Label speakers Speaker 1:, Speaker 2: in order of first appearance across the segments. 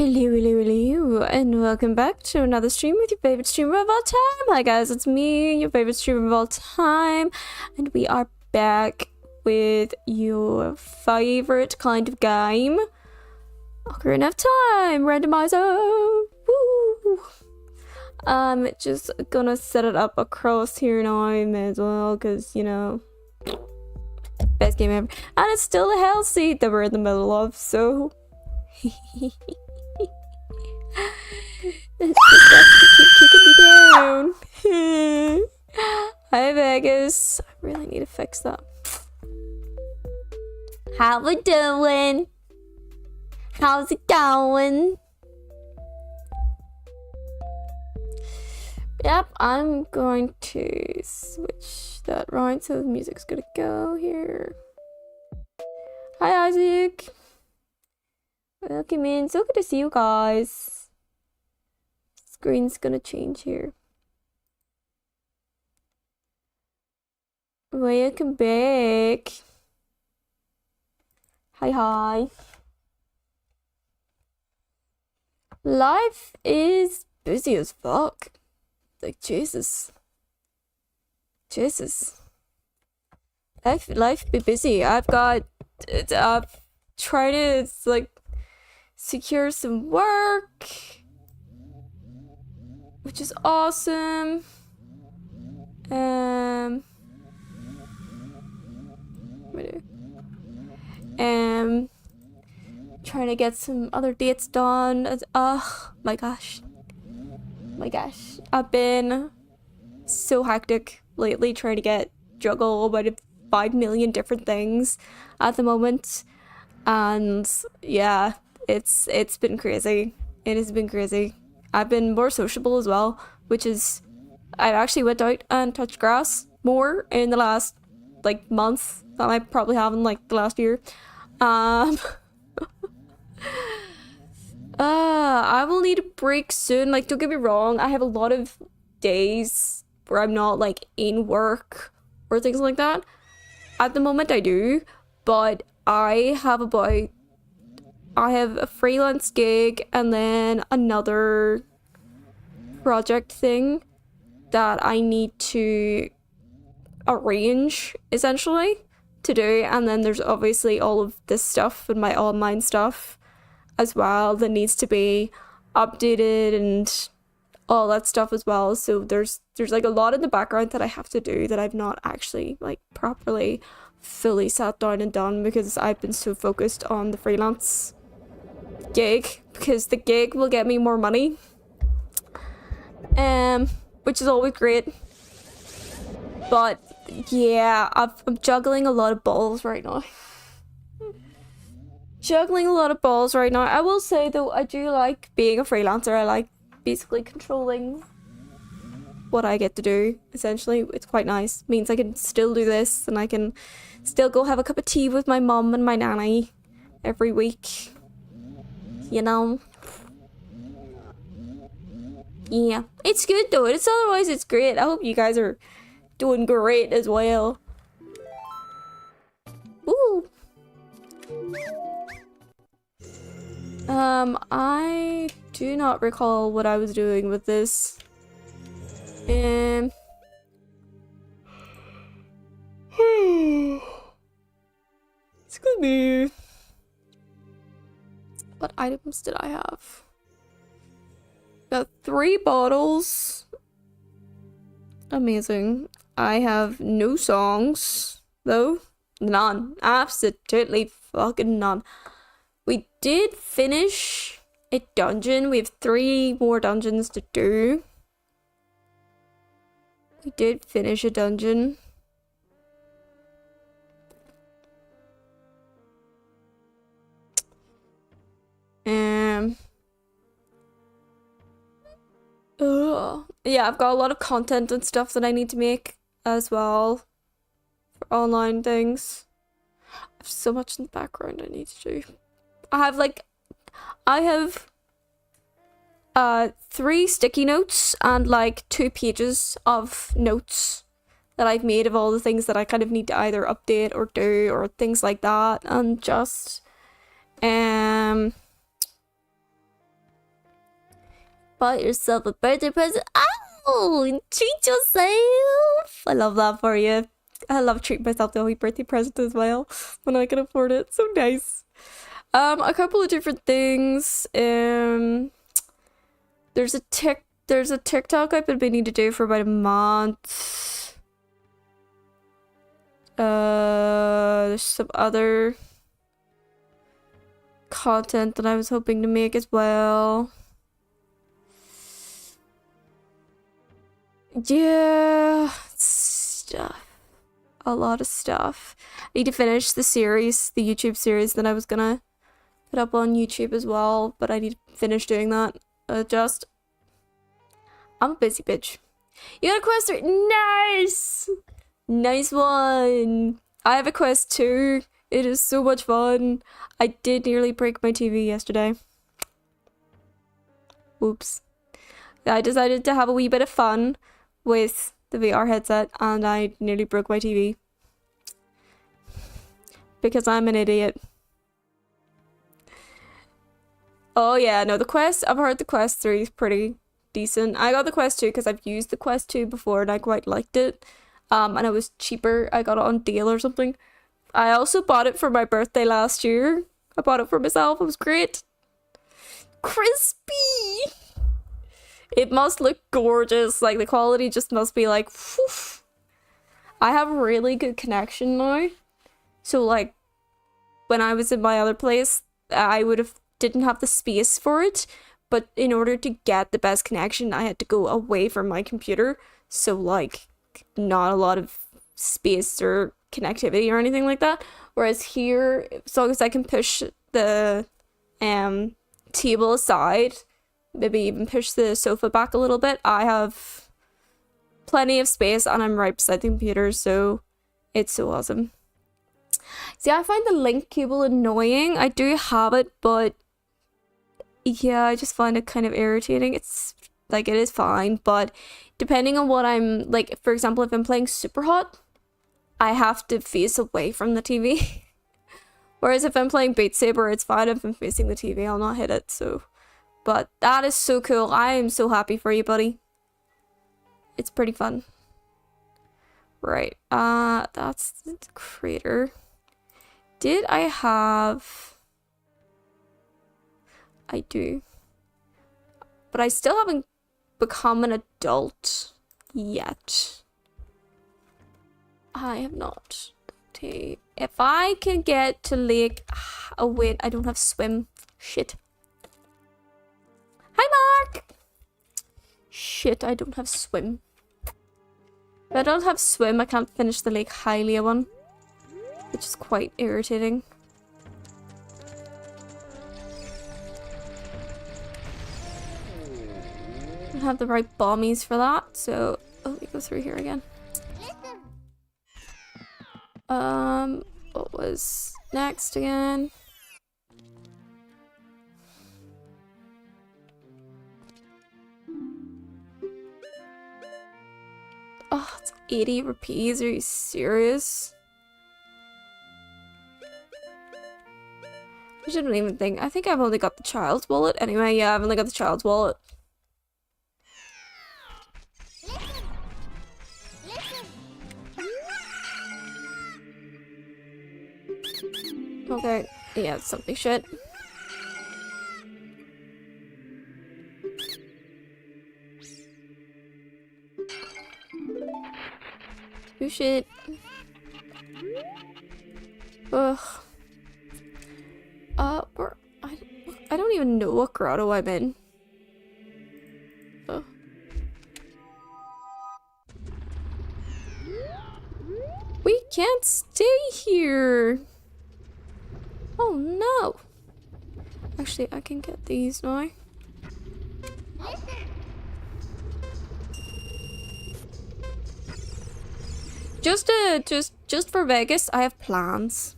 Speaker 1: Hello, and welcome back to another stream with your favorite streamer of all time. Hi guys, it's me, your favorite streamer of all time, and we are back with your favorite kind of game, Ocarina of Time Randomiser. Woo! Just gonna set it up across here now, as well, because you know, best game ever, and it's still a hell seat that we're in the middle of, so. It's just got to keep kicking me down. Hi Vegas. I really need to fix that. How we doing? How's it going? Yep, I'm going to switch that right so the music's gonna go here. Hi Isaac. Welcome in. So good to see you guys. Screen's gonna change here. Welcome back. Hi. Life is busy as fuck. Like Jesus. Life be busy. I've tried to like secure some work, which is awesome. Trying to get some other dates done. My gosh, I've been so hectic lately trying to juggle about 5 million different things at the moment, and yeah, it's been crazy. It has been crazy. I've been more sociable as well, which is, I actually went out and touched grass more in the last like month than I probably have in like the last year. I will need a break soon. Like, don't get me wrong, I have a lot of days where I'm not like in work or things like that. At the moment I do, but I have a freelance gig and then another project thing that I need to arrange essentially to do, and then there's obviously all of this stuff and my online stuff as well that needs to be updated and all that stuff as well. So there's like a lot in the background that I have to do that I've not actually like properly fully sat down and done because I've been so focused on the freelance gig, because the gig will get me more money, which is always great. But yeah, I'm juggling a lot of balls right now. I will say though, I do like being a freelancer. I like basically controlling what I get to do. Essentially, it's quite nice. Means I can still do this and I can still go have a cup of tea with my mum and my nanny every week. You know? Yeah. It's good though. It's great. I hope you guys are doing great as well. Ooh. I do not recall what I was doing with this. Excuse me. What items did I have? Got 3 bottles. Amazing. I have no songs, though. None. Absolutely fucking none. We did finish a dungeon. We have 3 more dungeons to do. We did finish a dungeon. Yeah, I've got a lot of content and stuff that I need to make as well for online things. I have so much in the background I need to do. I have 3 sticky notes and like 2 pages of notes that I've made of all the things that I kind of need to either update or do or things like that, and just Buy yourself a birthday present. Oh, treat yourself. I love that for you. I love treating myself to a wee birthday present as well when I can afford it. So nice. A couple of different things. There's a TikTok I've been meaning to do for about a month. There's some other content that I was hoping to make as well. Yeah, stuff. A lot of stuff. I need to finish the series, the YouTube series that I was gonna put up on YouTube as well, but I need to finish doing that. I'm a busy bitch. You got a quest 3? Nice! Nice one! I have a quest 2. It is so much fun. I did nearly break my TV yesterday. Oops. I decided to have a wee bit of fun with the VR headset and I nearly broke my TV. Because I'm an idiot. Oh yeah, no, I've heard the quest 3 is pretty decent. I got the quest 2 because I've used the quest 2 before and I quite liked it. And it was cheaper. I got it on deal or something. I also bought it for my birthday last year. I bought it for myself. It was great. Crispy! It must look gorgeous. Like, the quality just must be like, whew. I have really good connection now. So, like, when I was in my other place, I didn't have the space for it. But in order to get the best connection, I had to go away from my computer. So, like, not a lot of space or connectivity or anything like that. Whereas here, as long as I can push the table aside, maybe even push the sofa back a little bit, I have plenty of space and I'm right beside the computer, so it's so awesome. See, I find the link cable annoying. I do have it, but yeah, I just find it kind of irritating. It's like, it is fine, but depending on what I'm, like, for example, if I'm playing Super Hot, I have to face away from the TV. Whereas if I'm playing Beat Saber, it's fine. If I'm facing the TV, I'll not hit it, so. But that is so cool. I am so happy for you, buddy. It's pretty fun. Right, that's the creator. Did I have... I do. But I still haven't become an adult yet. I have not. Okay. If I can get to Lake... Oh wait, I don't have swim. Shit. Hi Mark! Shit, I don't have swim. If I don't have swim, I can't finish the Lake Hylia one. Which is quite irritating. I don't have the right bombies for that, so... Oh, let me go through here again. What was next again? Oh, it's 80 rupees. Are you serious? I shouldn't even think. I think I've only got the child's wallet. Anyway, yeah, I've only got the child's wallet. Okay, yeah, something shit. Oh shit. Ugh. I don't even know what grotto I'm in. Oh. We can't stay here. Oh no. Actually, I can get these now. Just for Vegas, I have plans.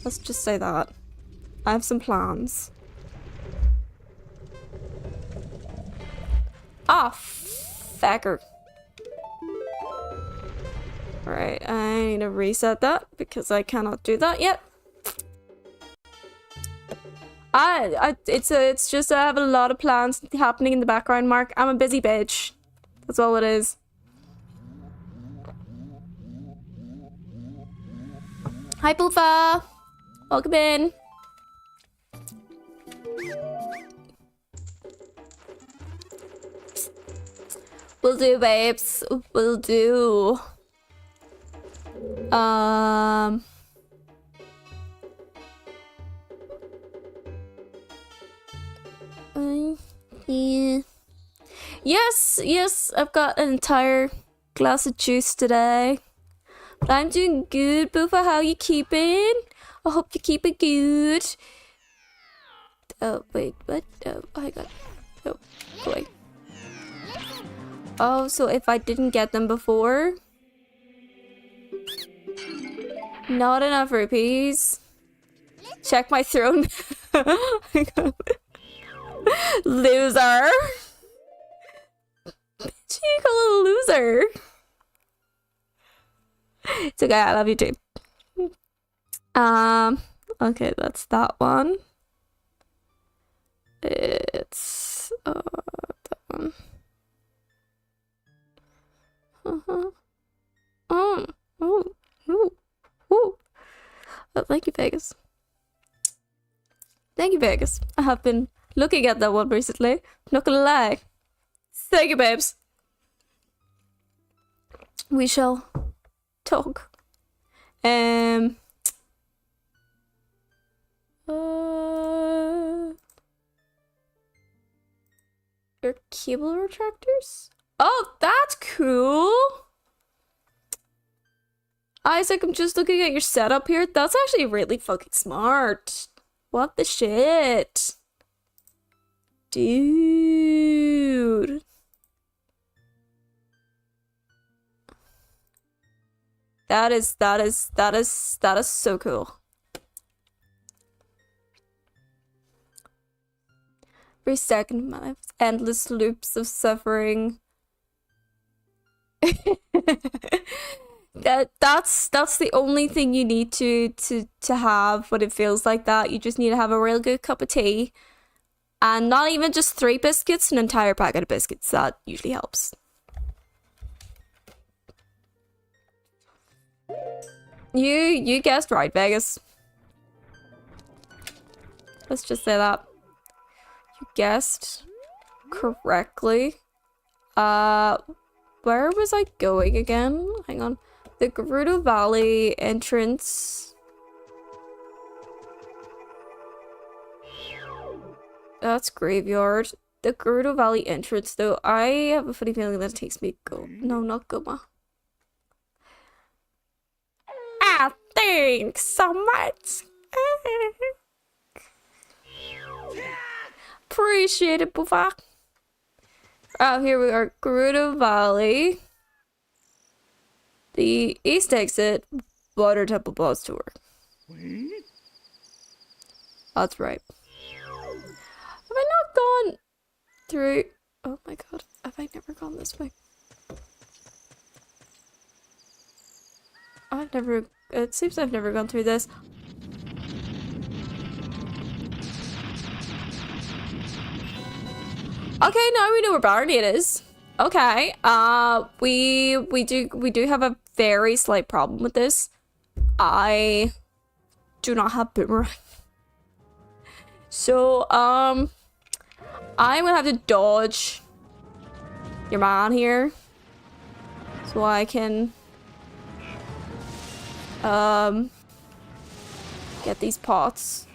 Speaker 1: Let's just say that. I have some plans. Ah, fecker. Alright, I need to reset that because I cannot do that yet. It's just I have a lot of plans happening in the background, Mark. I'm a busy bitch. That's all it is. Hi, Boofa. Welcome in. Will do, babes. Will do. Yeah. Yes, I've got an entire glass of juice today. But I'm doing good, Boofa. How you keeping? I hope you keep it good. Oh, wait, what? Oh, hang on. Oh, wait. Oh, so if I didn't get them before... Not enough rupees. Check my throne. Loser. You call a loser. It's okay, I love you too. Okay, that's that one. It's that one. Oh. Thank you, Vegas. Thank you, Vegas. I have been looking at that one recently. Not gonna lie. Thank you, babes. We shall talk. Your cable retractors? Oh, that's cool. Isaac, I'm just looking at your setup here. That's actually really fucking smart. What the shit? Dude. That is so cool. Every second of my life, endless loops of suffering. That's the only thing you need to have when it feels like that. You just need to have a real good cup of tea, and not even just 3 biscuits, an entire packet of biscuits. That usually helps. You guessed right, Vegas. Let's just say that. You guessed correctly. Where was I going again? Hang on. The Gerudo Valley entrance. That's Graveyard. The Gerudo Valley entrance, though, I have a funny feeling that it takes me to go. No, not Goma. Ah, thanks so much. Appreciate it, Boofa. Oh, here we are. Gerudo Valley. The east exit. Water Temple Boss Tour. That's right. Have I not gone through... Oh my god. Have I never gone this way? I've never... It seems I've never gone through this. Okay, now we know where Barney is. Okay. We do have a very slight problem with this. I do not have boomerang. So, I'm gonna have to dodge your man here. So I can get these pots.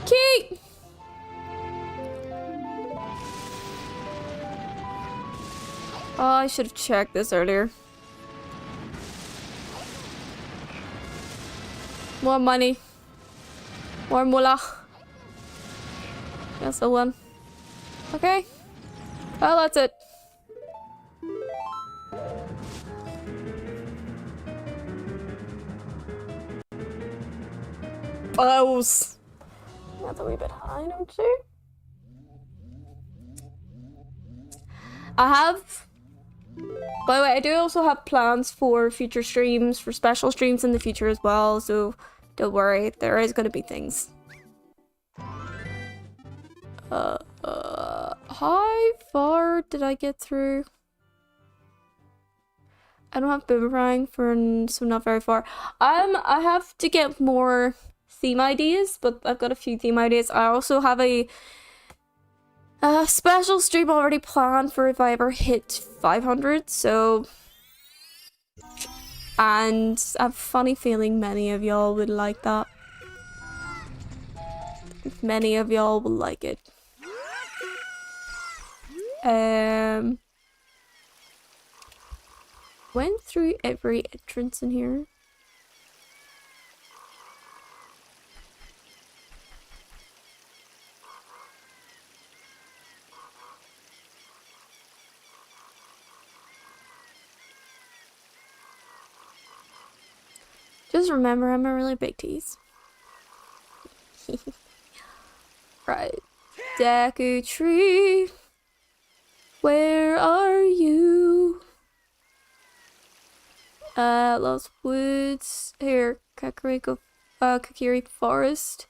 Speaker 1: Key! Oh, I should have checked this earlier. More money. More mullah. That's the one. Okay. Well, that's it. Close. That's a wee bit high, don't you? I have By the way, I do also have plans for future streams, for special streams in the future as well, so don't worry, there is gonna be things. How far did I get through? I don't have boomerang so not very far. I have to get more theme ideas, but I've got a few theme ideas. I also have a special stream already planned for if I ever hit 500, so... And I have a funny feeling many of y'all would like that. Many of y'all will like it. Went through every entrance in here. Just remember, I'm a really big tease. Right. Deku Tree, where are you? Lost Woods. Here, Kakiri Forest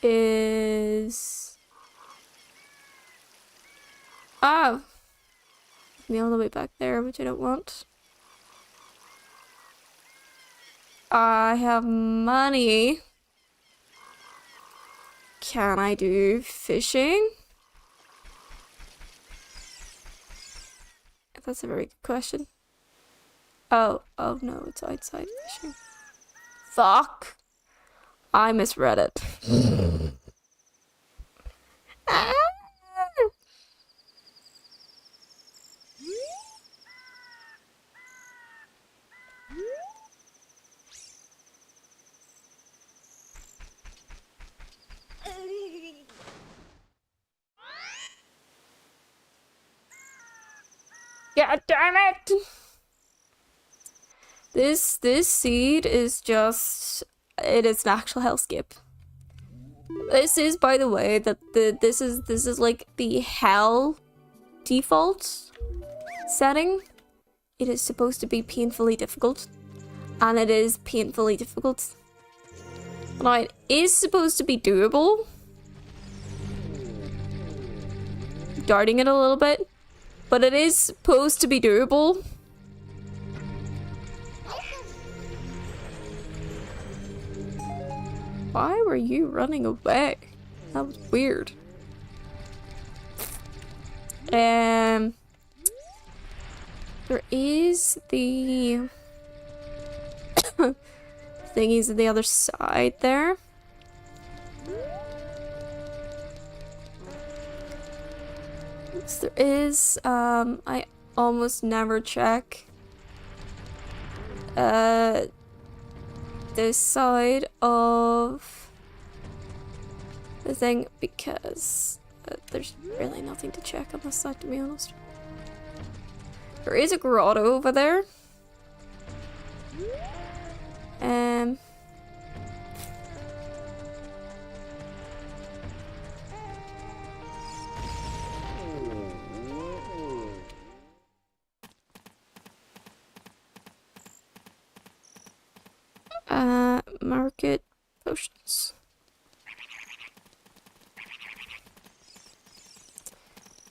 Speaker 1: is... Oh! Me all the way back there, which I don't want. I have money. Can I do fishing? That's a very good question. Oh no, it's outside fishing. Fuck. I misread it. Ah! God damn it! This seed is just... It is an actual hellscape. This is, by the way, this is like the hell default setting. It is supposed to be painfully difficult. And it is painfully difficult. Now, it is supposed to be doable. Darting it a little bit. But it is supposed to be doable. Why were you running away? That was weird. There is the thingies on the other side there. Yes, there is. I almost never check this side of the thing because there's really nothing to check on this side, to be honest. There is a grotto over there. Market potions.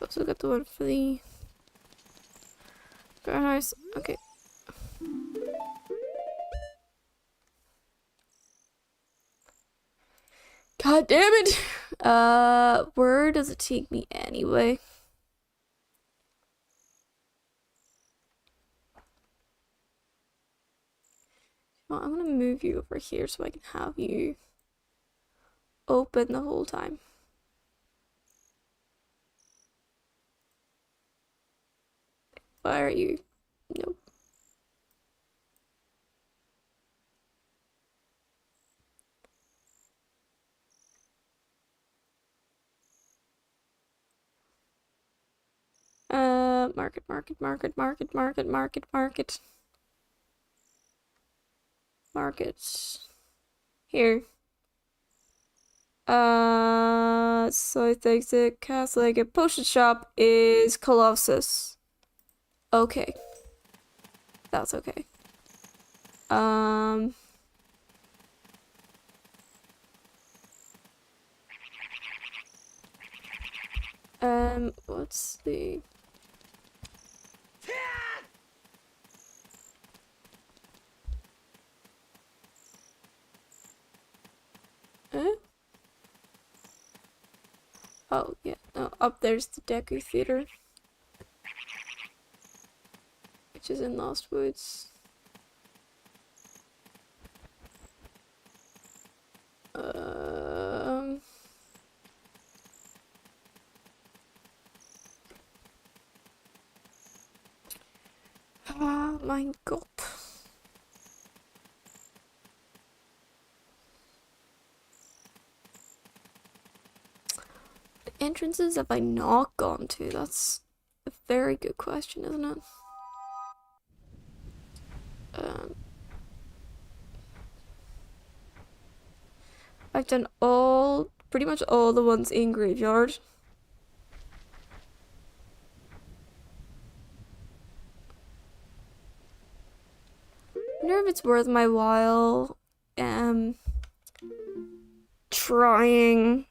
Speaker 1: Also got the one for the warehouse. Okay. God damn it! Where does it take me anyway? Well, I'm gonna move you over here so I can have you open the whole time. Why are you? Nope. Market. Markets. Here. South exit, Castle Exit, potion shop is Colossus. Okay. That's okay. What's the... Oh, yeah. No, up there's the Deku Theater. Which is in Lost Woods. Oh my god. The entrances have I not gone to? That's a very good question, isn't it? I've done pretty much all the ones in Graveyard. I wonder if it's worth my while, trying,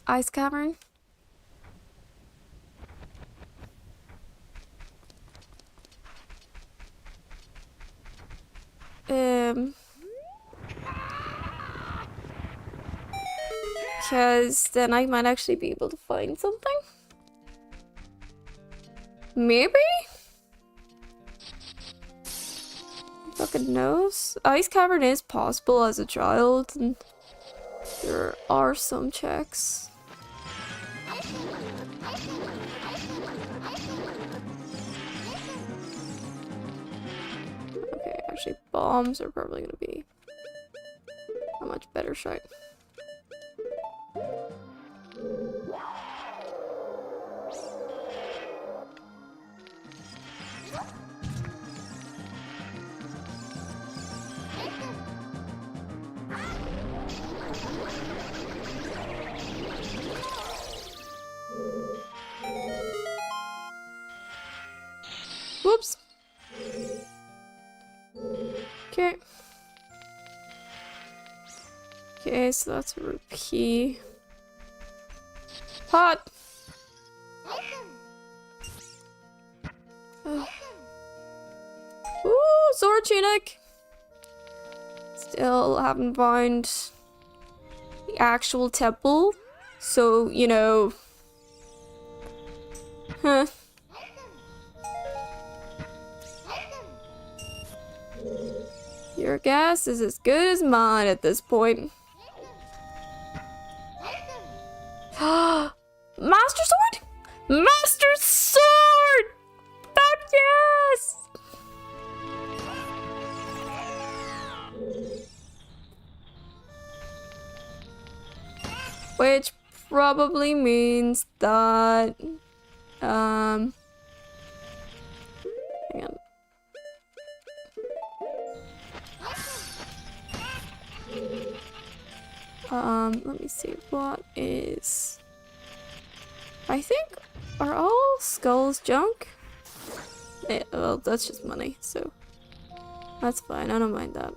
Speaker 1: Ice Cavern. Because then I might actually be able to find something. Maybe? Fucking knows. Ice Cavern is possible as a child, and there are some checks. Okay, actually bombs are probably gonna be a much better shot. Whoops. Okay. Okay, so that's a rupee. Pot! Ooh, sword tunic! Still haven't found the actual temple, so, you know... Huh. Your guess is as good as mine at this point. Master Sword? Master Sword! Fuck yes! Which probably means that... hang on. Let me see, what is... I think, are all skulls junk? Well, that's just money, so that's fine, I don't mind that.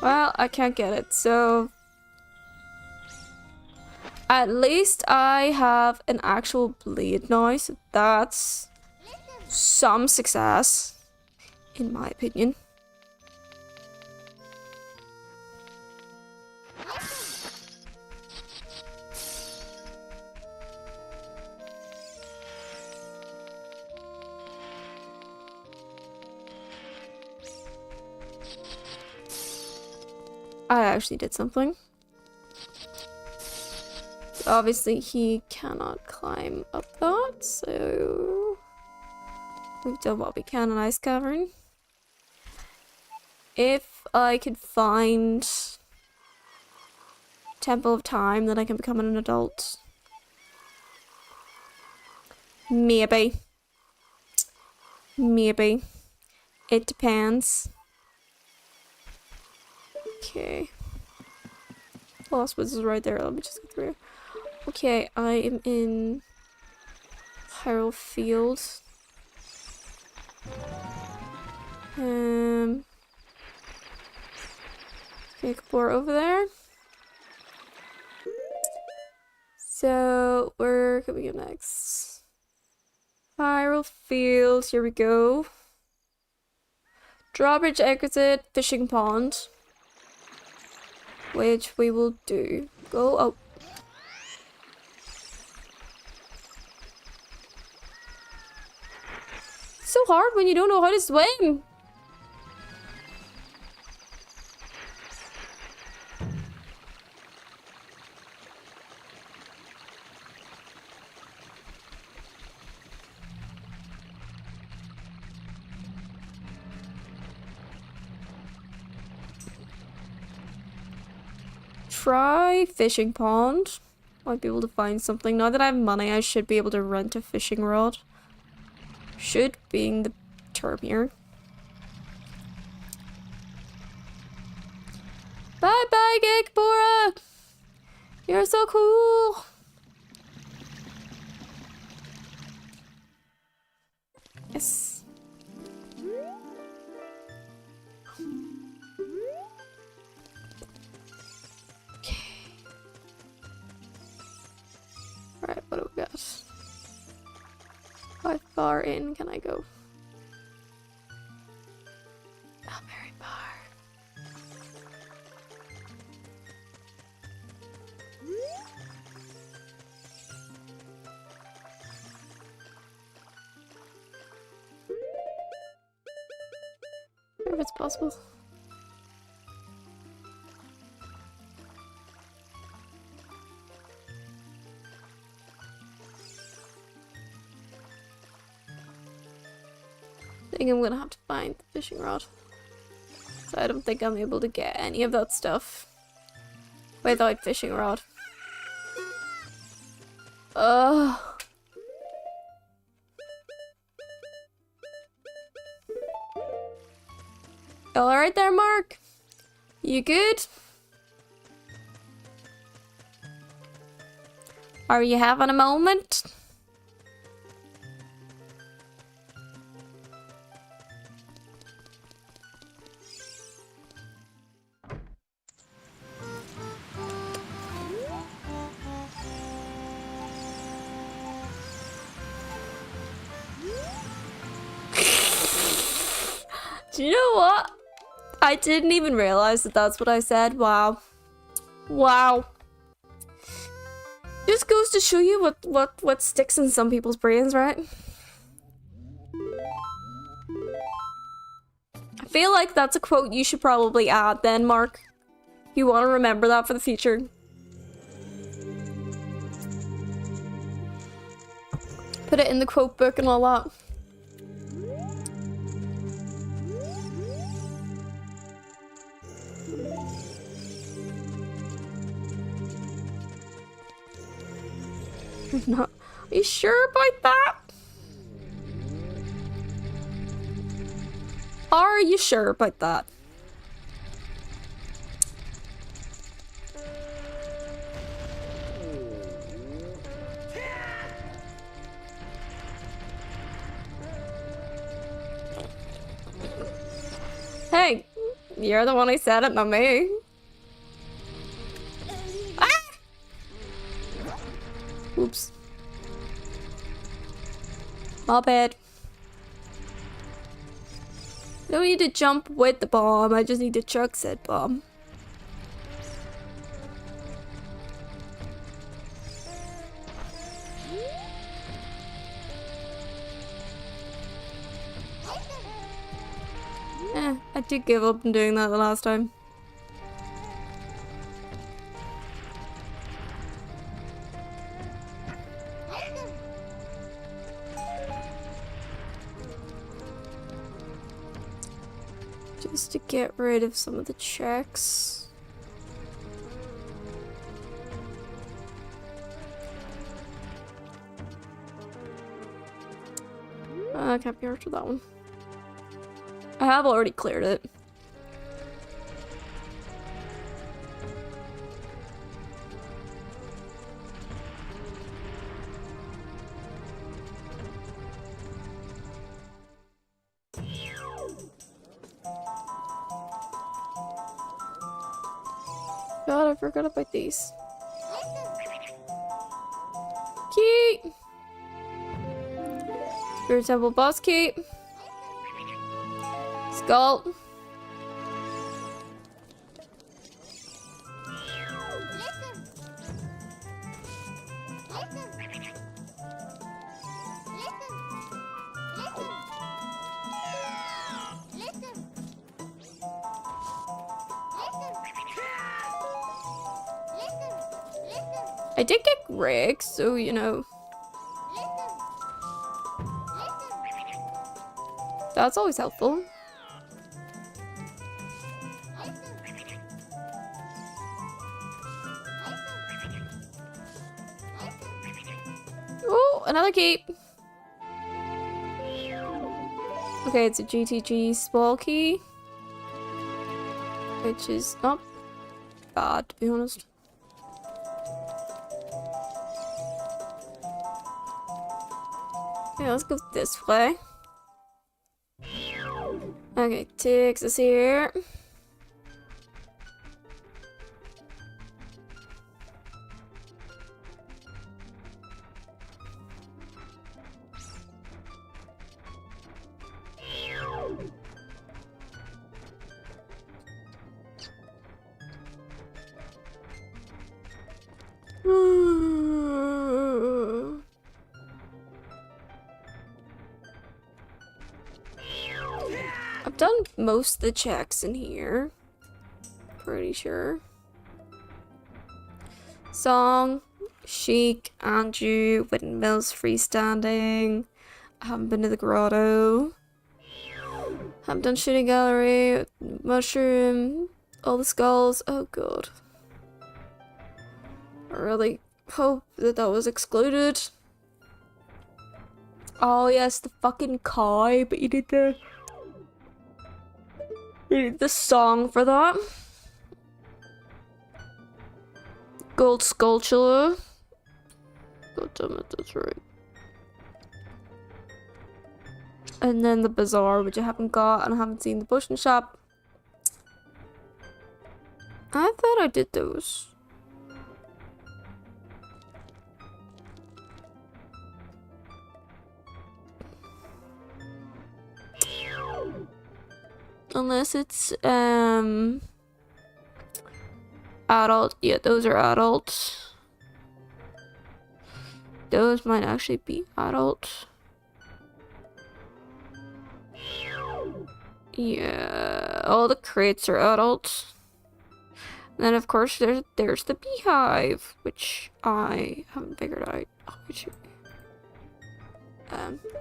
Speaker 1: Well, I can't get it, so... At least I have an actual blade now, so that's some success, in my opinion. I actually did something. Obviously, he cannot climb up that, so we've done what we can in Ice Cavern. If I could find Temple of Time, then I can become an adult. Maybe. Maybe. It depends. Okay. Lost Woods is right there. Let me just go through. Okay, I am in Hyrule Field. Okay, explore over there. So, where can we go next? Hyrule Field, here we go. Drawbridge exit, fishing pond. Which we will do. Go, oh. It's so hard when you don't know how to swim. Try fishing pond. Might be able to find something. Now that I have money, I should be able to rent a fishing rod. Should being the term here. Bye bye, Gekbora! You're so cool! Yes. Alright, what do we got? How far in can I go? Not very far. If it's possible. I think I'm gonna have to find the fishing rod. So I don't think I'm able to get any of that stuff without fishing rod. Ugh. Alright there, Mark? You good? Are you having a moment? Do you know what? I didn't even realize that that's what I said. Wow. Wow. Just goes to show you what sticks in some people's brains, right? I feel like that's a quote you should probably add then, Mark. You want to remember that for the future. Put it in the quote book and all that. No. Are you sure about that? Are you sure about that? Hey, you're the one who said it, not me. Oops. My bad. I don't need to jump with the bomb, I just need to chuck said bomb. I did give up on doing that the last time. Just to get rid of some of the checks. I can't be after that one. I have already cleared it. God, I forgot about these. Key! Spirit Temple boss key. Skull. I did get Greg, so you know. That's always helpful. Oh, another key. Okay, it's a GTG small key, which is not bad, to be honest. Yeah, let's go this way. Okay, Tix is here. I've done most of the checks in here. Pretty sure. Song, Chic, Andrew, Windmills, Freestanding. I haven't been to the grotto. Haven't done Shooting Gallery, Mushroom, all the skulls. Oh god. I really hope that that was excluded. Oh yes, the fucking cow, but you did the song for that. Gold Sculpture. God damn it, that's right. And then the Bazaar, which I haven't got, and I haven't seen the Potion Shop. I thought I did those. Unless it's adult. Yeah, those are adult. Those might actually be adult. Yeah, all the crates are adult. And then of course there's the beehive, which I haven't figured out how to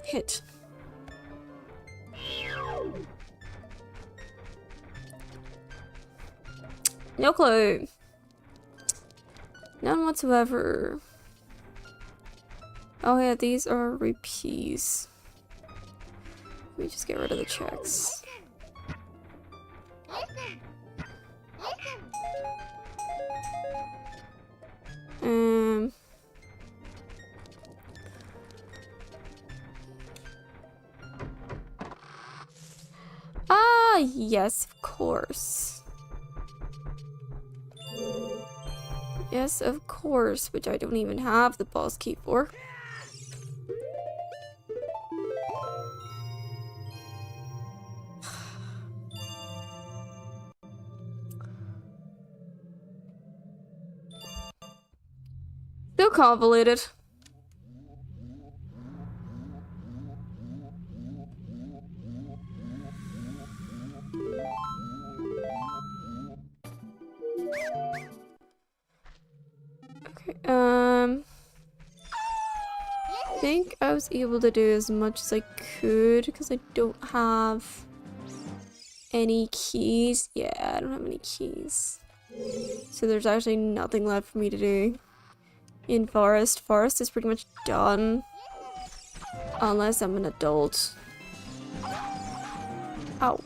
Speaker 1: hit. No clue. None whatsoever. Oh yeah, these are rupees. Let me just get rid of the checks. Ah, yes, of course. Yes, of course, which I don't even have the boss key for. So convoluted. Okay, I think I was able to do as much as I could because I don't have any keys. Yeah, I don't have any keys. So there's actually nothing left for me to do in Forest. Forest is pretty much done. Unless I'm an adult. Ow.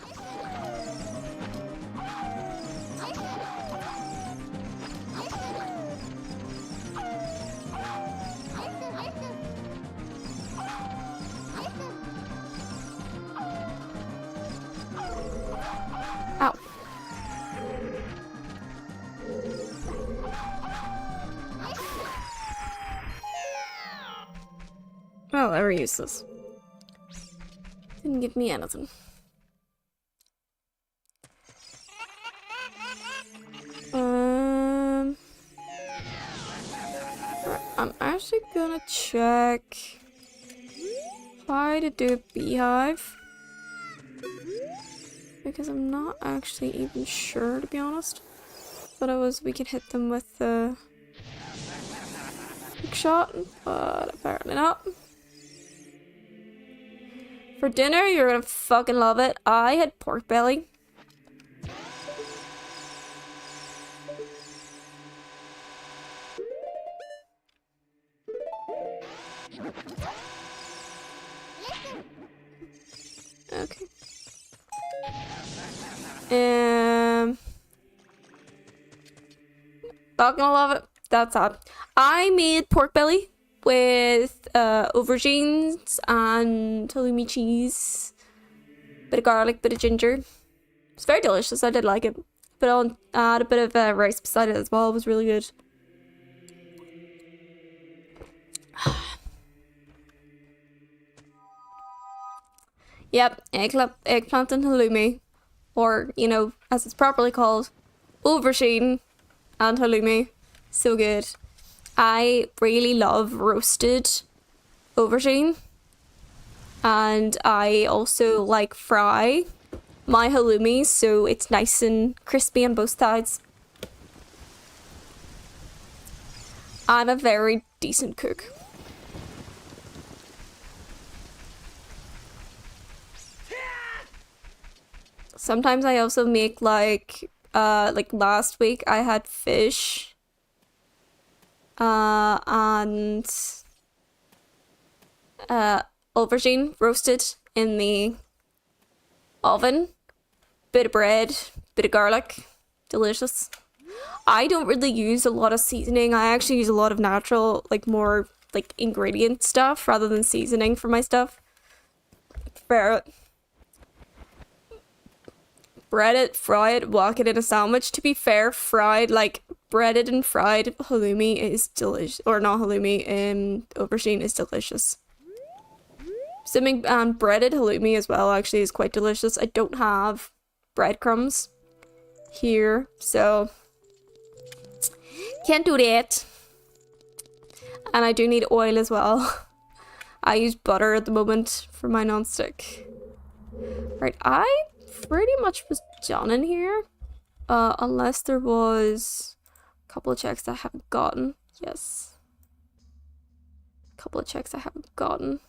Speaker 1: Ow. I'll ever use this. Didn't give me anything. I'm actually gonna check how to do a beehive. Because I'm not actually even sure, to be honest. But we could hit them with the big shot, but apparently not. For dinner, you're gonna fucking love it. I had pork belly. Okay. Not gonna love it. That's sad. I made pork belly with aubergines and halloumi cheese, bit of garlic, bit of ginger. It's very delicious. I did like it. But I'll add a bit of rice beside it as well. It was really good. Yep, eggplant and halloumi, or you know, as it's properly called, aubergine and halloumi. So good. I really love roasted aubergine, and I also like fry my halloumi so it's nice and crispy on both sides. I'm a very decent cook. Sometimes I also make like last week I had fish and aubergine roasted in the oven, bit of bread, bit of garlic, delicious. I don't really use a lot of seasoning. I actually use a lot of natural, like more like ingredient stuff rather than seasoning for my stuff. Bread it, fry it, whack it in a sandwich. To be fair, fried, like breaded and fried halloumi is delicious. Or not halloumi, aubergine is delicious. Simming and breaded halloumi as well actually is quite delicious. I don't have breadcrumbs here, so can't do that. And I do need oil as well. I use butter at the moment for my non-stick. Right, I pretty much was done in here. Unless there was a couple of checks I haven't gotten. Yes. A couple of checks I haven't gotten.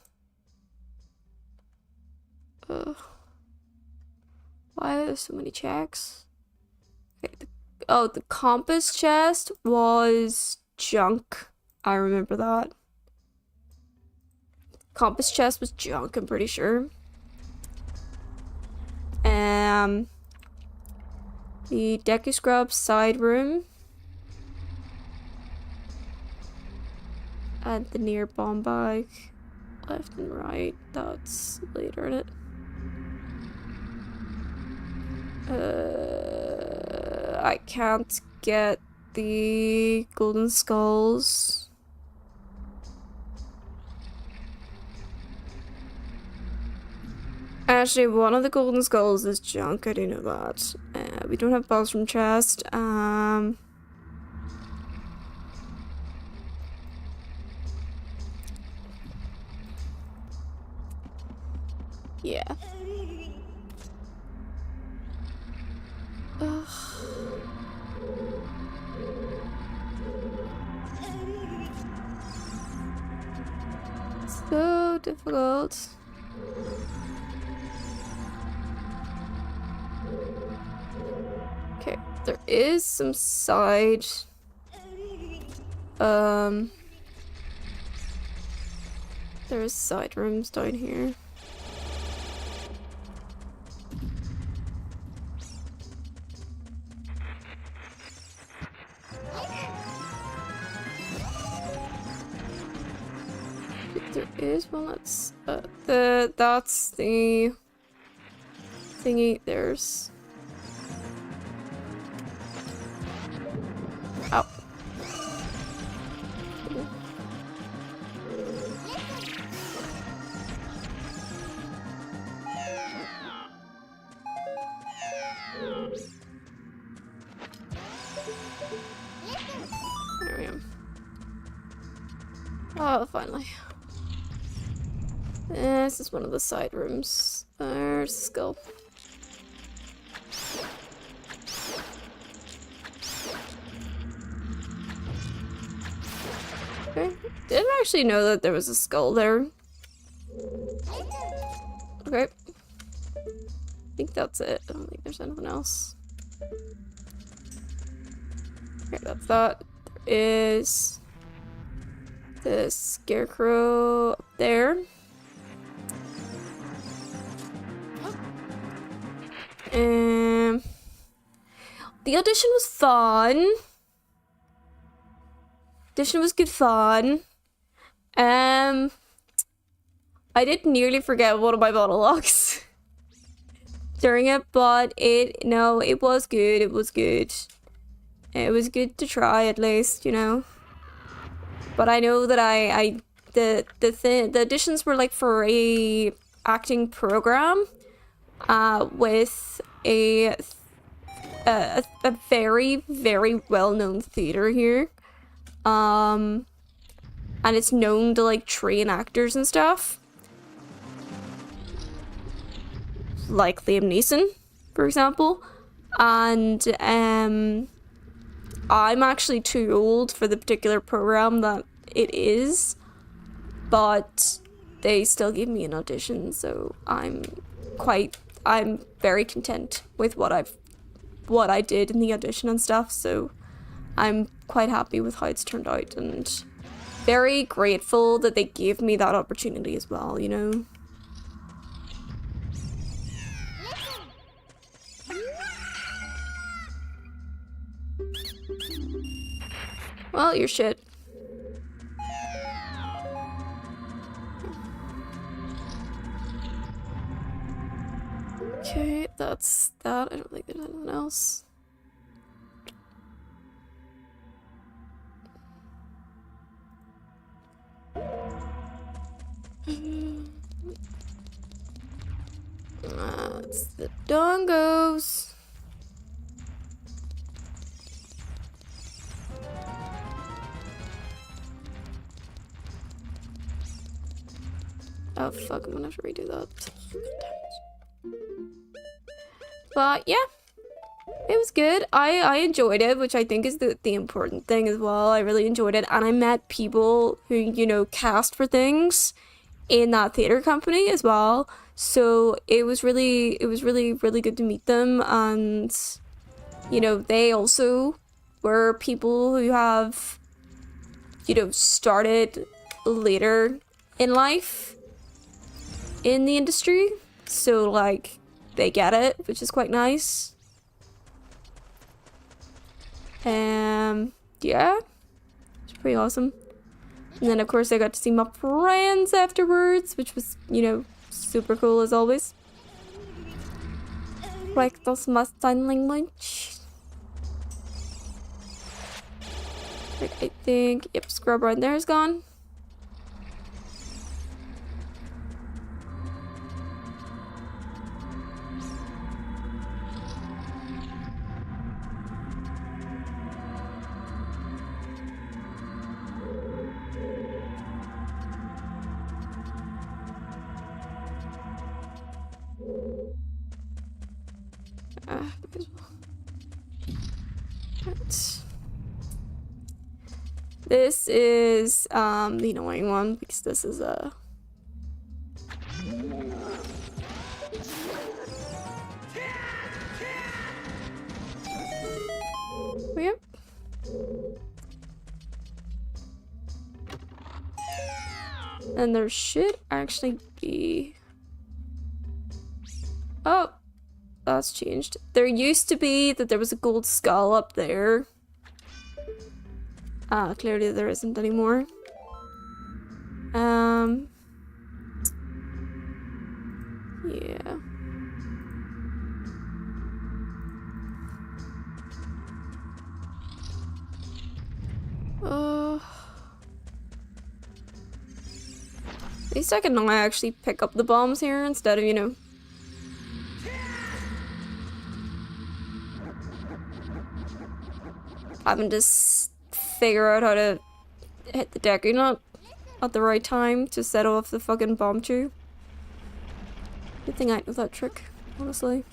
Speaker 1: Why are there so many checks? Okay, the compass chest was junk. I remember that. Compass chest was junk, I'm pretty sure. The Deku Scrub side room. And the near bomb bag. Left and right. That's later in it. I can't get the golden skulls. Actually, one of the golden skulls is junk. I do know that. We don't have balls from chest. Yeah. Ugh. So difficult. Okay, there is some side. There's side rooms down here. There is one that's that's the thingy. There's oh. Oh, finally. This is one of the side rooms. There's the skull. Okay. Didn't actually know that there was a skull there. Okay. I think that's it. I don't think there's anything else. Okay, that's that. There is the scarecrow up there. The audition was fun. Audition was good fun. I did nearly forget one of my monologues during it, but it was good. It was good. It was good to try at least, you know. But I know that the auditions were like for a acting program, with a very, very well-known theater here. And it's known to like train actors and stuff. Like Liam Neeson, for example. And I'm actually too old for the particular program that it is, but they still gave me an audition, so I'm very content with what I did in the audition and stuff, so I'm quite happy with how it's turned out and very grateful that they gave me that opportunity as well, you know. Well, you're shit. Okay, that's that. I don't think there's anything else. That's the dongos. Oh fuck, I'm gonna have to redo that. But yeah, it was good. I enjoyed it, which I think is the important thing as well. I really enjoyed it, and I met people who, you know, cast for things in that theater company as well. So it was really good to meet them, and you know, they also were people who have, you know, started later in life in the industry, so like they get it, which is quite nice. Yeah, it's pretty awesome. And then of course I got to see my friends afterwards, which was, you know, super cool as always. Practice my sign language. Like, I think, yep, scrub right there is gone. Right. This is the annoying one, because this is a yep. And there should actually be, oh, that's changed. There used to be that there was a gold skull up there. Clearly there isn't anymore. Yeah. At least I can now actually pick up the bombs here instead of, you know, having to figure out how to hit the deck or not. at the right time to set off the fucking bomb tube. Good thing I know that trick, honestly.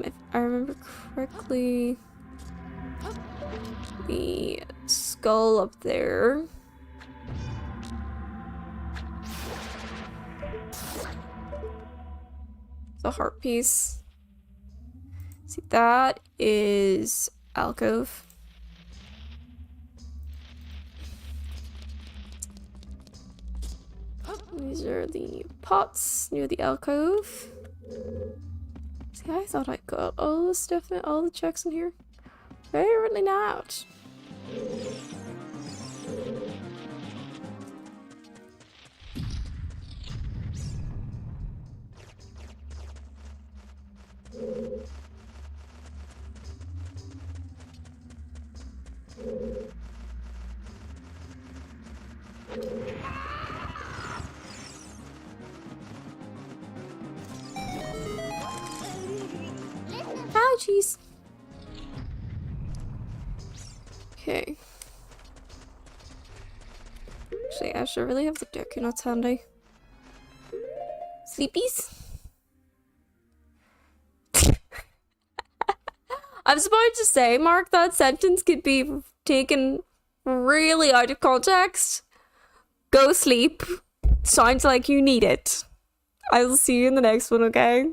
Speaker 1: If I remember correctly, the skull up there. The heart piece. See, that is alcove. These are the pots near the alcove. See, I thought I got all the stuff, all the checks in here. Apparently not. Ouchies. Okay. Actually, I should really have the Deku Nuts handy. Sleepies? I'm supposed to say, Mark, that sentence could be taken really out of context. Go sleep. Sounds like you need it. I'll see you in the next one, okay?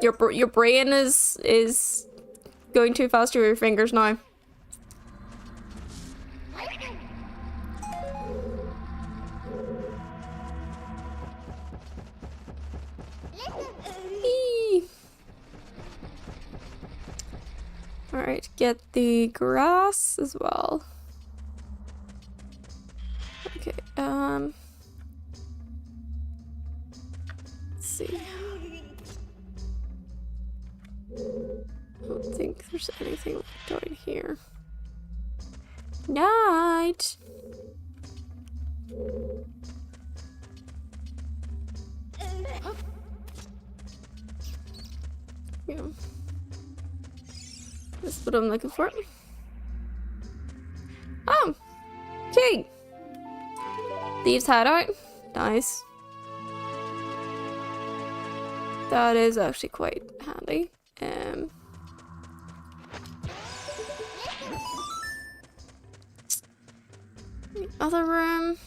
Speaker 1: Your brain is going too fast with your fingers now. Alright, get the grass as well. Okay, let's see. I don't think there's anything down here. Night! Yeah. That's what I'm looking for. Oh! Okay! Thieves' hideout. Nice. That is actually quite handy. The other room.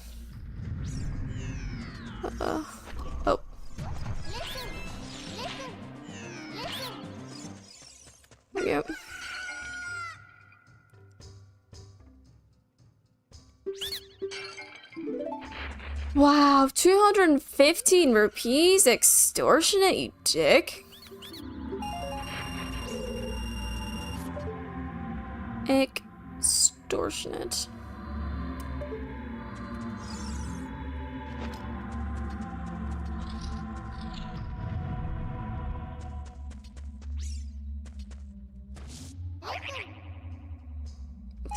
Speaker 1: Oh. Yep. Wow, 215 rupees? Extortionate, you dick. Extortionate.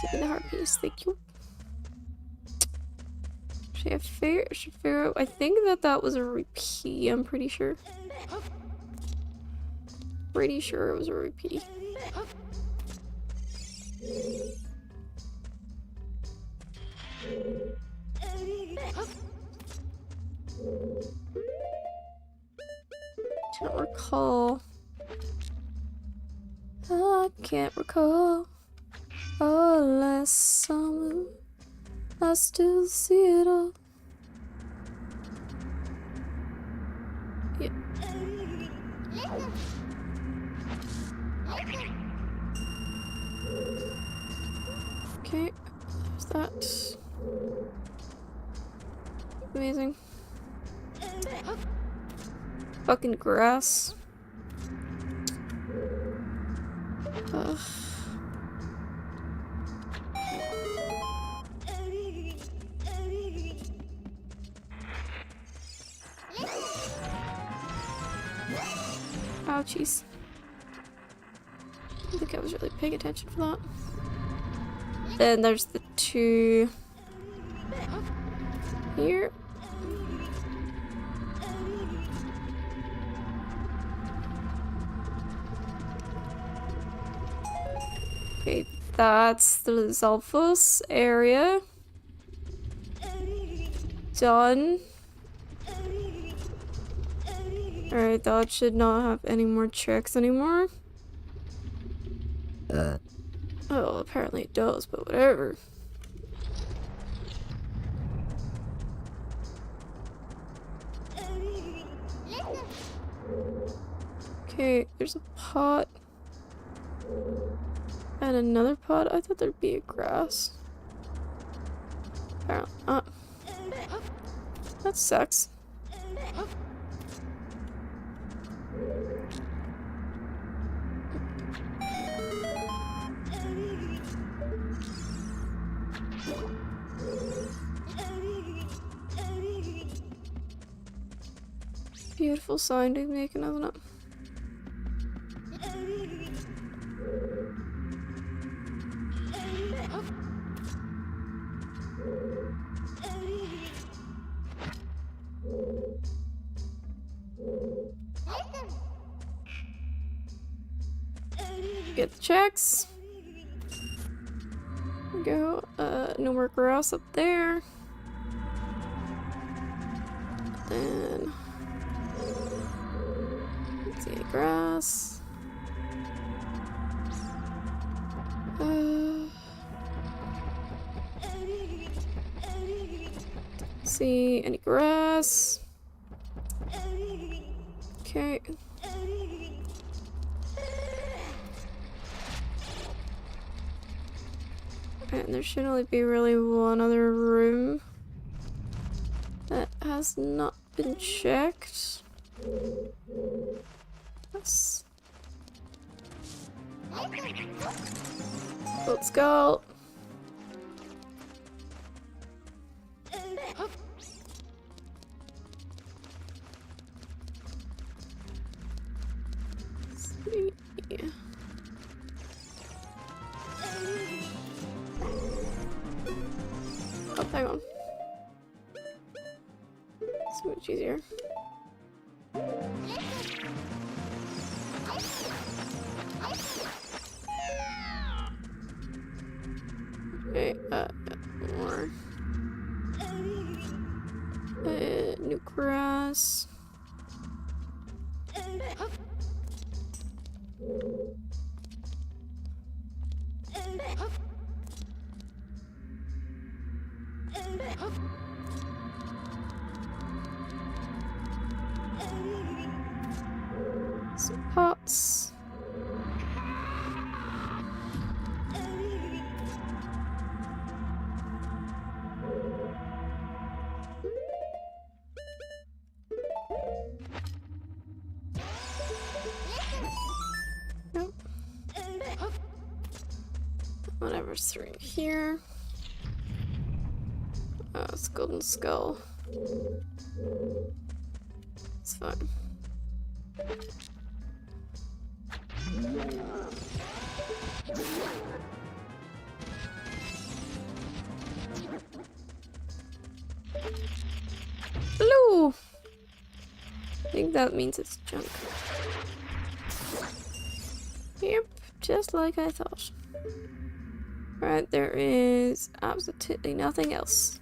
Speaker 1: Give me the heart piece, thank you. Should I figure out? I think that was a rupee, I'm pretty sure. Pretty sure it was a rupee. Can't recall. I can't recall. Oh, last summer, I still see it all. Yeah. Okay, there's that. Amazing. Fucking grass. Ugh. Ouchies. I think I was really paying attention for that. Then there's the two here. Okay, that's the Zalphos area. Done. Alright, that should not have any more tricks anymore. Oh, apparently it does, but whatever. Okay, there's a pot. And another pot? I thought there'd be a grass. Apparently not. That sucks. Beautiful sound he's making, isn't it? Get the checks. There we go. No more grass up there. And let's see, grass. See any grass? Okay. And there should only be really one other room that has not been checked. Yes. Let's go. See. Oh, hang on. So much easier. Okay, more. New grass. Some pots. Nope. Whatever's through here. Oh, it's golden skull. It's fine. Blue! I think that means it's junk. Yep, just like I thought. Right, there is absolutely nothing else.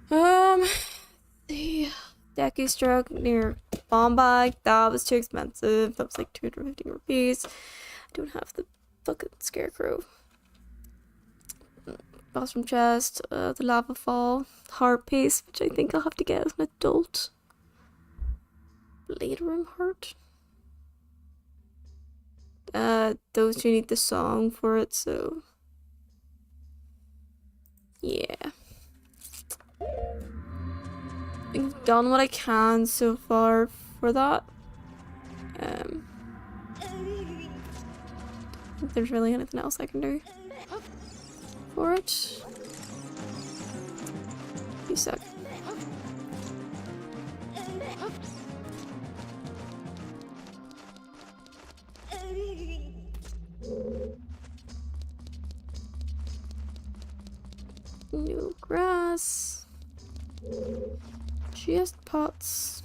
Speaker 1: The Deku Stroke near Bombay, that was too expensive. That was like 250 rupees. I don't have the fucking scarecrow. Bathroom chest, the lava fall, heart piece, which I think I'll have to get as an adult. Blade room heart. Those two need the song for it, so yeah. I've done what I can so far for that. I don't think there's really anything else I can do for it. You suck. New grass. Just pots.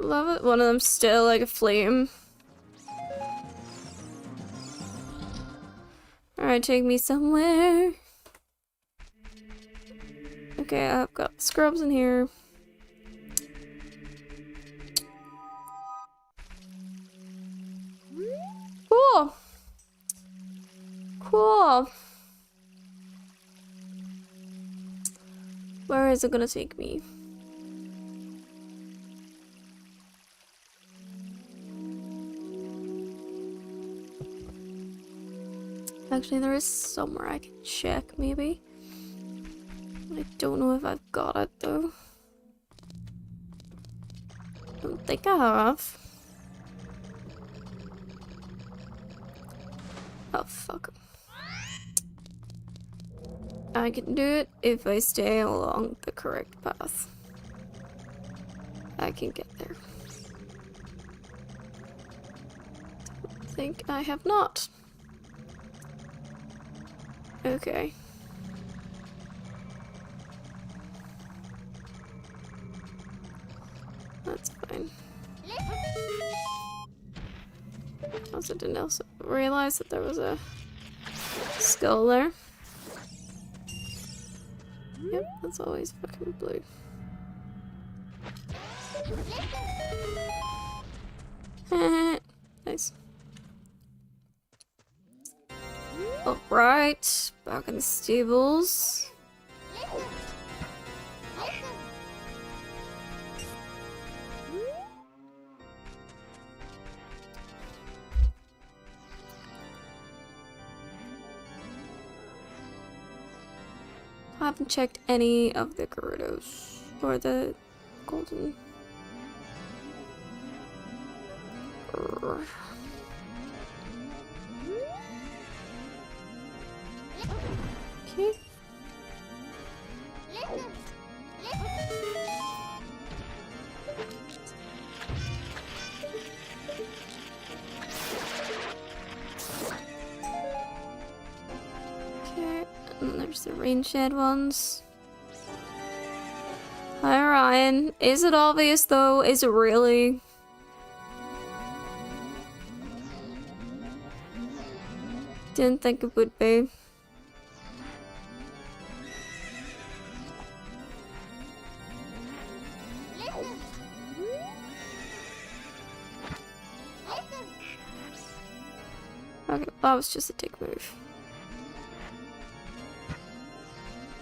Speaker 1: love it. One of them's still like a flame. Alright, take me somewhere. Okay, I've got scrubs in here. Cool. Cool. Where is it gonna take me? Actually, there is somewhere I can check, maybe. I don't know if I've got it, though. I don't think I have. Oh, fuck. I can do it if I stay along the correct path. I can get there. I think I have not. Okay. That's fine. Also didn't also realize that there was a skull there. Yep, that's always fucking blue. Nice. Alright, back in the stables. I haven't checked any of the Gerudos or the golden. Okay. Okay, and there's the rain shed ones. Hi Ryan. Is it obvious though? Is it really? Didn't think it would be. Okay, that was just a dick move.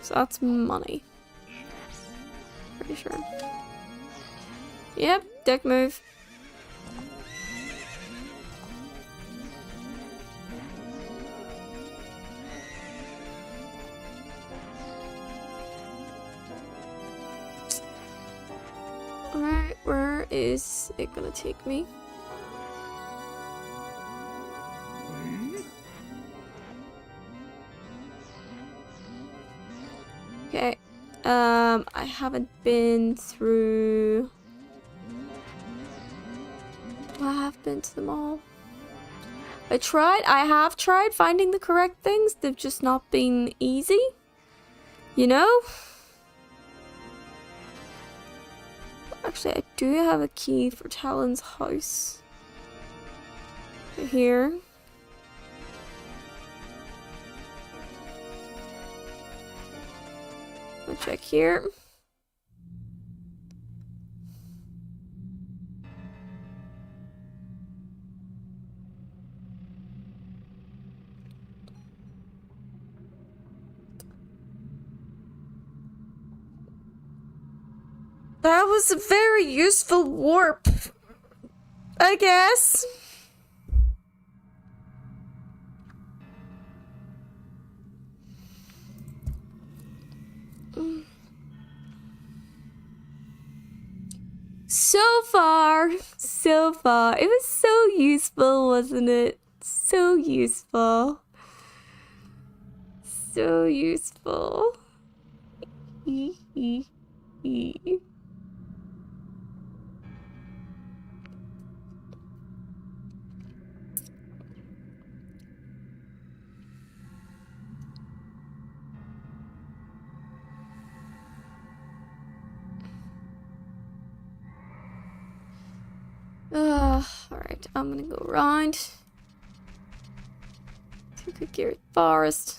Speaker 1: So that's money. Pretty sure. Yep, dick move. Alright, where is it gonna take me? Okay, I haven't been through... I have been to them all. I have tried finding the correct things, they've just not been easy. You know? Actually, I do have a key for Talon's house. Here. I'll check here. That was a very useful warp, I guess. So far, so far. It was so useful, wasn't it? So useful. So useful. I'm gonna go around to Kukiri Forest.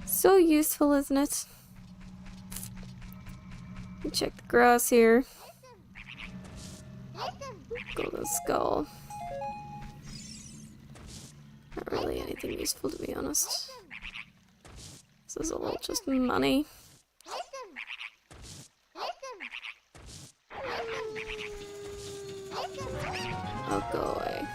Speaker 1: So useful, isn't it? Check the grass here. Golden skull. Not really anything useful, to be honest. This is all just money. Oh, go away.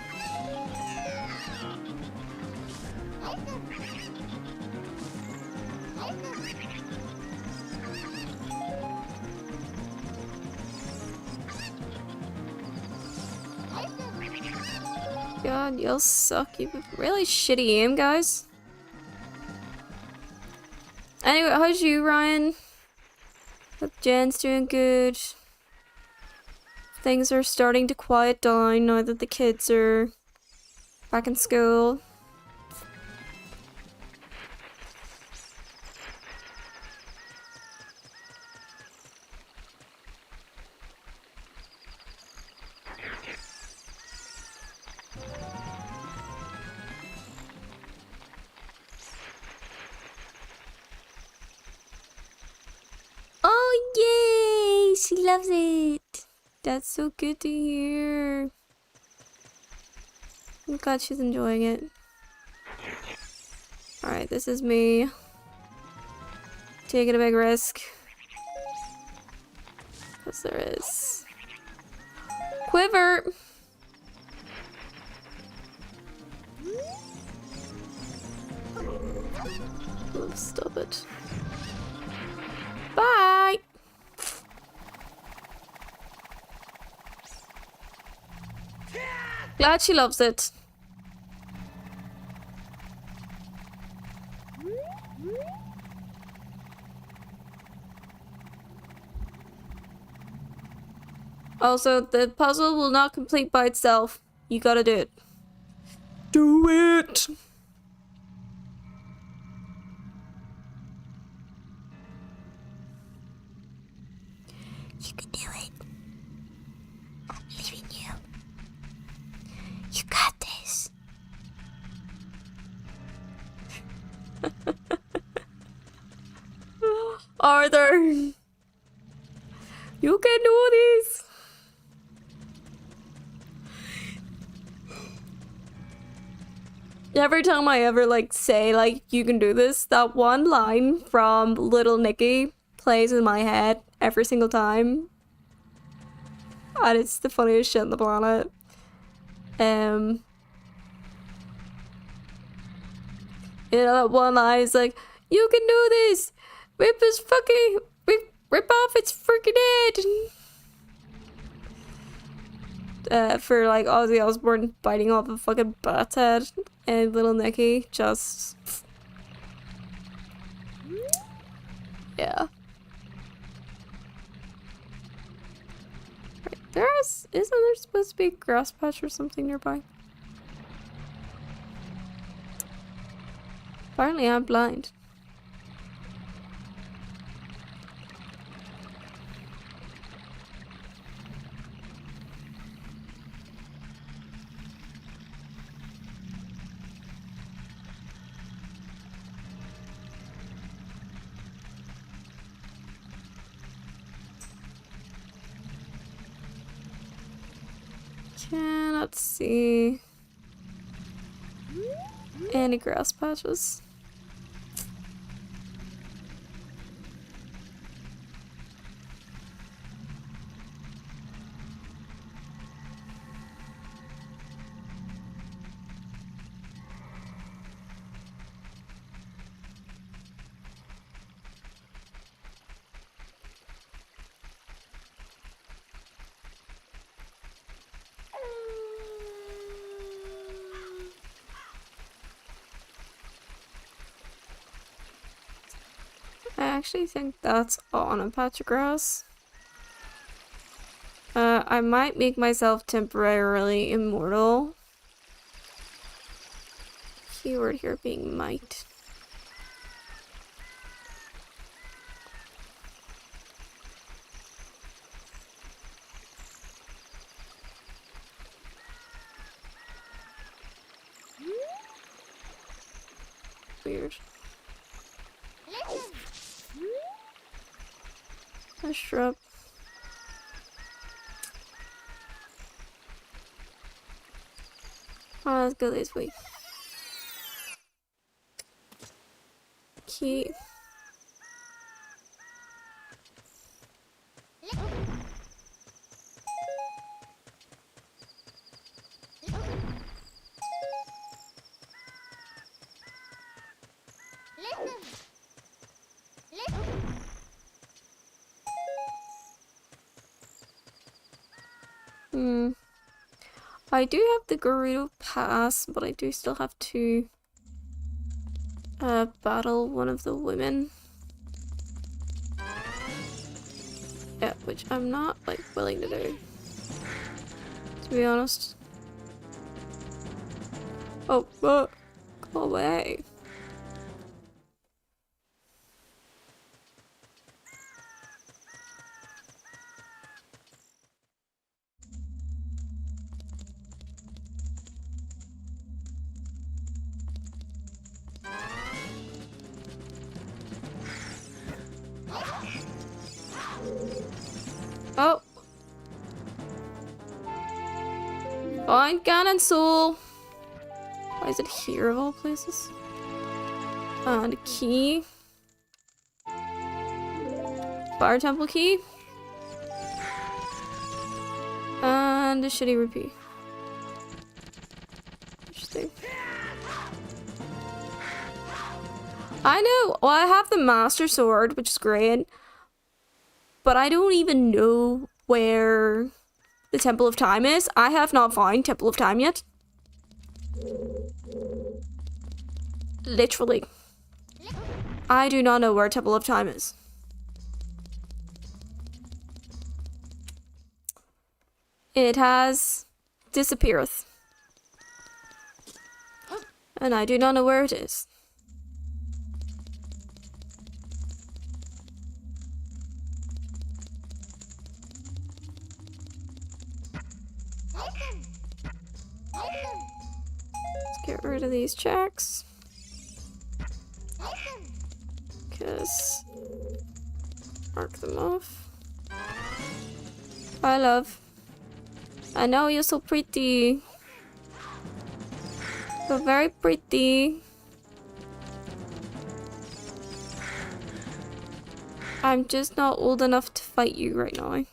Speaker 1: God, you'll suck. You have really shitty aim, guys. Anyway, how's you, Ryan? Hope Jen's doing good. Things are starting to quiet down now that the kids are back in school. Oh, yay! She loves it. That's so good to hear. I'm glad she's enjoying it. Alright, this is me. Taking a big risk. Because there is. Quiver! Oh, stop it. Bye! Glad she loves it. Also, the puzzle will not complete by itself. You gotta do it. Do it! You can do it. I believe in you. You got this. Arthur! You can do this! Every time I ever say you can do this, that one line from Little Nicky plays in my head every single time. And it's the funniest shit on the planet. You know, that one line is like, you can do this! Rip his fucking... Rip off its freaking head! For like Ozzy Osbourne biting off a fucking bat's head, and Little Nicky just... Yeah. Right, isn't there supposed to be a grass patch or something nearby? Apparently I'm blind. Cannot see any grass patches. actually think that's on a patch of grass. I might make myself temporarily immortal. Keyword here being might. Weird. A shrub. Oh, let's go this way. Key. I do have the Gerudo pass, but I do still have to battle one of the women. Yeah, which I'm not like willing to do, to be honest. Oh, go away. Oh. Fine, Ganon Soul. Why is it here of all places? And a key. Fire Temple key. And a shitty rupee. Interesting. I know. Well, I have the Master Sword, which is great. But I don't even know where the Temple of Time is. I have not found Temple of Time yet. Literally. I do not know where Temple of Time is. It has disappeared. And I do not know where it is. Let's get rid of these checks. Because mark them off. Hi, love. I know you're so pretty. You're very pretty. I'm just not old enough to fight you right now.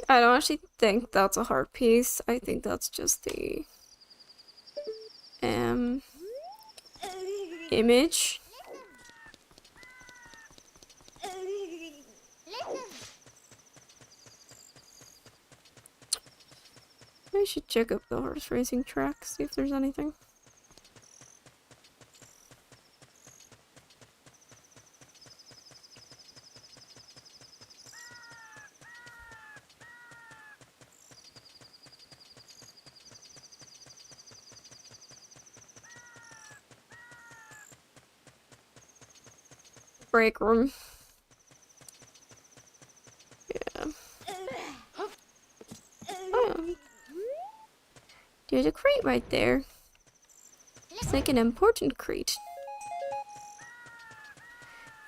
Speaker 1: I don't actually think that's a heart piece. I think that's just the image. I should check up the horse racing track, see if there's anything. Break room. Yeah. Oh. There's a crate right there. It's like an important crate.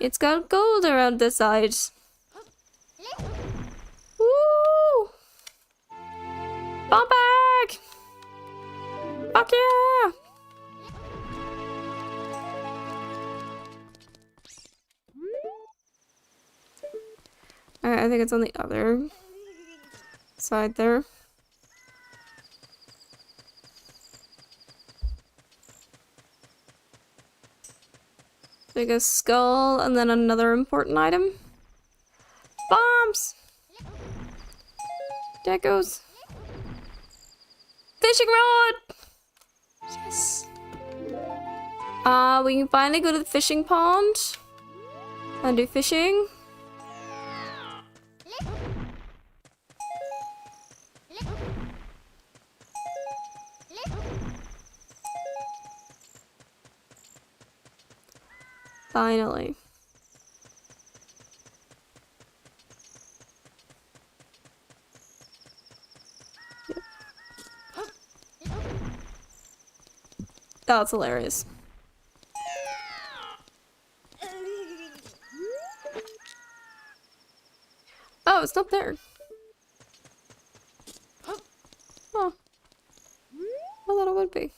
Speaker 1: It's got gold around the sides. Woo! Fall back! Fuck Fuck yeah! Alright, I think it's on the other side there. Like a skull and then another important item. Bombs! There goes. Fishing rod! Yes. We can finally go to the fishing pond and do fishing. Finally. That's hilarious. Oh, it's not there. Oh. I thought it would be.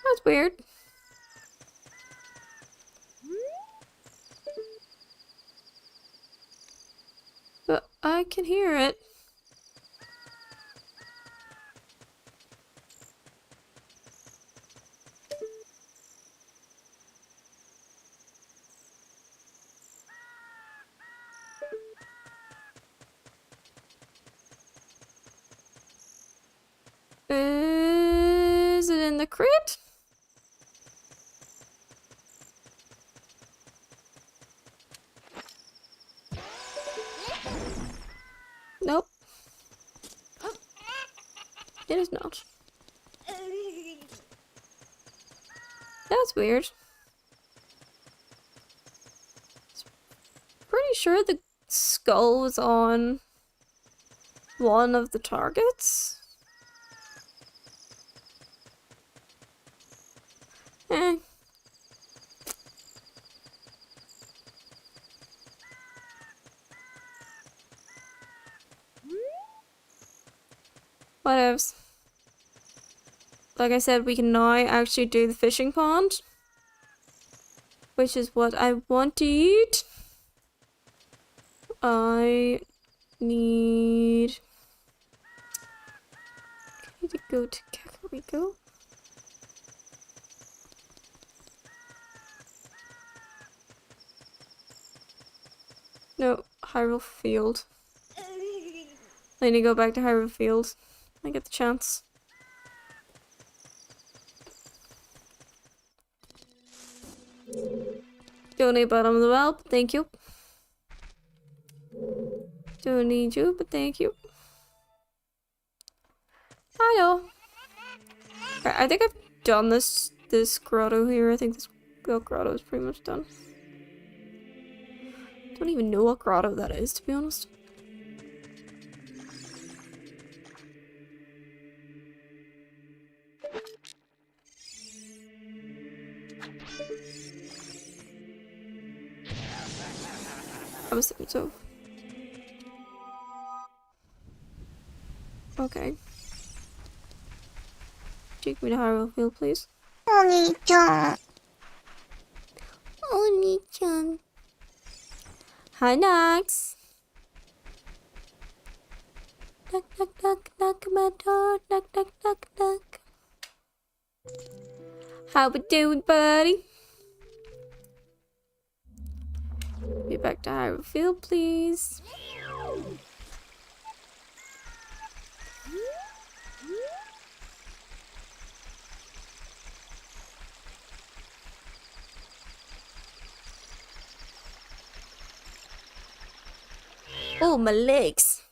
Speaker 1: That's weird. But I can hear it. Is it in the crate? Nope. It is not. That's weird. Pretty sure the skull was on one of the targets. Eh. Whatevs. Like I said, we can now actually do the fishing pond, which is what I want to eat. I need to go to Kakariko. No, Hyrule Field. I need to go back to Hyrule Field. I get the chance. Donate bottom of the well, but thank you. Don't need you, but thank you. I know. Right, I think I've done this grotto here. I think this grotto is pretty much done. Don't even know what grotto that is, to be honest. I was thinking so. Okay. Take me to Hyrule Field, please. Oni-chan. Oni-chan. Hi, Nox. Knock, knock, knock, knock my door. Knock, knock, knock, knock. How we doing, buddy? Be back to Hyrule Field, please. Oh, my legs.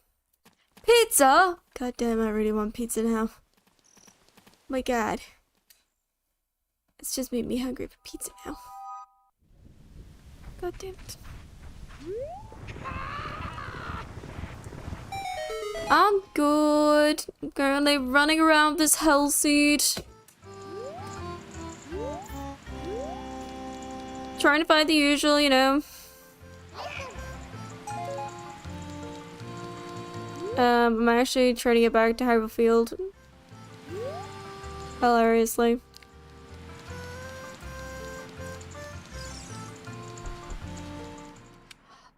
Speaker 1: Pizza! God damn, I really want pizza now. My god. It's just made me hungry for pizza now. God damn it. I'm good. I'm currently running around this hell seed. Trying to find the usual, you know. I'm actually trying to get back to Hyrule Field. Hilariously.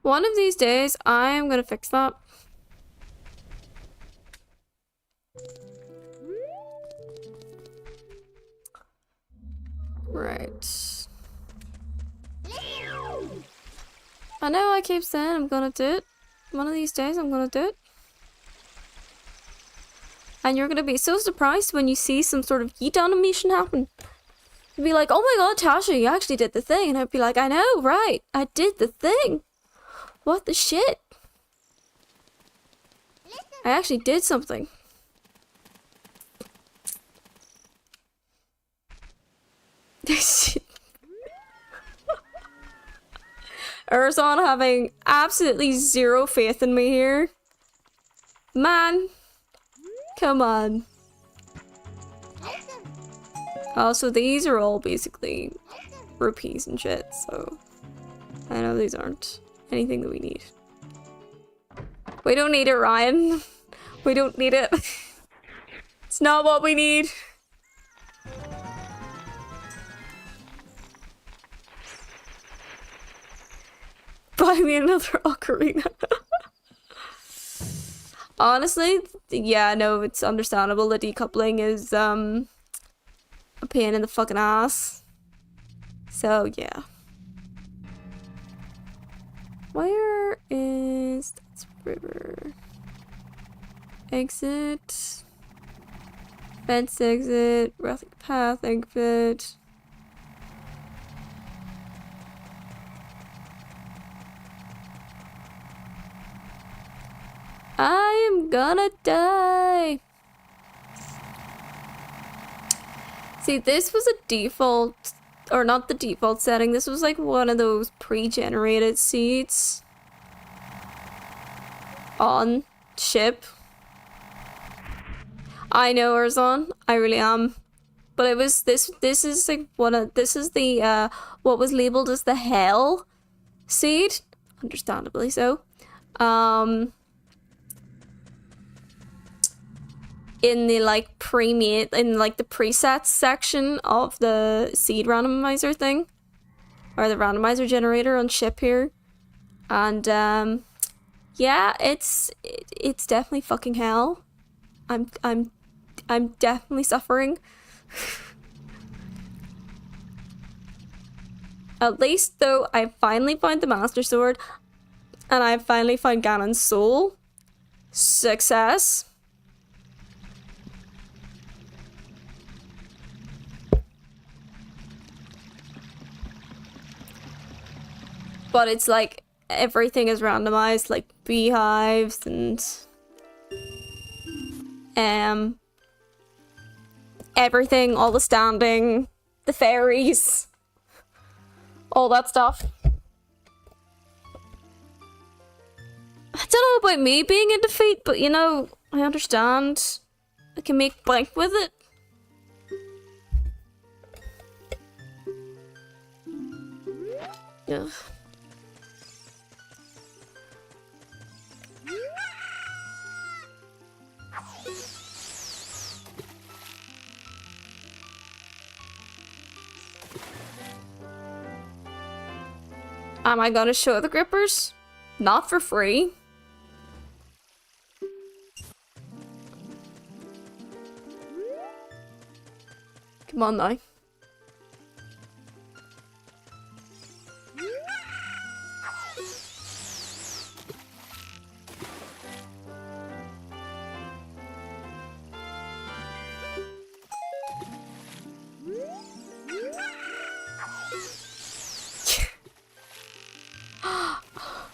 Speaker 1: One of these days, I'm gonna fix that. Right. I know I keep saying I'm gonna do it. One of these days, I'm gonna do it. And you're gonna be so surprised when you see some sort of yeet animation happen. You'd be like, oh my god, Tasha, you actually did the thing. And I'd be like, I know, right. I did the thing. What the shit? I actually did something. Urzon having absolutely zero faith in me here. Man. Come on. Also, these are all basically rupees and shit, so I know these aren't anything that we need. We don't need it, Ryan. We don't need it. It's not what we need. Buy me another ocarina. Honestly, yeah, no, it's understandable. The decoupling is a pain in the fucking ass. So yeah. Where is this river? Exit. Fence exit. Relic path exit. I am gonna die. See, this was a default, or not the default setting. This was like one of those pre-generated seeds on ship. I know, Urzon. I really am. But it was this is like this is the what was labeled as the hell seed, understandably so. In the like in like the presets section of the seed randomizer thing, or the randomizer generator on ship here, and yeah, it's definitely fucking hell. I'm definitely suffering. At least though, I finally found the Master Sword, and I finally found Ganon's soul. Success. But it's like everything is randomized, like beehives and everything, all the standing, the fairies, all that stuff. I don't know about me being in defeat, but you know, I understand. I can make blank with it. Ugh. Am I gonna show the grippers? Not for free. Come on now.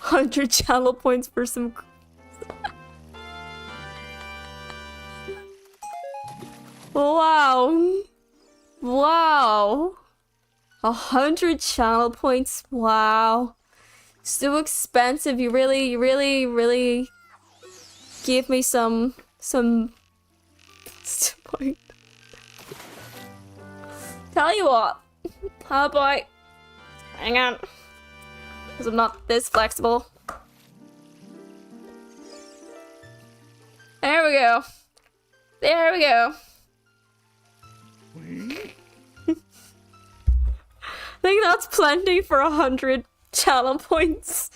Speaker 1: $100 channel points for some. Wow. Wow. 100 channel points. Wow. So expensive. You really gave me some point. Tell you what. How about, hang on. Because I'm not this flexible. There we go. There we go. I think that's plenty for 100 channel points.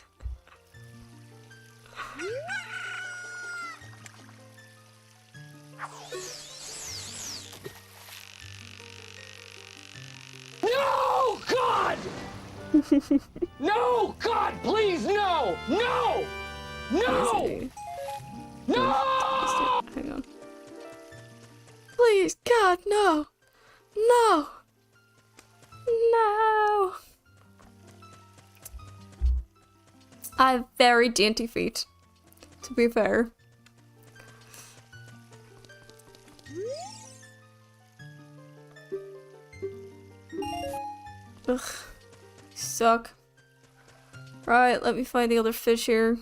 Speaker 2: No, God! No, God, please, no! No! No! No!
Speaker 1: Hang on. Please, God, no! No! No! I have very dainty feet, to be fair. Ugh. Suck. Right, let me find the other fish here.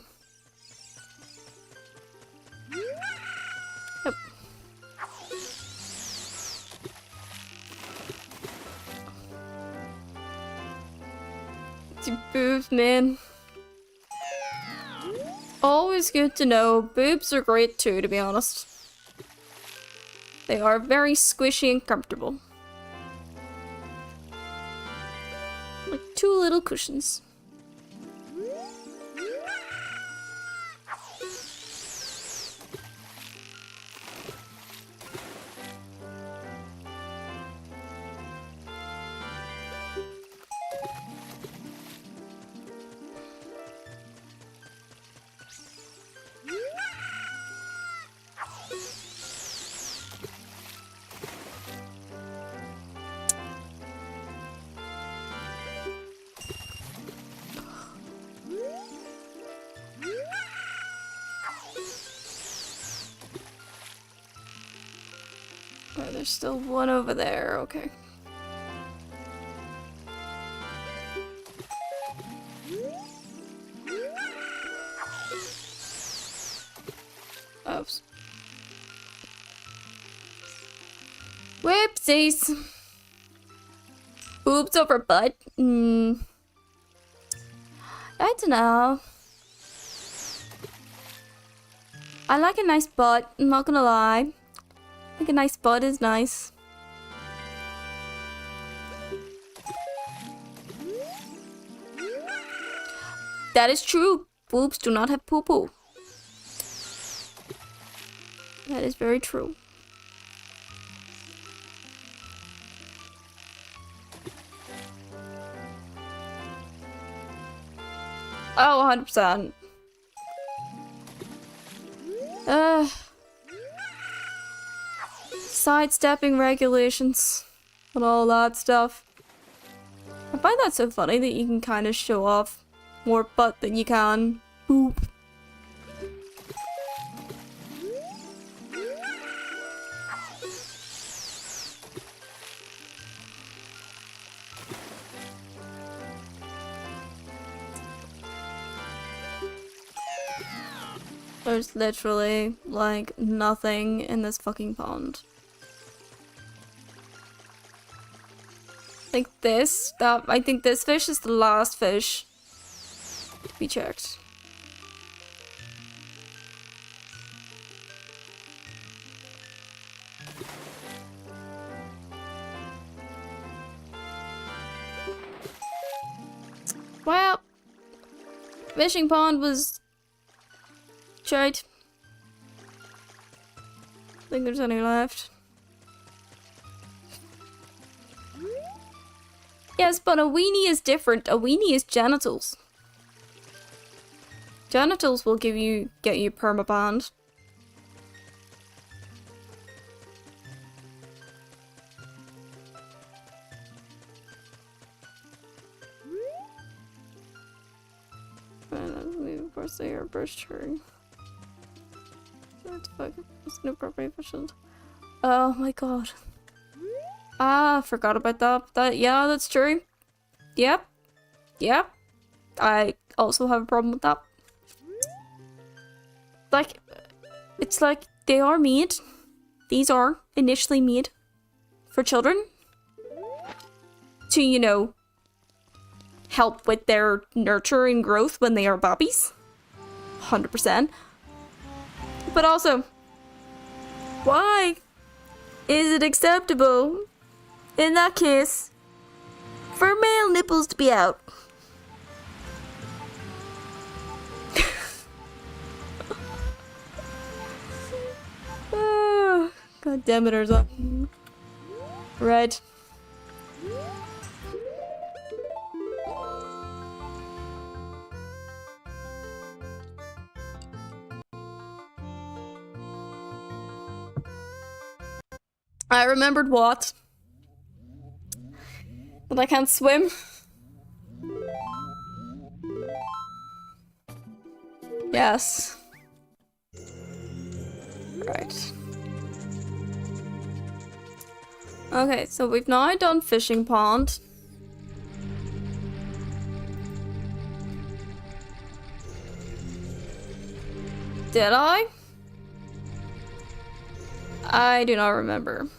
Speaker 1: Yep. Boobs, man. Always good to know. Boobs are great too, to be honest. They are very squishy and comfortable. Like two little cushions. Oh, there's still one over there, okay. Oops. Whoopsies! Boobs over butt? I don't know. I like a nice butt, I'm not gonna lie. I think a nice butt is nice. That is true. Boobs do not have poo-poo. That is very true. Oh, 100%. Sidestepping regulations and all that stuff. I find that so funny that you can kind of show off more butt than you can poop. There's literally, like, nothing in this fucking pond. I think this fish is the last fish to be checked. Well, fishing pond was checked. I think there's any left. Yes, but a weenie is different. A weenie is genitals. Genitals will get you permabanned. Of course they are burst turn. What the fuck? It's no properly efficient. Oh my god. Ah, forgot about that. Yeah, that's true. Yep. Yep. I also have a problem with that. Like, it's like they are made. These are initially made for children to, you know, help with their nurture and growth when they are babies. 100%. But also, why is it acceptable In that case, for male nipples to be out. Oh, God damn it, Urza. Right. I remembered what? But I can't swim. Yes. Right. Okay, so we've now done fishing pond. Did I? I do not remember.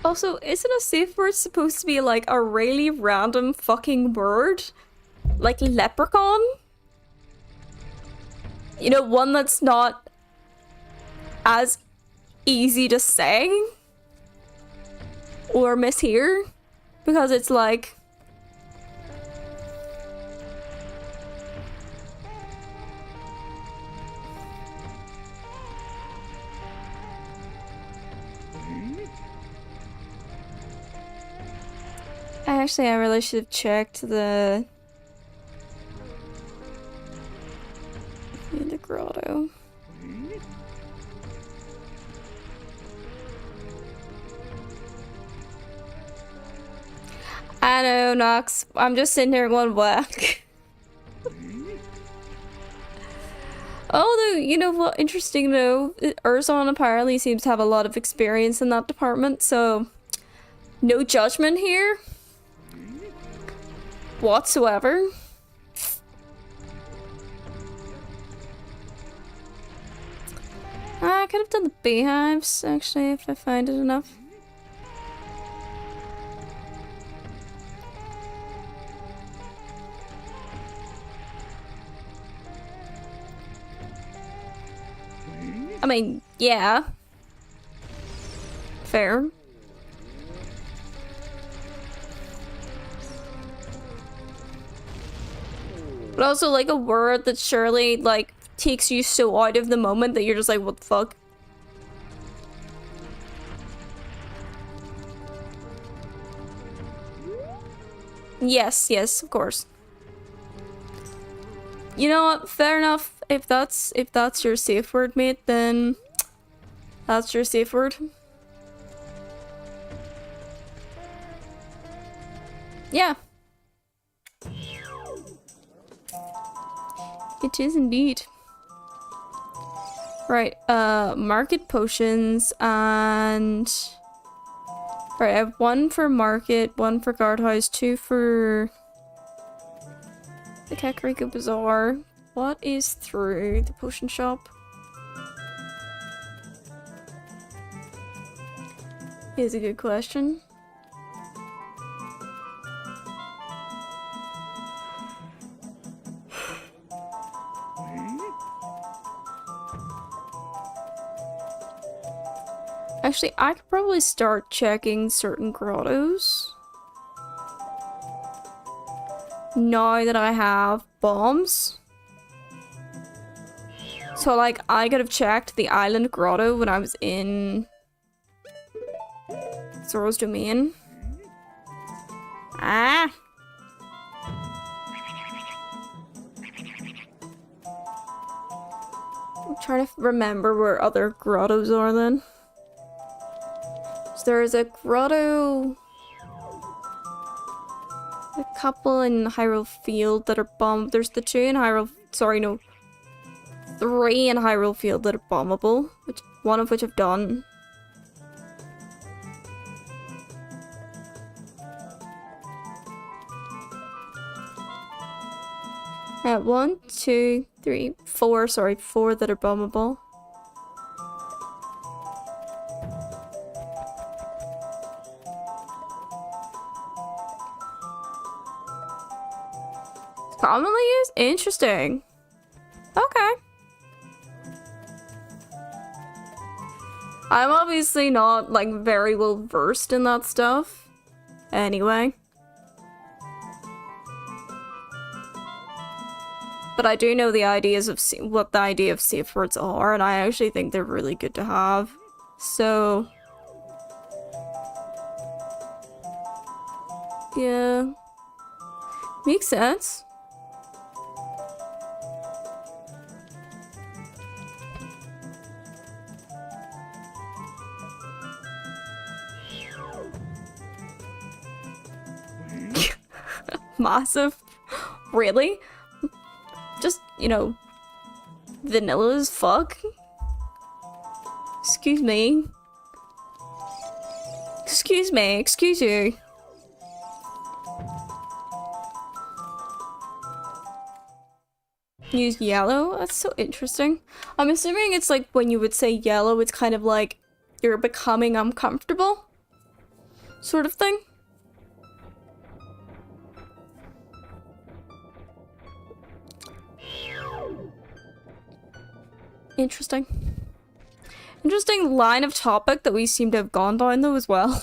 Speaker 1: Also, isn't a safe word supposed to be like a really random fucking word? Like leprechaun? You know, one that's not as easy to say or mishear, because it's like actually, I really should have checked the grotto. I know, Nox. I'm just sitting here going, whack. Although, you know what? Interesting though, Urzon apparently seems to have a lot of experience in that department, so no judgment here whatsoever. I could have done the beehives, actually, if I find it enough. I mean, yeah. Fair. But also, like, a word that surely, like, takes you so out of the moment that you're just like, what the fuck? Yes, yes, of course. You know what? Fair enough. If that's your safe word, mate, then that's your safe word. Yeah. It is indeed. Right, market potions and... Right, I have one for market, one for guardhouse, two for the Kakariko Bazaar. What is through the potion shop? Is a good question. Actually, I could probably start checking certain grottos now that I have bombs. So, like, I could have checked the island grotto when I was in Zoro's domain. Ah! I'm trying to remember where other grottos are then. So there's a grotto... a couple in Hyrule Field that are bombed. There's the two in Hyrule... Sorry, no. 3 in Hyrule Field that are bombable. One of which I've done. 1, 2, 3, 4. Sorry, 4 that are bombable. Commonly used? Interesting. Okay. I'm obviously not, like, very well versed in that stuff. Anyway. But I do know the ideas of what the idea of safe words are, and I actually think they're really good to have. So... yeah. Makes sense. Massive? Really? Just, you know, vanilla as fuck? Excuse me. Excuse me, excuse you. Use yellow? That's so interesting. I'm assuming it's like when you would say yellow, it's kind of like you're becoming uncomfortable, sort of thing. Interesting. Interesting line of topic that we seem to have gone down though as well.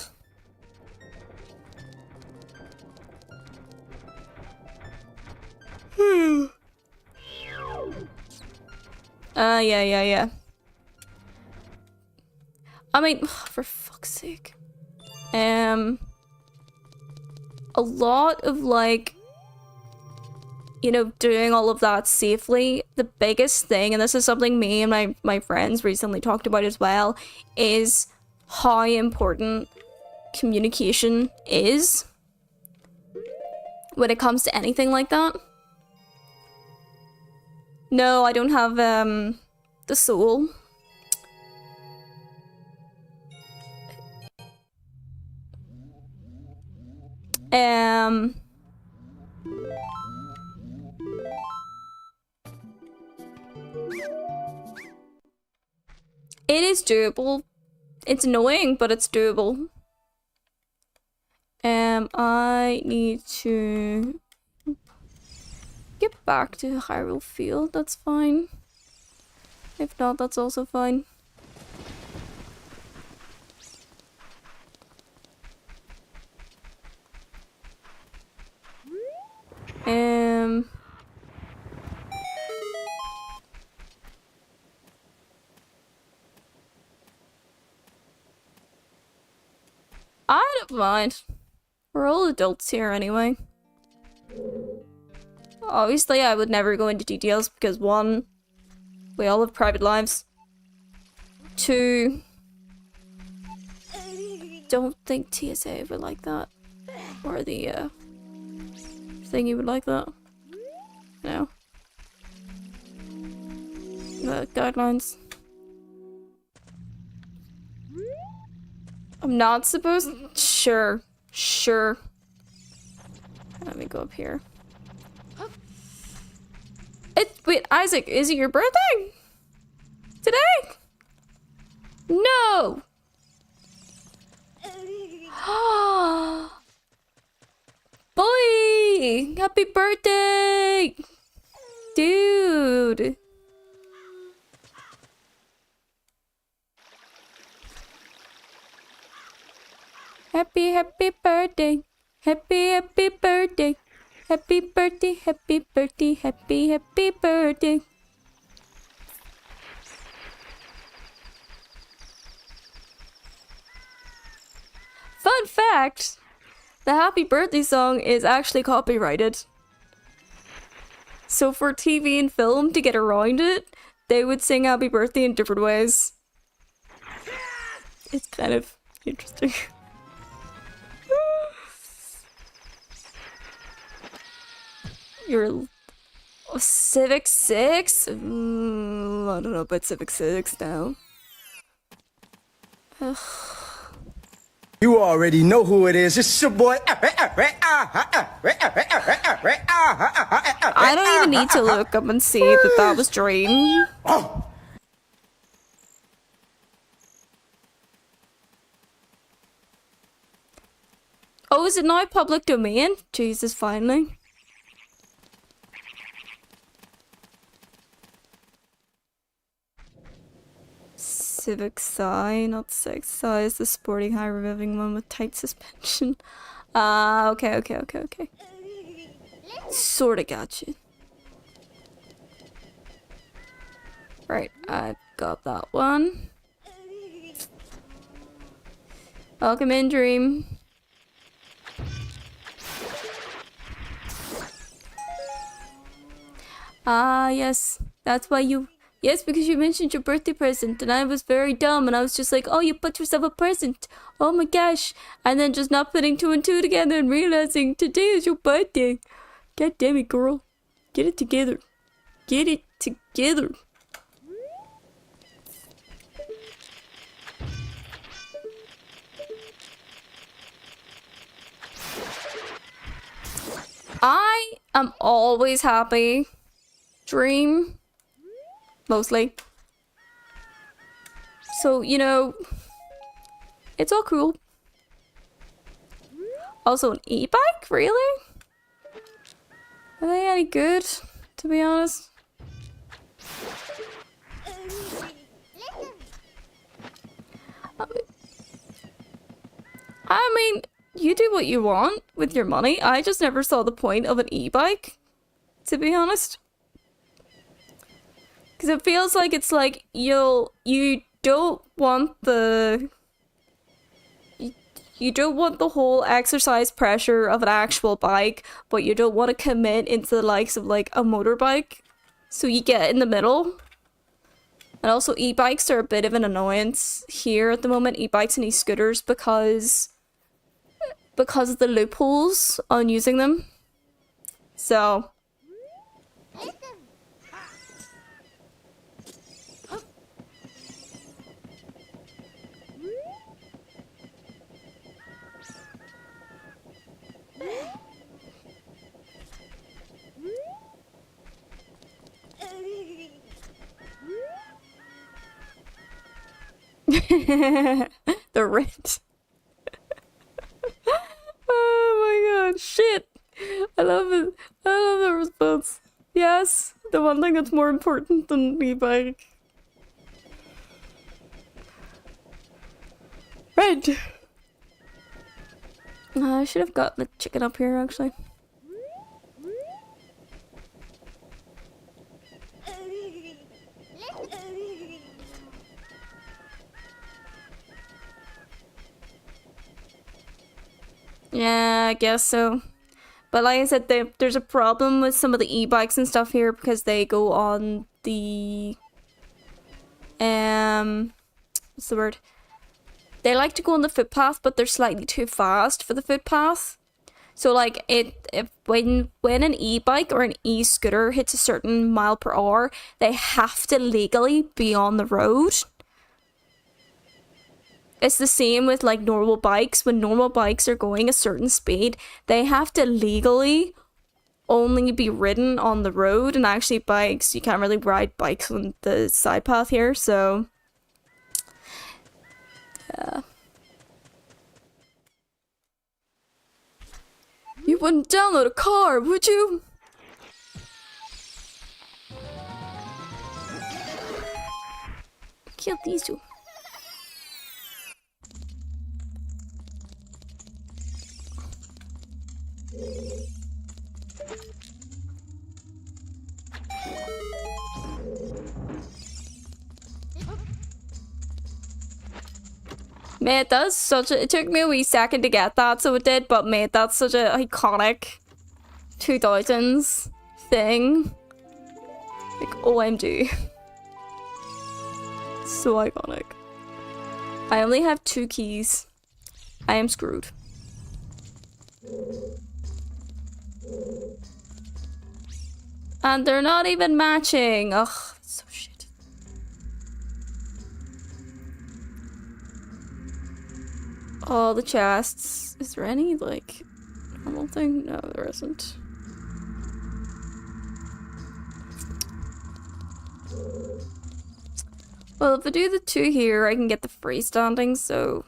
Speaker 1: Yeah. I mean, for fuck's sake. A lot of, like, you know, doing all of that safely, the biggest thing, and this is something me and my friends recently talked about as well, is how important communication is when it comes to anything like that. No, I don't have, the soul. It is doable. It's annoying, but it's doable. I need to get back to Hyrule Field. That's fine. If not, that's also fine. I don't mind. We're all adults here anyway. Obviously, I would never go into details because 1, we all have private lives. 2, don't think TSA would like that. Or the, thingy would like that. No. The guidelines. I'm not supposed... Sure. Let me go up here. Wait, Isaac, is it your birthday? Today? No! Boy! Happy birthday! Dude! Happy birthday. Happy birthday. Happy birthday. Happy birthday. Fun fact, the happy birthday song is actually copyrighted. So for TV and film, to get around it, they would sing happy birthday in different ways. It's kind of interesting. You're Civic 6? I don't know about Civic 6 now. Ugh.
Speaker 3: You already know who it is. It's your boy.
Speaker 1: I I don't even need to look up and see that that was Dream. Oh, is it now public domain? Jesus, finally. Civic Sigh, not Six Sigh, is the sporting high reviving one with tight suspension. Okay. Sorta got you. Right, I've got that one. Welcome in, Dream. Yes, that's why you... Yes, because you mentioned your birthday present, and I was very dumb, and I was just like, oh, you put yourself a present. Oh my gosh. And then just not putting two and two together and realizing today is your birthday. God damn it, girl. Get it together. Get it together. I am always happy. Dream. Mostly. So, you know, it's all cool. Also, an e-bike? Really? Are they any good, to be honest? I mean, you do what you want with your money. I just never saw the point of an e-bike, to be honest. Because it feels like it's like you don't want the... You don't want the whole exercise pressure of an actual bike, but you don't want to commit into the likes of like a motorbike. So you get in the middle. And also e-bikes are a bit of an annoyance here at the moment, e-bikes and e-scooters, because of the loopholes on using them. So... The rent. Oh my god, shit. I love it. I love the response. Yes, the one thing that's more important than e-bike. Rent. I should have got the chicken up here actually. Yeah, I guess so. But like I said, there's a problem with some of the e-bikes and stuff here because they go on the... what's the word? They like to go on the footpath, but they're slightly too fast for the footpath. So like, when an e-bike or an e-scooter hits a certain mile per hour, they have to legally be on the road. It's the same with like normal bikes. When normal bikes are going a certain speed, they have to legally only be ridden on the road. And actually bikes, you can't really ride bikes on the side path here, so... yeah. You wouldn't download a car, would you? Kill these two. Mate, that's such a... It took me a wee second to get that, so it did, but mate, that's such an iconic 2000s thing. Like, OMG. So iconic. I only have 2 keys. I am screwed. And they're not even matching. Ugh, that's so shit. All the chests. Is there any, like, normal thing? No, there isn't. Well, if I do the 2 here, I can get the freestanding, so...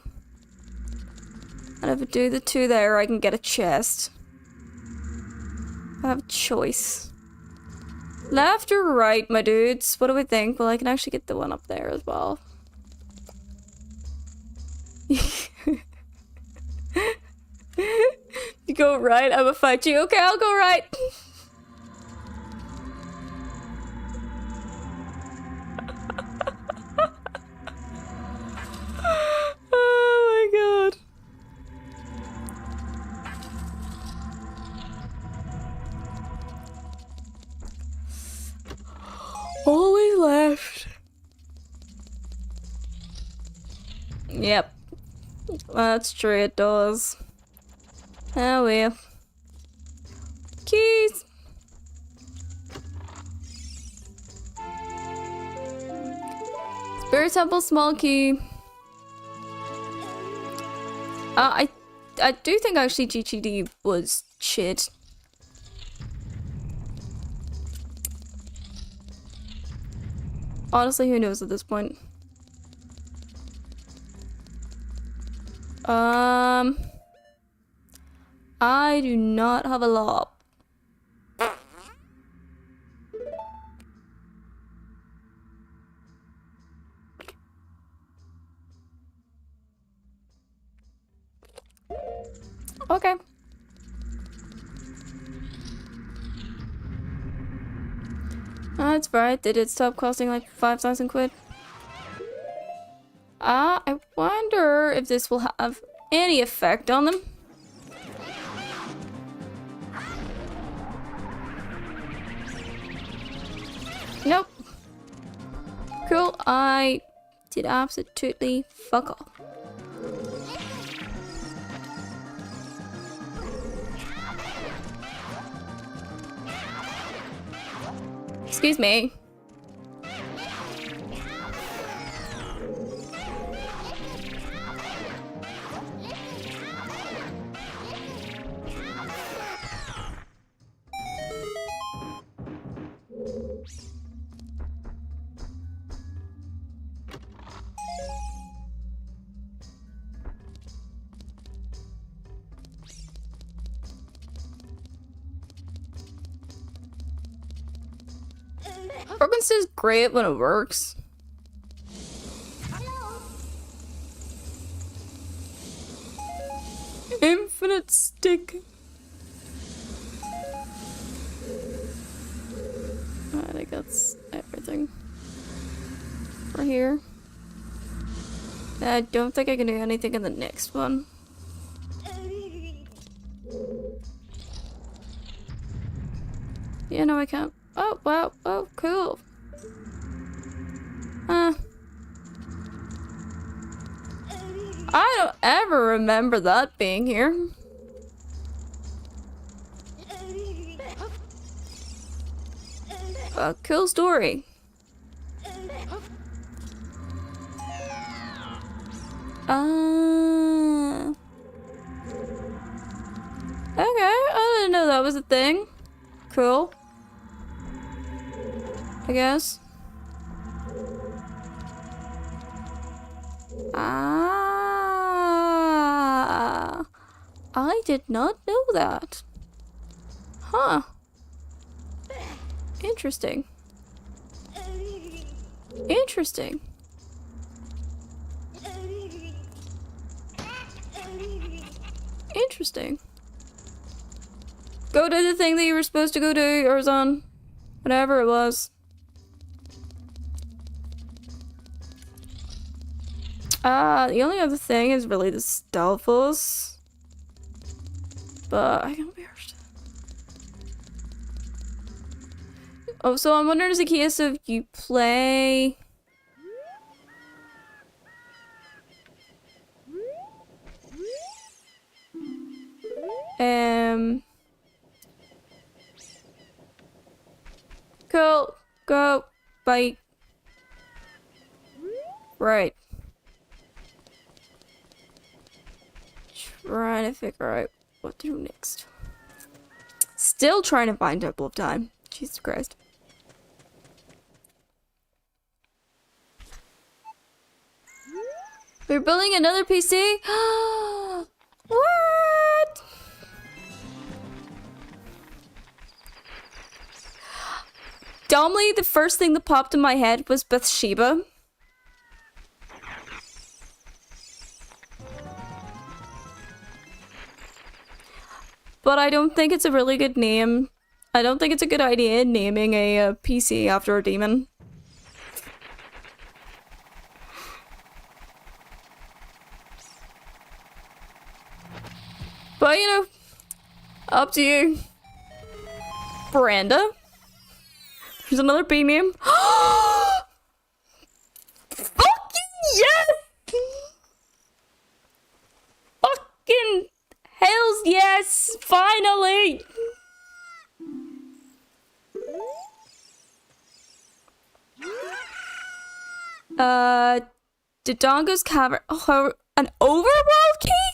Speaker 1: And if I do the 2 there, I can get a chest. I have a choice. Left or right, my dudes? What do we think? Well, I can actually get the one up there as well. You go right, I will fight you. Okay, I'll go right. Oh my god. Always left. Yep. That's true, it does. Oh well. Keys! Spirit Temple, small key. I do think actually GGD was shit. Honestly, who knows at this point? I do not have a lot. Okay. That's right, they did stop costing like 5,000 quid. I wonder if this will have any effect on them. Nope. Cool, I did absolutely fuck all. Excuse me. Frequency is great when it works. Infinite stick. I think that's everything for here. I don't think I can do anything in the next one. Yeah, no, I can't. Oh, wow. Oh, cool. I don't ever remember that being here. A cool story. Okay, I didn't know that was a thing. Cool. I guess. I did not know that. Huh. Interesting. Interesting. Interesting. Go do the thing that you were supposed to go do, Orzon. Whatever it was. The only other thing is really the Stalfos. But I can't be arsed. Oh, so I'm wondering is it a case of you play... Cool. Go. Bye. Right. Trying to figure out what to do next. Still trying to find Temple of Time. Jesus Christ. We're building another PC? What? Dumbly, the first thing that popped in my head was Bathsheba. But I don't think it's a really good name. I don't think it's a good idea naming a PC after a demon. But, you know, up to you. Brenda. There's another B name. Fucking yes! Fucking hells yes! Finally! Dodongo's Cavern. Oh, an overworld key?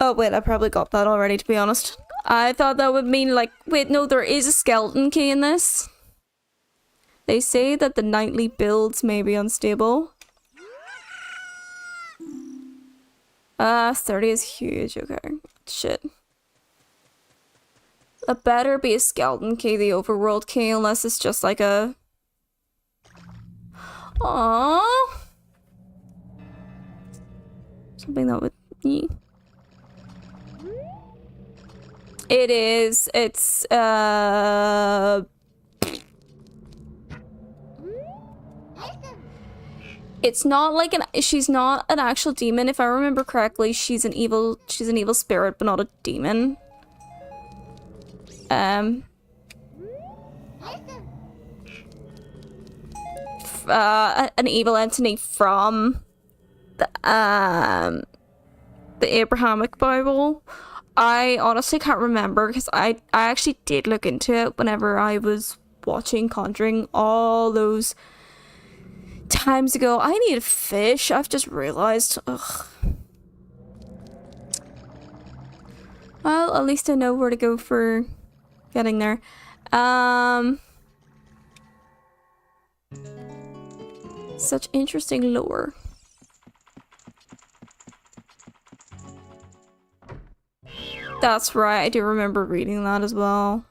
Speaker 1: Oh, wait, I probably got that already, to be honest. I thought that would mean, like, wait, no, there is a skeleton key in this. They say that the nightly builds may be unstable. 30 is huge, okay. Shit. It better be a skeleton key, the overworld key, unless it's just like a... Aww. Something that would... It is. It's, it's not like she's not an actual demon. If I remember correctly, she's an evil spirit, but not a demon. An evil entity from the Abrahamic Bible. I honestly can't remember because I actually did look into it whenever I was watching Conjuring all those times ago. I need a fish. I've just realized. Ugh. Well, at least I know where to go for getting there. Such interesting lore. That's right, I do remember reading that as well.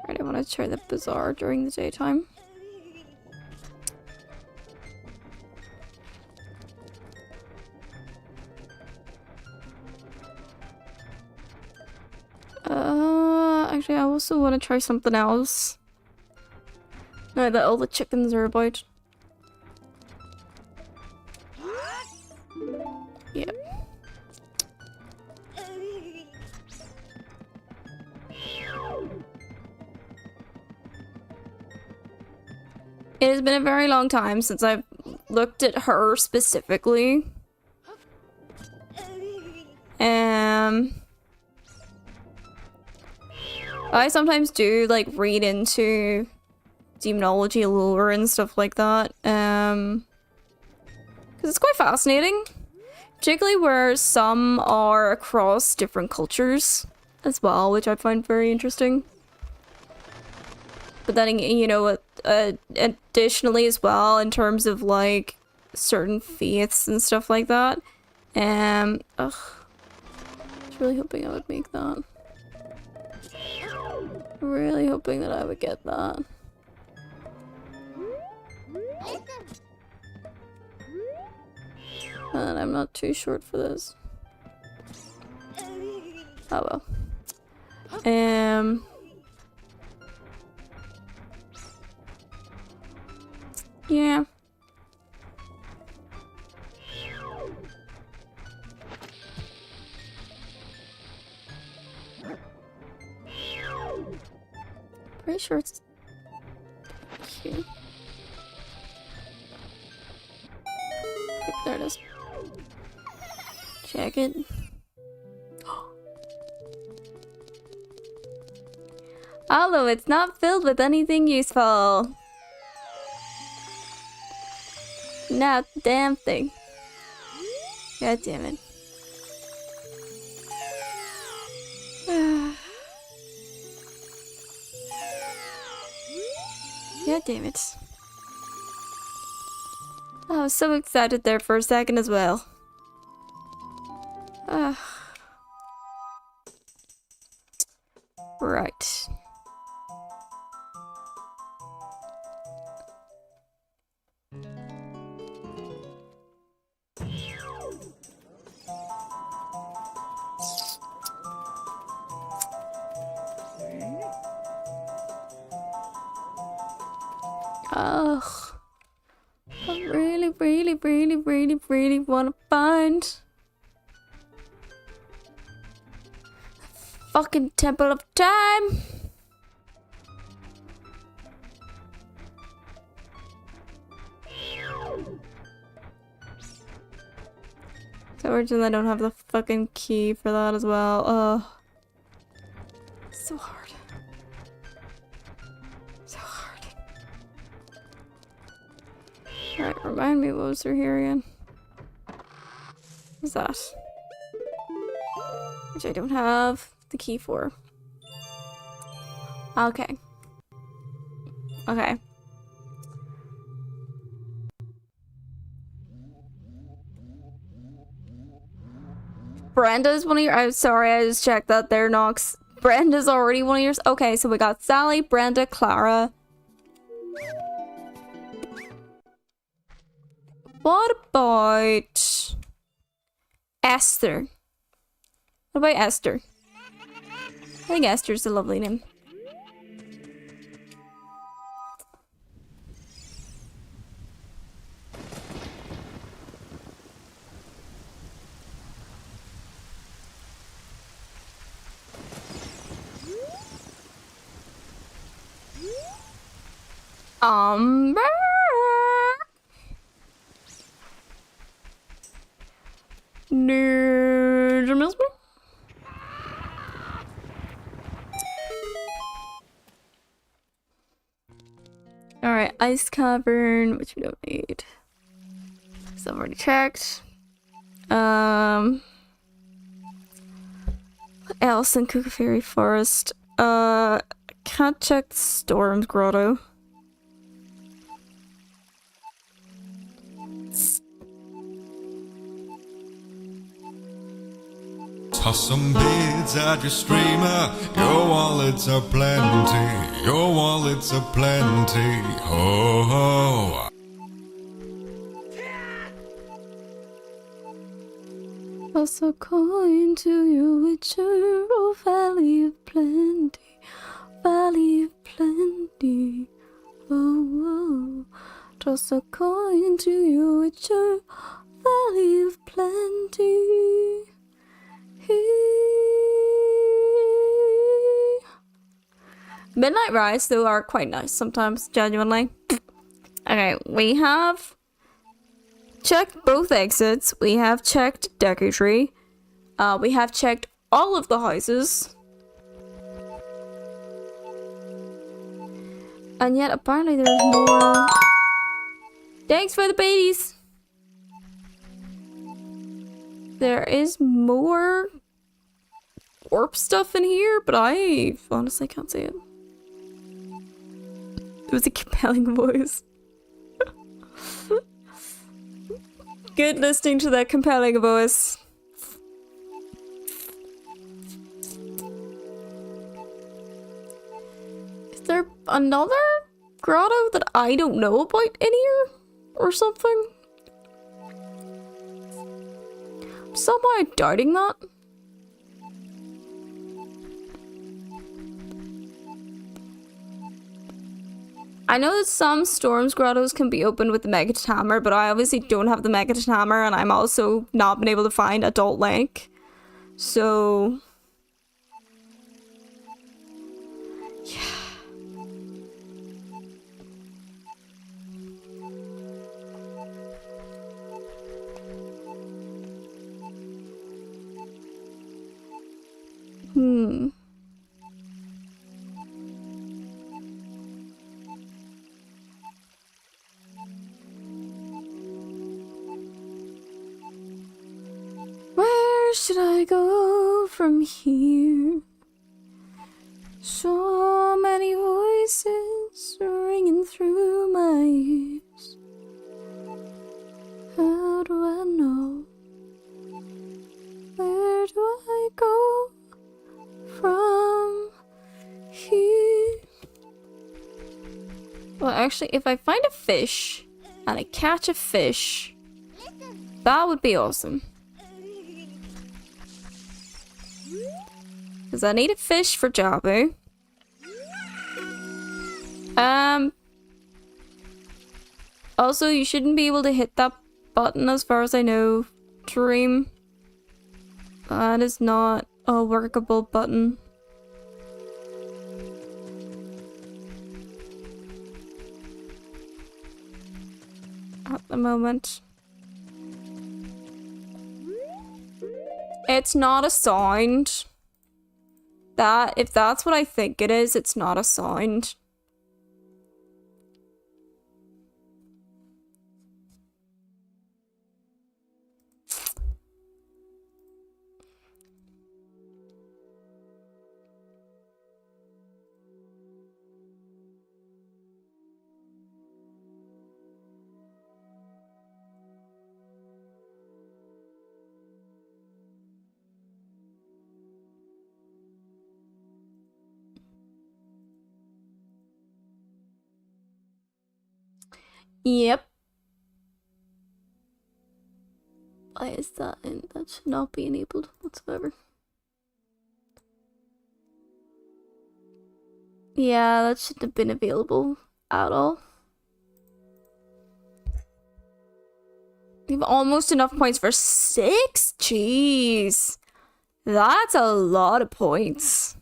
Speaker 1: Right, I want to try the bazaar during the daytime. Actually, I also want to try something else. Now that all the chickens are about. Yep. It has been a very long time since I've looked at her specifically. I sometimes do like read into demonology lore and stuff like that, because it's quite fascinating, particularly where some are across different cultures as well, which I find very interesting. But then, you know, additionally as well, in terms of like certain faiths and stuff like that. Ugh. I was really hoping I would make that. Really hoping that I would get that. And I'm not too short for this. Oh well. Yeah. Pretty sure it's here. There it is. Check it. Although it's not filled with anything useful. Not a damn thing. God damn it. God damn it. I was so excited there for a second as well. Right. Ugh. I really want to find fucking Temple of Time. So originally I don't have the fucking key for that as well. Ugh. So hard. So hard. Alright, remind me what was through here again. What's that? Which I don't have the key for. Okay. Okay. Brenda's one of your— I'm sorry, I just checked that there, Nox. Brenda's already one of yours. Okay, so we got Sally, Brenda, Clara. What about Esther? What about Esther? I think Esther's a lovely name. Nerd. Alright, ice cavern, which we don't need. So I've already checked. What else in Cuckoo Fairy Forest? Can't check Storm's Grotto.
Speaker 4: Toss some beads at your streamer. Your wallets are plenty. Your wallets are plenty. Ho ho.
Speaker 1: Toss a coin to your witcher, oh valley of plenty, valley of plenty. Oh, oh. Toss a coin to your witcher, valley of plenty. Midnight rides though are quite nice sometimes, genuinely. Okay, we have checked both exits. We have checked Deku Tree. We have checked all of the houses. And yet apparently there's more. Thanks for the babies. There is more warp stuff in here, but I honestly can't see it. It was a compelling voice. Good listening to that compelling voice. Is there another grotto that I don't know about in here? Or something? I'm somehow doubting that. I know that some Storm's grottos can be opened with the Megaton Hammer, but I obviously don't have the Megaton Hammer, and I'm also not been able to find Adult Link. So yeah. Where should I go from here? So many voices ringing through my ears. How do I know? Where do I go from here? Well, actually, if I find a fish and I catch a fish, that would be awesome. Because I need a fish for Jabu. Also, you shouldn't be able to hit that button as far as I know, Dream. That is not a workable button. At the moment. It's not a sound. If that's what I think it is, it's not a sound. Yep. Why is that? And that should not be enabled whatsoever. Yeah, that shouldn't have been available at all. You have almost enough points for 6? Jeez. That's a lot of points.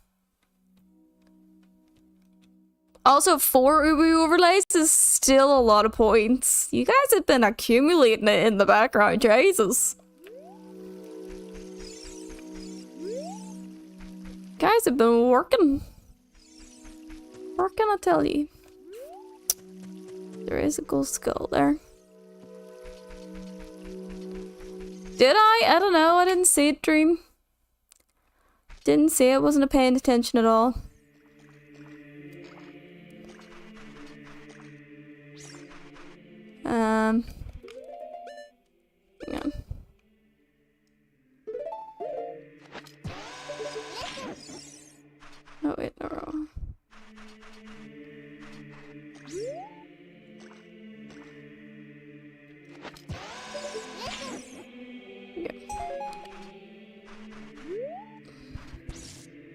Speaker 1: Also, 4 Ubu overlays is still a lot of points. You guys have been accumulating it in the background, Jesus. Guys have been working. Working, I tell you. There is a gold skull there. Did I? I don't know. I didn't see it, Dream. Didn't see it. Wasn't paying attention at all. Hang on. Oh wait, no.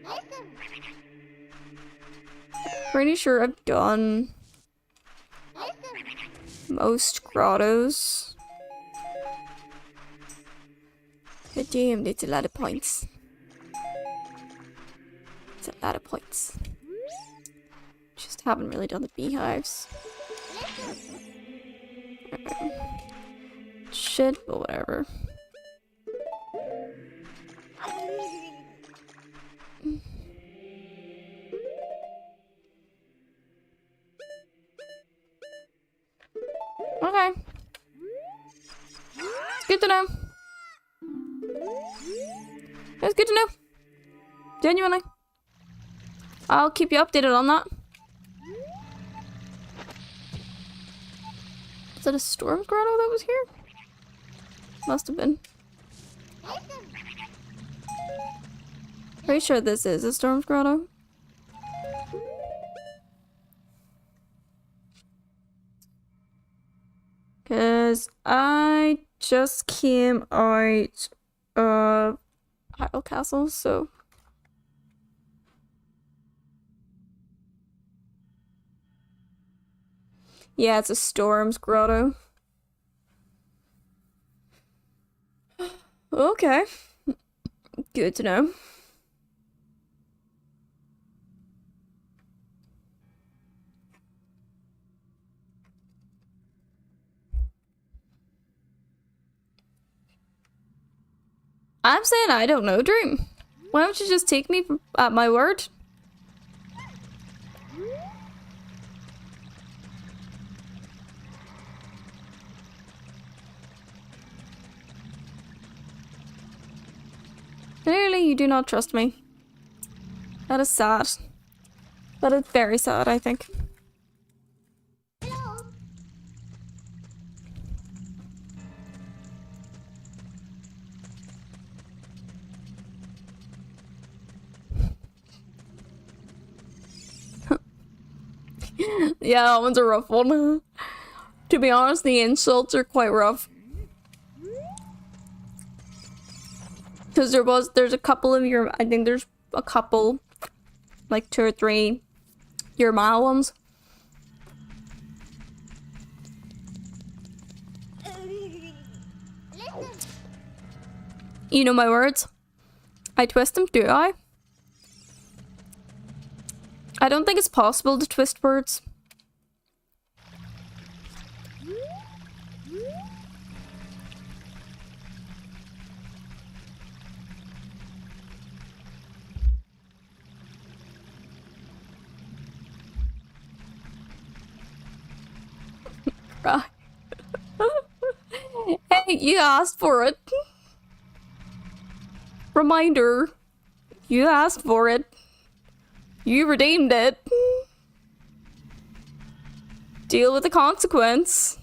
Speaker 1: Okay. Pretty sure I've done most grottos. But damn, it's a lot of points. It's a lot of points. Just haven't really done the beehives. Shit, but whatever. Okay. It's good to know. It's good to know. Genuinely. I'll keep you updated on that. Is that a storm grotto that was here? Must have been. Pretty sure this is a storm grotto. Cause I just came out of Hyrule Castle, so yeah, it's a Storm's Grotto. Okay. Good to know. I'm saying I don't know, Dream. Why don't you just take me at my word? you do not trust me. That is sad. That is very sad, I think. Yeah, that one's a rough one. To be honest, the insults are quite rough. Because there's a couple of your, I think there's a couple, like 2 or 3 your mile ones. You know my words. I twist them, do I? I don't think it's possible to twist words. Right. Hey, you asked for it. Reminder. You asked for it. You redeemed it. Deal with the consequence.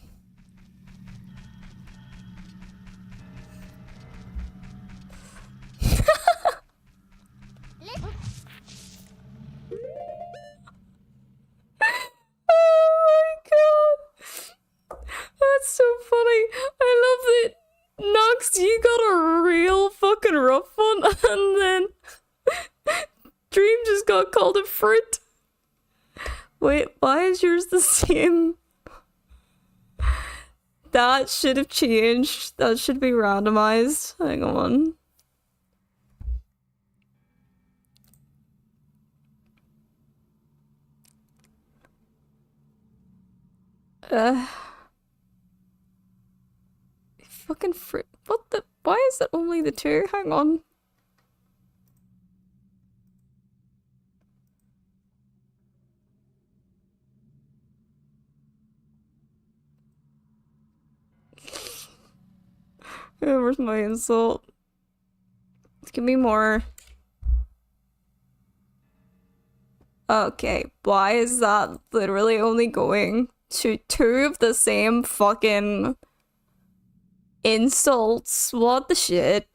Speaker 1: That's so funny. I love that. Nox, you got a real fucking rough one, and then Dream just got called a fruit. Wait, why is yours the same? That should have changed. That should be randomized. Hang on. Fucking fruit. What the? Why is it only the 2? Hang on. Where's my insult? Give me more. Okay, why is that literally only going to 2 of the same fucking insults? What the shit?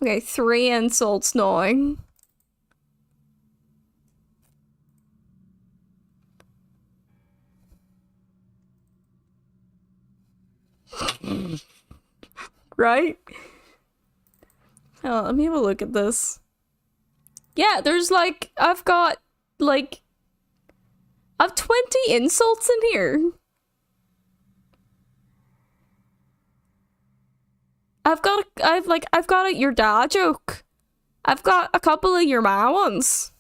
Speaker 1: Okay, 3 insults now. Right? Oh, let me have a look at this. Yeah, there's like, I've 20 insults in here. I've got your dad joke. I've got a couple of your ma ones.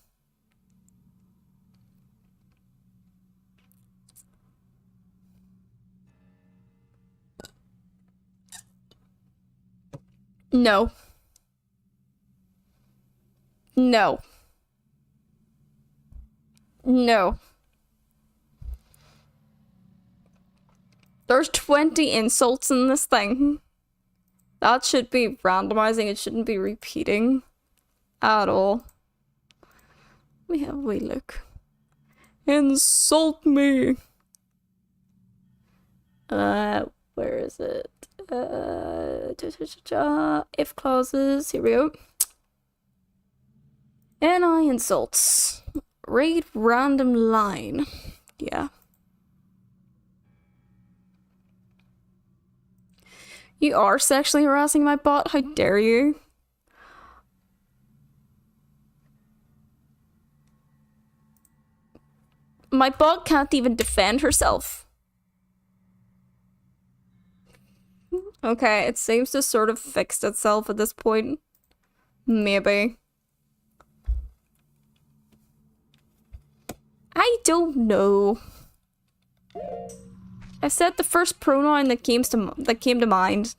Speaker 1: No. No. No. There's 20 insults in this thing. That should be randomizing. It shouldn't be repeating at all. Let me have a wee look. Insult me. Where is it? If clauses. Here we go. NI insults. Read random line. Yeah. You are sexually harassing my bot? How dare you? My bot can't even defend herself. Okay, it seems to sort of fixed itself at this point. Maybe. I don't know. I said the first pronoun that came to mind.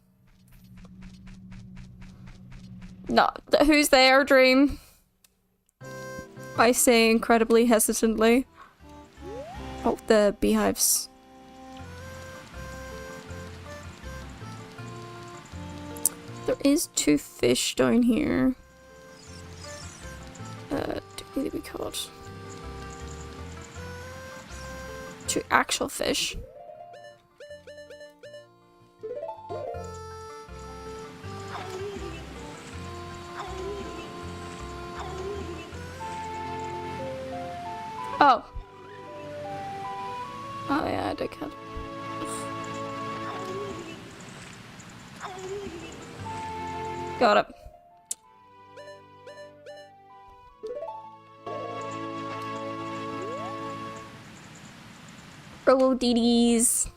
Speaker 1: No, who's there, Dream? I say incredibly hesitantly. Oh, the beehives. is 2 fish down here. Do need to be caught. 2 actual fish. Oh. Oh yeah, I did catch. Got it. Robo TDs.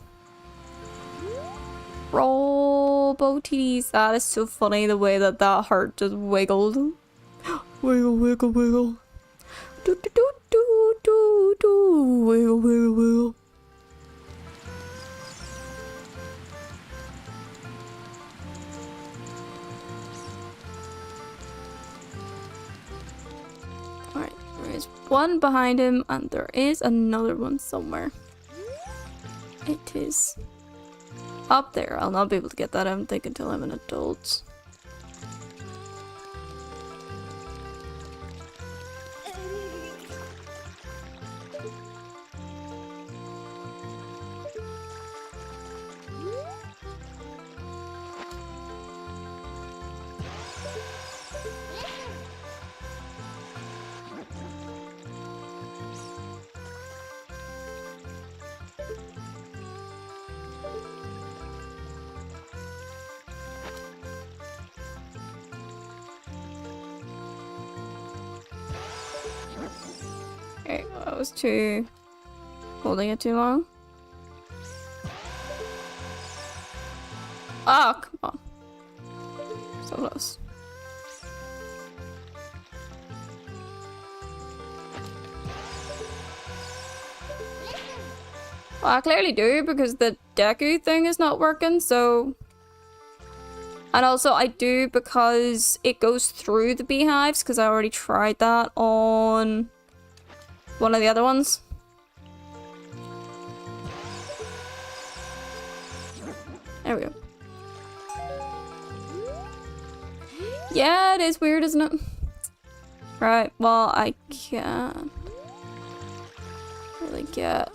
Speaker 1: Robo TDs. That is so funny the way that that heart just wiggled. Wiggle, wiggle, wiggle. Do, do, do, do, do, do. Wiggle, wiggle, wiggle. Alright, there is one behind him, and there is another one somewhere. It is up there. I'll not be able to get that, I don't think, until I'm an adult. Okay, well, that was too... holding it too long. Oh, come on. So close. Well, I clearly do because the Deku thing is not working, so... And also I do because it goes through the beehives, because I already tried that on one of the other ones. There we go. Yeah, it is weird, isn't it? Right, well, I can't really get...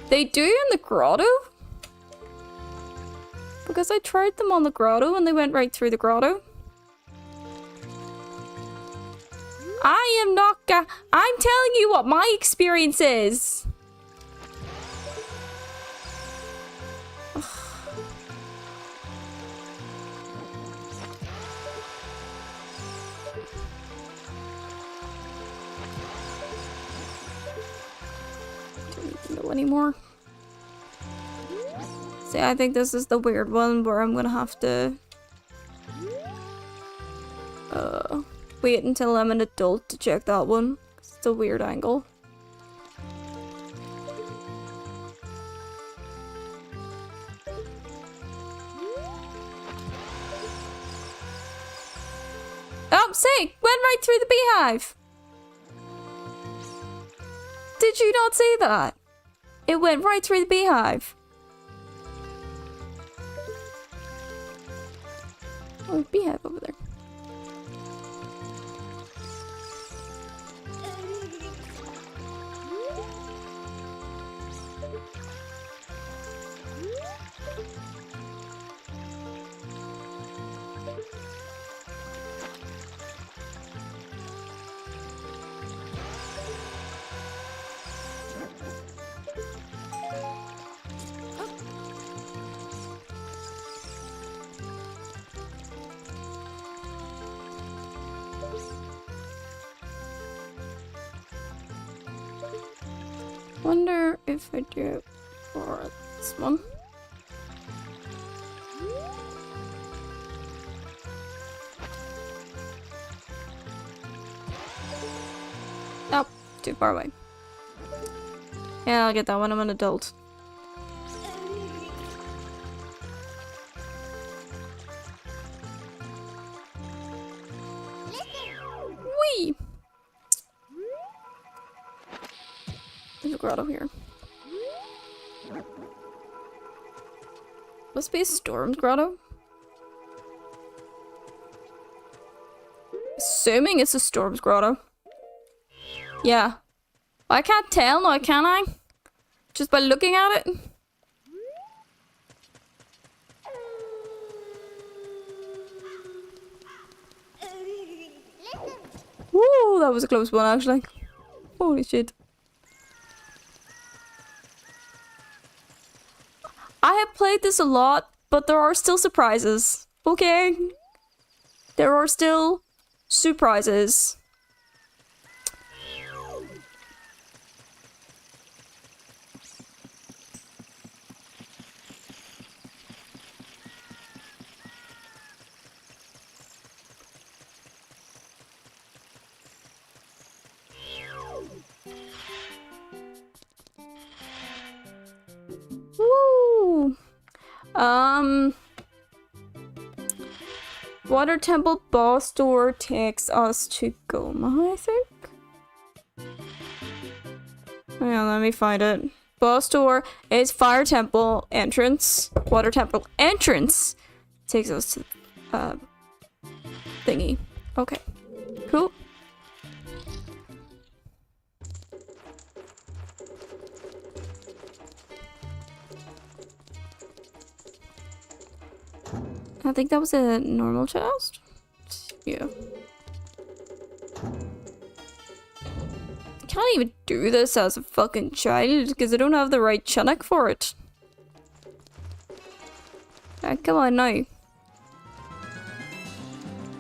Speaker 1: They do in the grotto? Because I tried them on the grotto and they went right through the grotto. I am not I'm telling you what my experience is. Don't need to know anymore. See, I think this is the weird one where I'm gonna have to wait until I'm an adult to check that one. It's a weird angle. Oh, see! Went right through the beehive! Did you not see that? It went right through the beehive. Oh, beehive over there. Wonder if I do it for this one. Nope, too far away. Yeah, I'll get that when I'm an adult. Whee! There's a grotto here. Must be a storm's grotto. Assuming it's a Storm's Grotto. Yeah. I can't tell now, can I? Just by looking at it? Woo, that was a close one actually. Holy shit. I have played this a lot, but there are still surprises. Okay? There are still surprises. Woo! Water Temple boss door takes us to Goma, I think. Yeah, let me find it. Boss door is Fire Temple entrance. Water Temple entrance takes us to thingy. Okay, cool. I think that was a normal chest. Yeah. I can't even do this as a fucking child because I don't have the right chunnock for it. Come on now.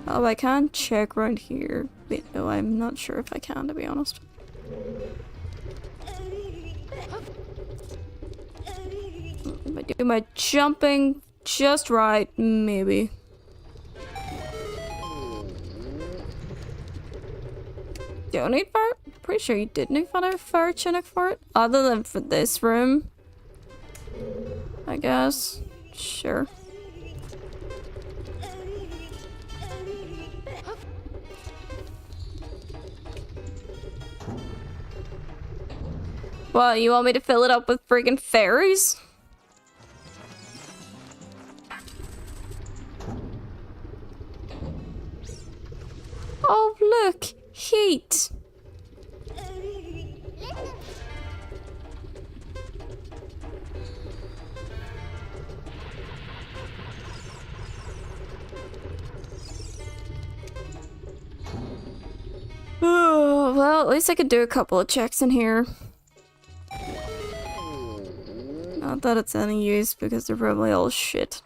Speaker 1: Oh, I can check right here. Wait, no, I'm not sure if I can, to be honest. If I do my jumping just right, maybe. Don't need fire? Pretty sure you did need fire chinook for it. Other than for this room. I guess. Sure. Well, you want me to fill it up with friggin' fairies? Oh, look! Heat! Oh, well, at least I could do a couple of checks in here. Not that it's any use because they're probably all shit.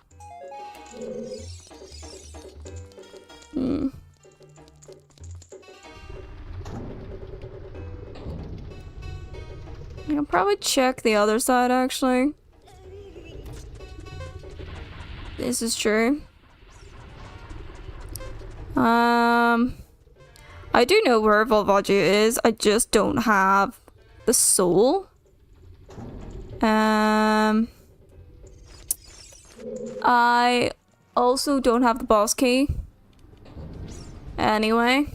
Speaker 1: I can probably check the other side actually. This is true. I do know where Volvagia is, I just don't have the soul. I also don't have the boss key. Anyway.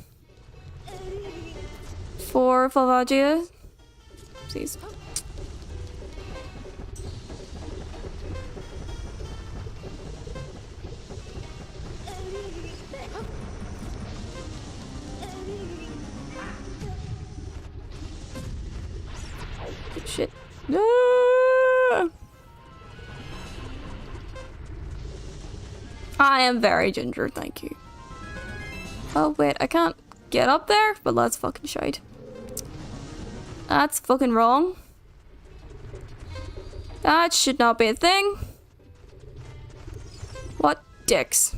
Speaker 1: For Volvagia. Please. Shit. No. I am very ginger, thank you. Oh wait, I can't get up there, but that's fucking shite. That's fucking wrong. That should not be a thing. What dicks.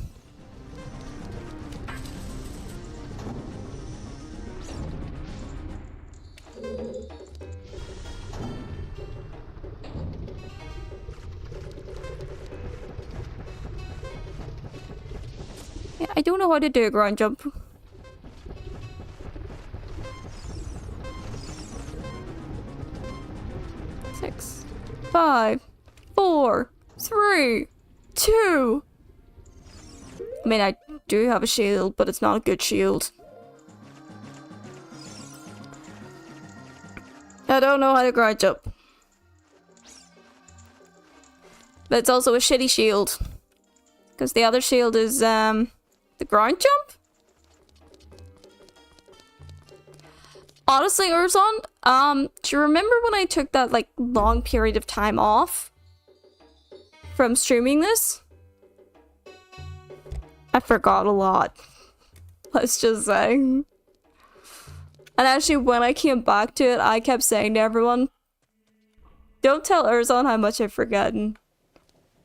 Speaker 1: Yeah, I don't know how to do a ground jump. Six, 5, 4, 3, 2. I mean, I do have a shield, but it's not a good shield. I don't know how to ground jump. But it's also a shitty shield. Because the other shield is, the ground jump? Honestly, Urzon, do you remember when I took that, like, long period of time off from streaming this? I forgot a lot. Let's just say. And actually, when I came back to it, I kept saying to everyone, don't tell Urzon how much I've forgotten.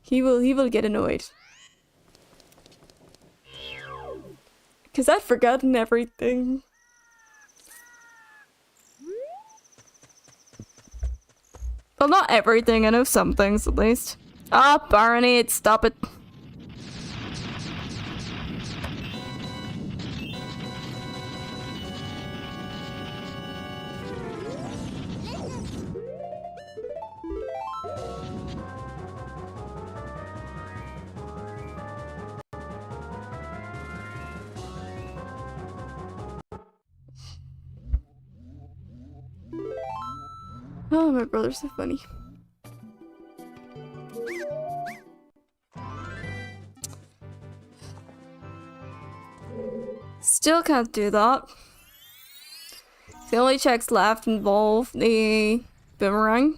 Speaker 1: He will get annoyed. Because I've forgotten everything. Well, not everything. I know some things, at least. Ah, Baronade, stop it. Oh, my brother's so funny. Still can't do that. The only checks left involve the boomerang.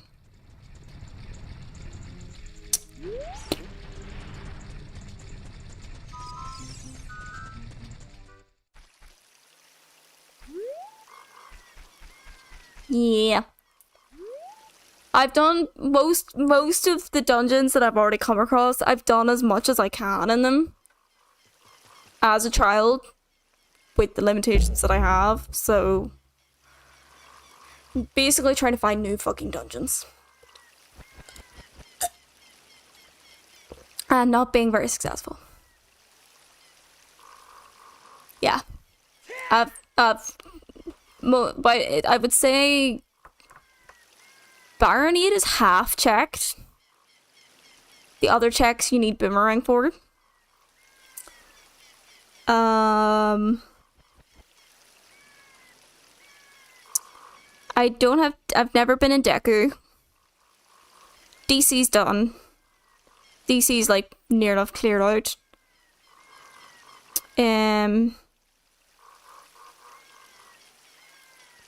Speaker 1: Yeah. I've done most of the dungeons that I've already come across. I've done as much as I can in them as a child with the limitations that I have. So basically trying to find new fucking dungeons. And not being very successful. Yeah. But I would say Baronade is half checked. The other checks you need boomerang for. I've never been in Deku. DC's done. DC's like near enough cleared out.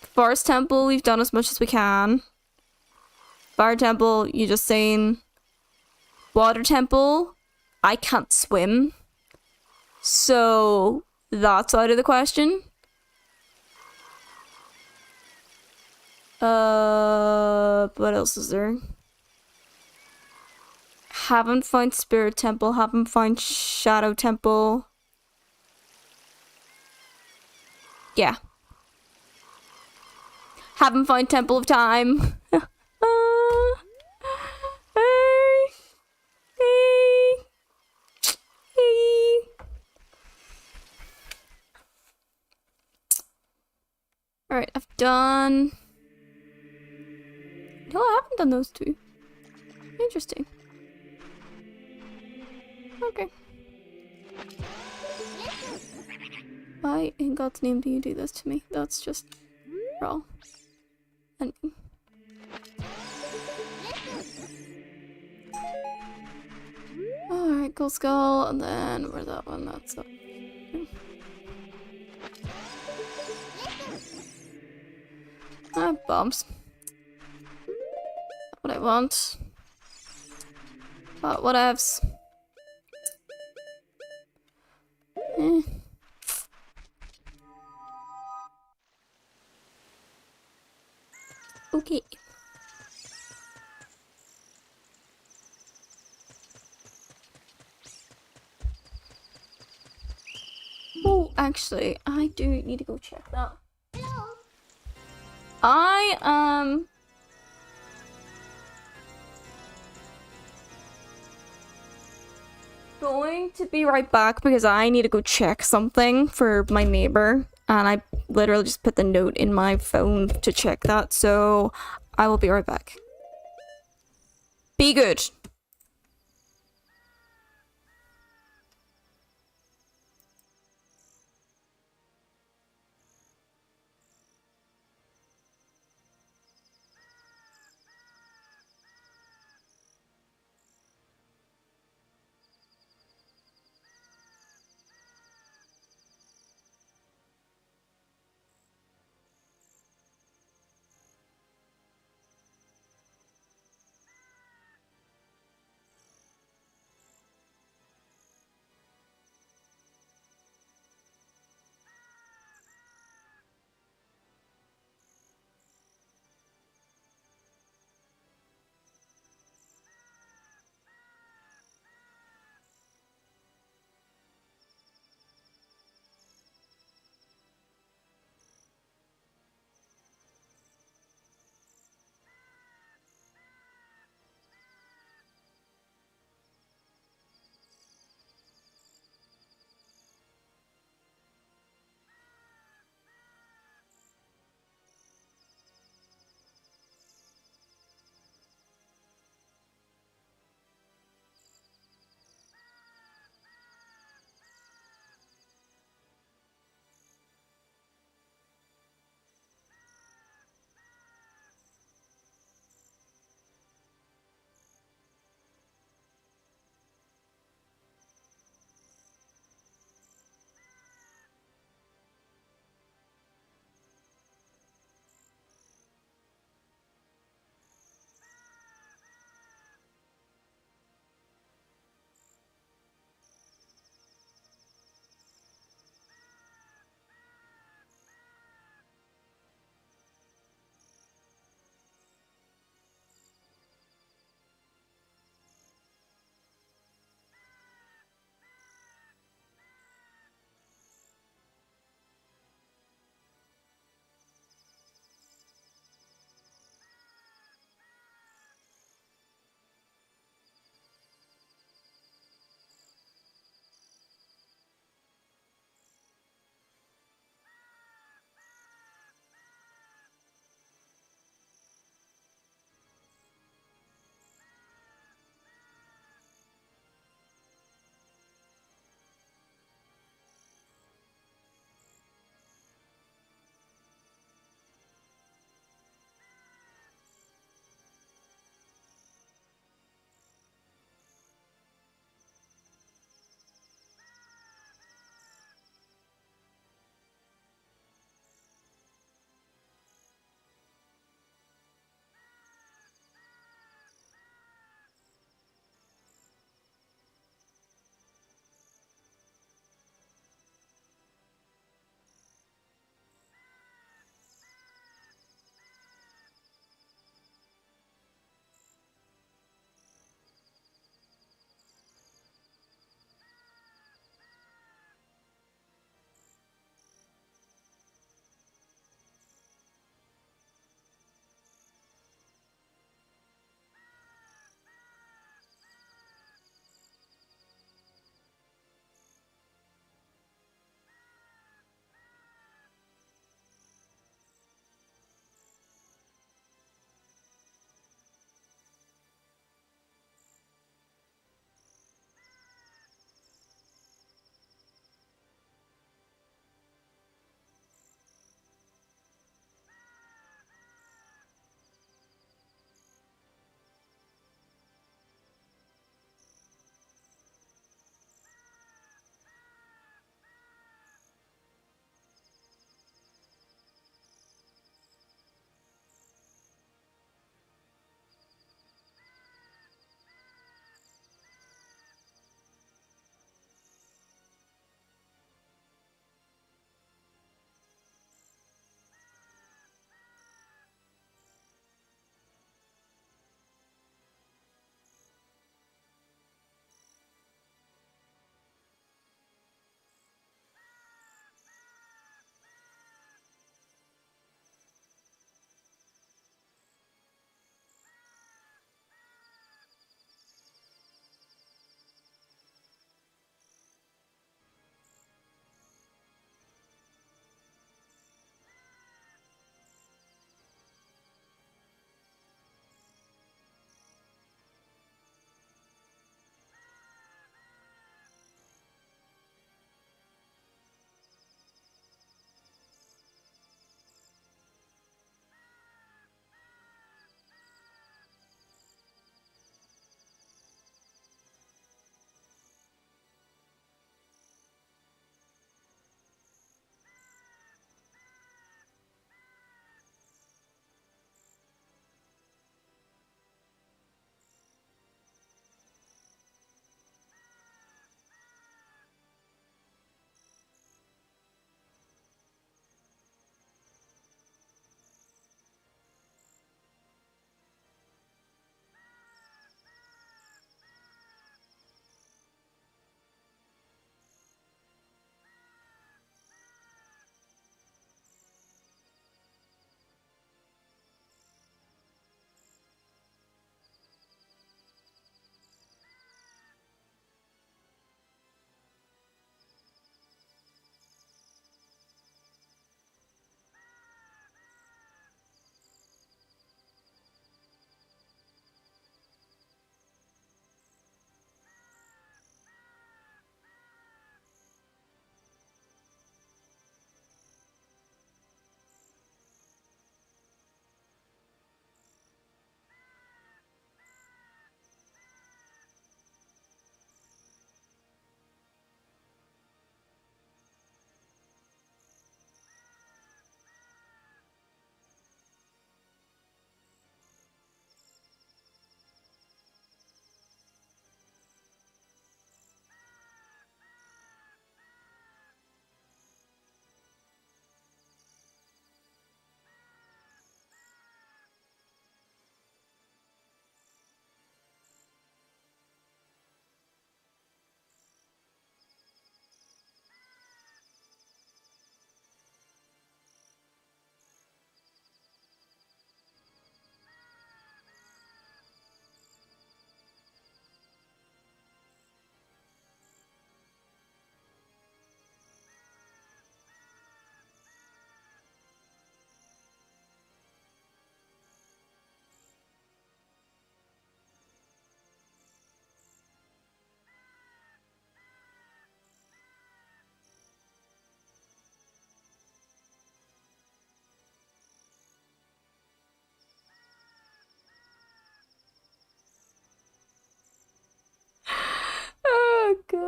Speaker 1: Forest Temple, we've done as much as we can. Fire Temple, you just saying. Water Temple, I can't swim. So that's out of the question. What else is there? Haven't found Spirit Temple, haven't found Shadow Temple. Yeah. Haven't found Temple of Time. Alright, I've done... No, I haven't done those two. Interesting. Okay. Why in God's name do you do this to me? That's just wrong. And alright, Gold Skull, and then where's that one? That's up. Ah, bombs. Not what I want. But whatevs. Okay. Oh, actually, I do need to go check that. I going to be right back because I need to go check something for my neighbor, and I literally just put the note in my phone to check that, so I will be right back. Be good.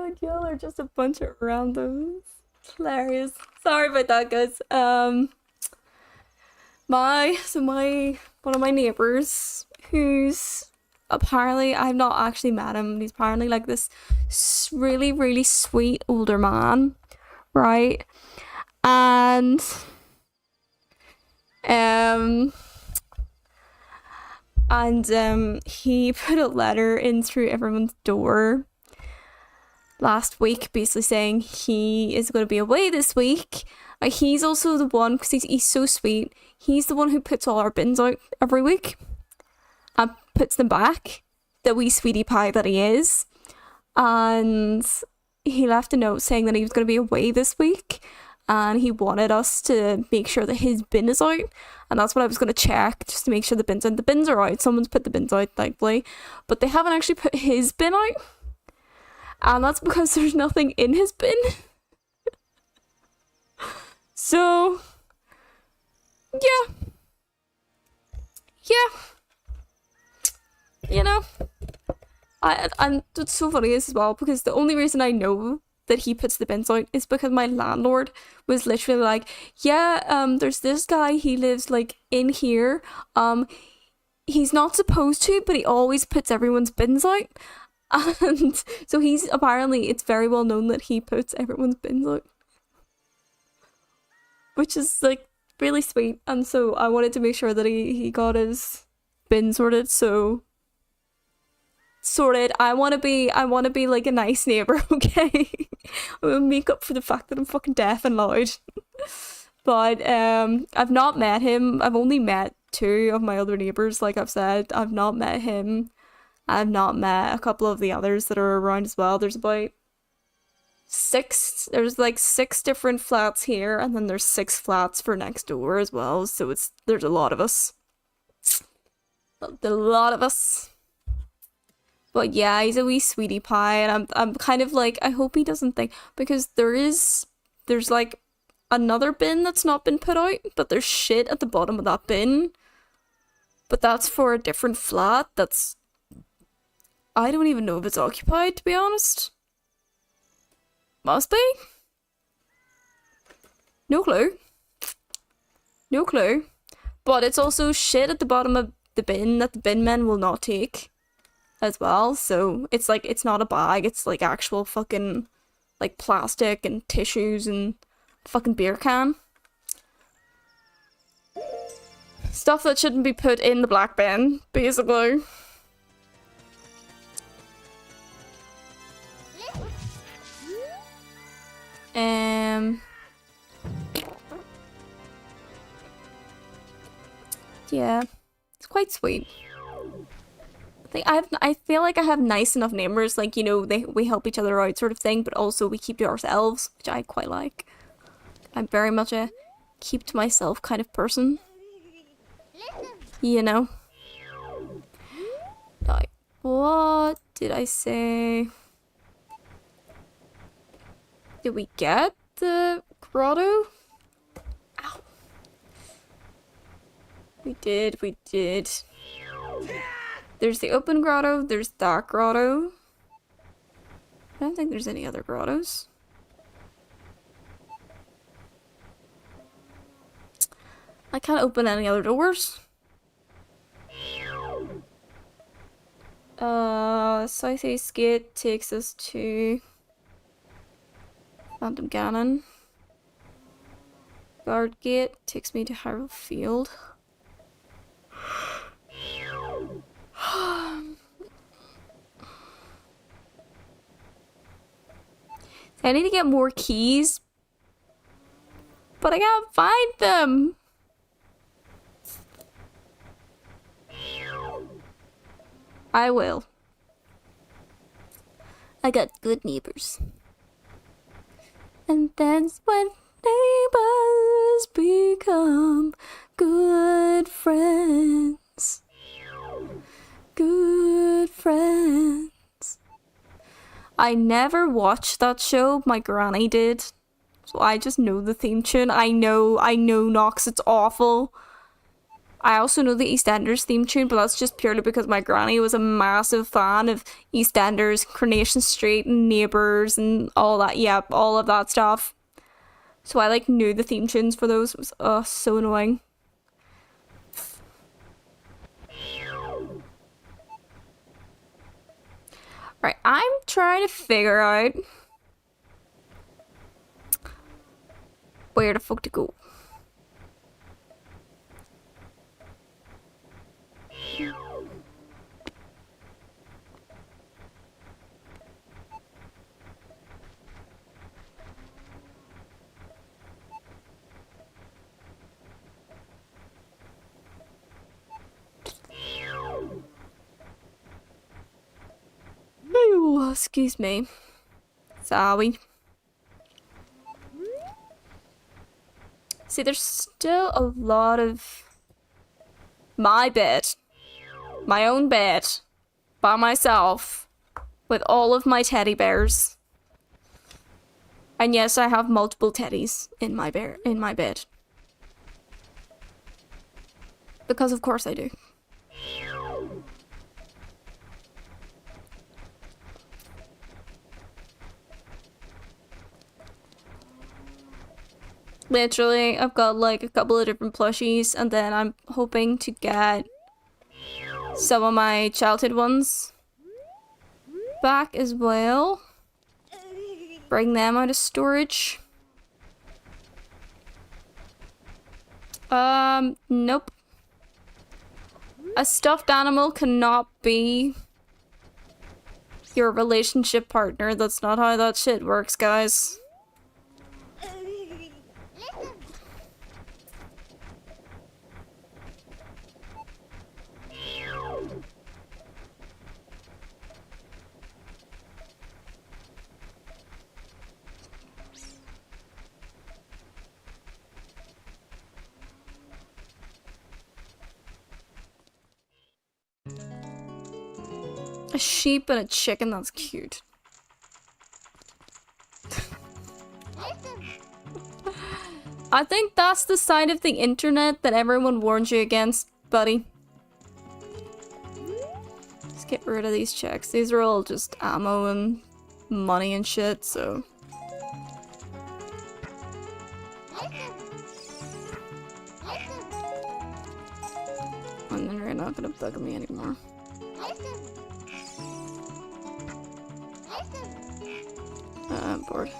Speaker 1: god, y'all are just a bunch of randos. Hilarious. Sorry about that, guys. One of my neighbors, who's apparently, I've not actually met him. He's apparently like this really, really sweet older man, right? And he put a letter in through everyone's door last week, basically saying he is going to be away this week. He's also the one, because he's so sweet, he's the one who puts all our bins out every week and puts them back, the wee sweetie pie that he is. And he left a note saying that he was going to be away this week, and he wanted us to make sure that his bin is out. And that's what I was going to check, just to make sure the bins are out. Someone's put the bins out, thankfully, but they haven't actually put his bin out. And that's because there's nothing in his bin. So, yeah. You know, and what's so funny is as well, because the only reason I know that he puts the bins out is because my landlord was literally like, yeah, there's this guy, he lives like in here, he's not supposed to, but he always puts everyone's bins out. And so it's very well known that he puts everyone's bins out, which is like really sweet. And so I wanted to make sure that he got his bin sorted. So sorted. I want to be like a nice neighbor, okay? I'm gonna make up for the fact that I'm fucking deaf and loud. But I've not met him. I've only met 2 of my other neighbors, like I've said. I've not met him. I've not met a couple of the others that are around as well. There's about 6 different flats here, and then there's 6 flats for next door as well. So there's a lot of us. But yeah, he's a wee sweetie pie, and I'm kind of like, I hope he doesn't think, because there's like another bin that's not been put out, but there's shit at the bottom of that bin. But that's for a different flat. I don't even know if it's occupied, to be honest. Must be. No clue. But it's also shit at the bottom of the bin that the bin men will not take as well. So it's like, it's not a bag, it's like actual fucking like plastic and tissues and fucking beer can. Stuff that shouldn't be put in the black bin, basically. Yeah, it's quite sweet. I feel like I have nice enough neighbors, like, you know, we help each other out sort of thing, but also we keep to ourselves, which I quite like. I'm very much a keep to myself kind of person. You know? Like, what did I say? Did we get the grotto? Ow. We did. There's the open grotto, there's that grotto. I don't think there's any other grottos. I can't open any other doors. Southeast gate takes us to Phantom Ganon. Guard gate takes me to Hyrule Field. I need to get more keys, but I can't find them. I will. I got good neighbors. And that's when neighbors become good friends. Good friends. I never watched that show. My granny did. So I just know the theme tune. I know, Nox, it's awful. I also know the EastEnders theme tune, but that's just purely because my granny was a massive fan of EastEnders, Coronation Street, and Neighbours, and all that. Yeah, all of that stuff. So I like knew the theme tunes for those. It was so annoying. Right, I'm trying to figure out where the fuck to go. Ooh, excuse me. Sorry. See, there's still a lot of my bed. My own bed. By myself. With all of my teddy bears. And yes, I have multiple teddies in my bed. Because of course I do. Literally, I've got like a couple of different plushies, and then I'm hoping to get some of my childhood ones back as well. Bring them out of storage. Nope. A stuffed animal cannot be your relationship partner. That's not how that shit works, guys. A sheep and a chicken, that's cute. I think that's the side of the internet that everyone warns you against, buddy. Let's get rid of these checks. These are all just ammo and money and shit, so... And then you're not gonna bug me anymore. I'm bored.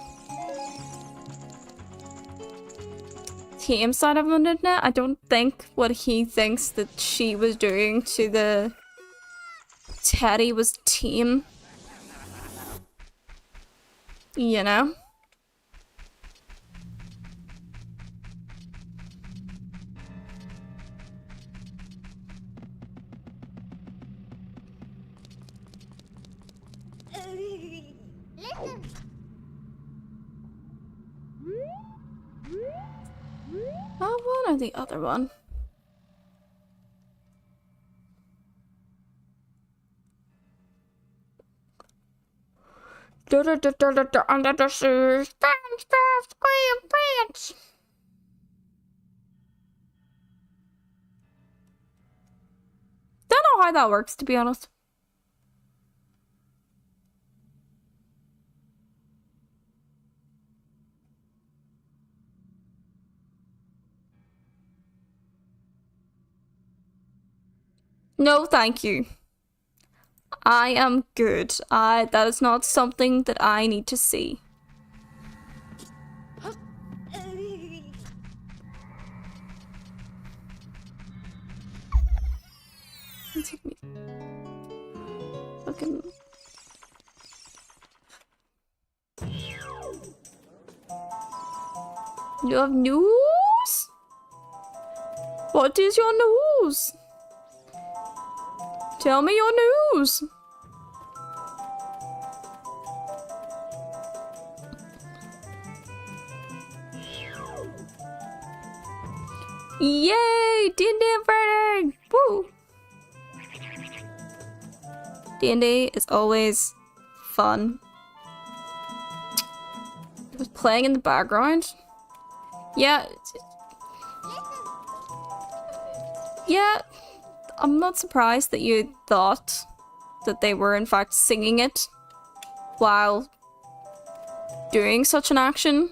Speaker 1: Team side of the internet, I don't think what he thinks that she was doing to the teddy was team. You know? Oh, one or the other one? Under the sea, stand still, scream, dance. Don't know how that works, to be honest. No, thank you. I am good. That is not something that I need to see. Take me. Fucking. You have news? What is your news? Tell me your news. Yay! D&D Inferno! Woo! D&D is always fun. It was playing in the background. Yeah. Yeah, I'm not surprised that you thought that they were in fact singing it while doing such an action.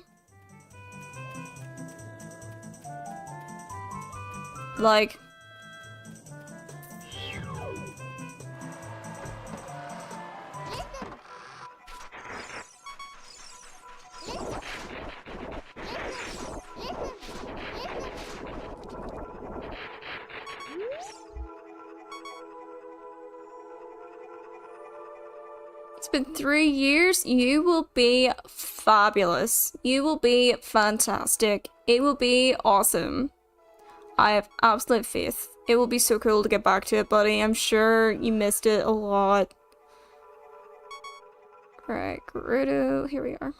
Speaker 1: Like... It's been 3 years. You will be fabulous. You will be fantastic. It will be awesome. I have absolute faith. It will be so cool to get back to it, buddy. I'm sure you missed it a lot. Right, Gerudo. Here we are.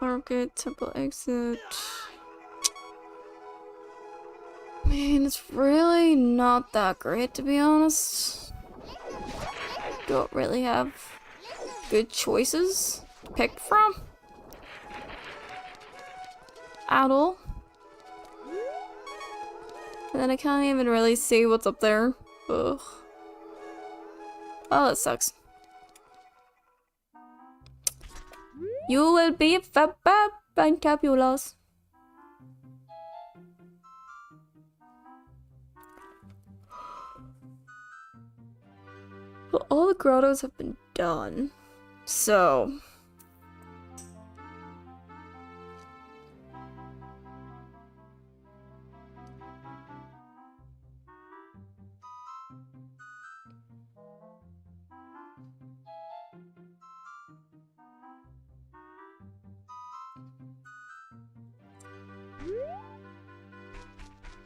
Speaker 1: Market, temple exit. Man, it's really not that great, to be honest. Don't really have good choices to pick from at all. And then I can't even really see what's up there. Ugh. Oh, that sucks. You will be fantabulous. Well, all the grottos have been done, so...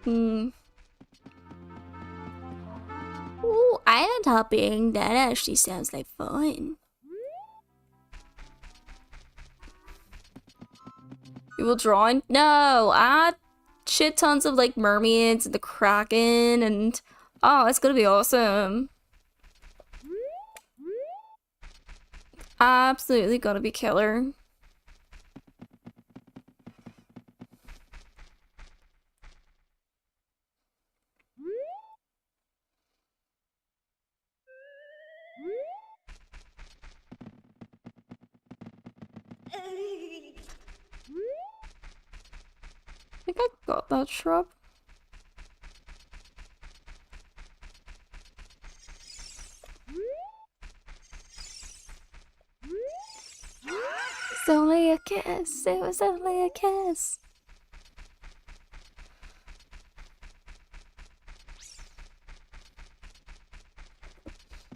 Speaker 1: Ooh, island hopping. That actually sounds like fun. You will draw in? No, I shit tons of like mermaids and the kraken and oh, it's gonna be awesome. Absolutely gonna be killer. I think I got that shrub. It's only a kiss. It was only a kiss.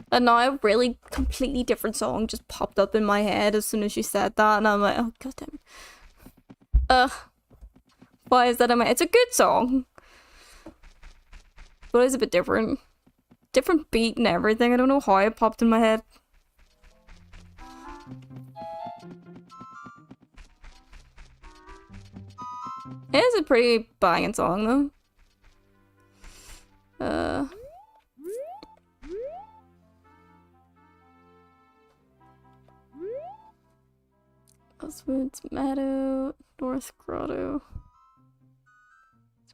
Speaker 1: And now a really completely different song just popped up in my head as soon as you said that, and I'm like, oh goddamn. Why is that in my? It's a good song, but it's a bit different. Different beat and everything. I don't know how it popped in my head. It is a pretty banging song though. Oswoods Meadow, North Grotto.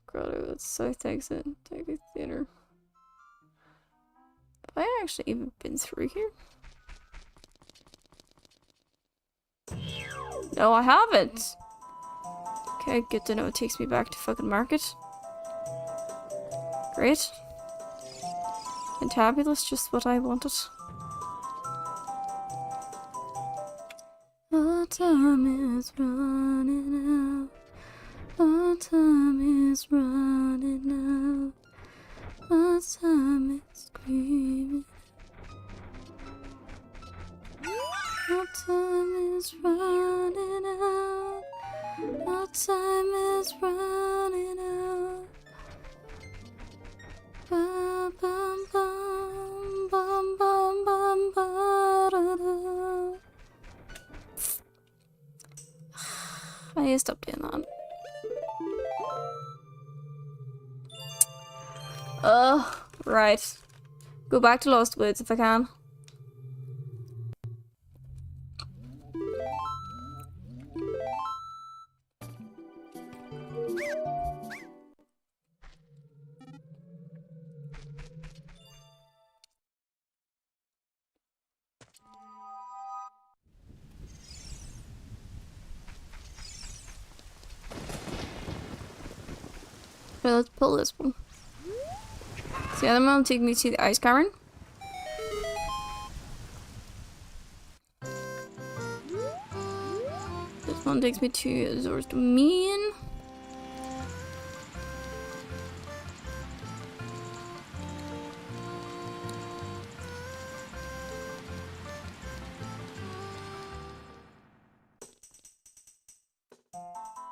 Speaker 1: Grotto, that's South Exit, Taggy Theater. Have I actually even been through here? No, I haven't. Okay, good to know. It takes me back to fucking market. Great. Fantabulous, just what I wanted. Our time is running out. Our time is running out. Our time is screaming. Our time is running out. Our time is running out. Ba bum need to stop doing that. Right. Go back to Lost Woods if I can. Well, let's pull this one. So the other one will take me to the ice cavern. This one takes me to Azor's Domain.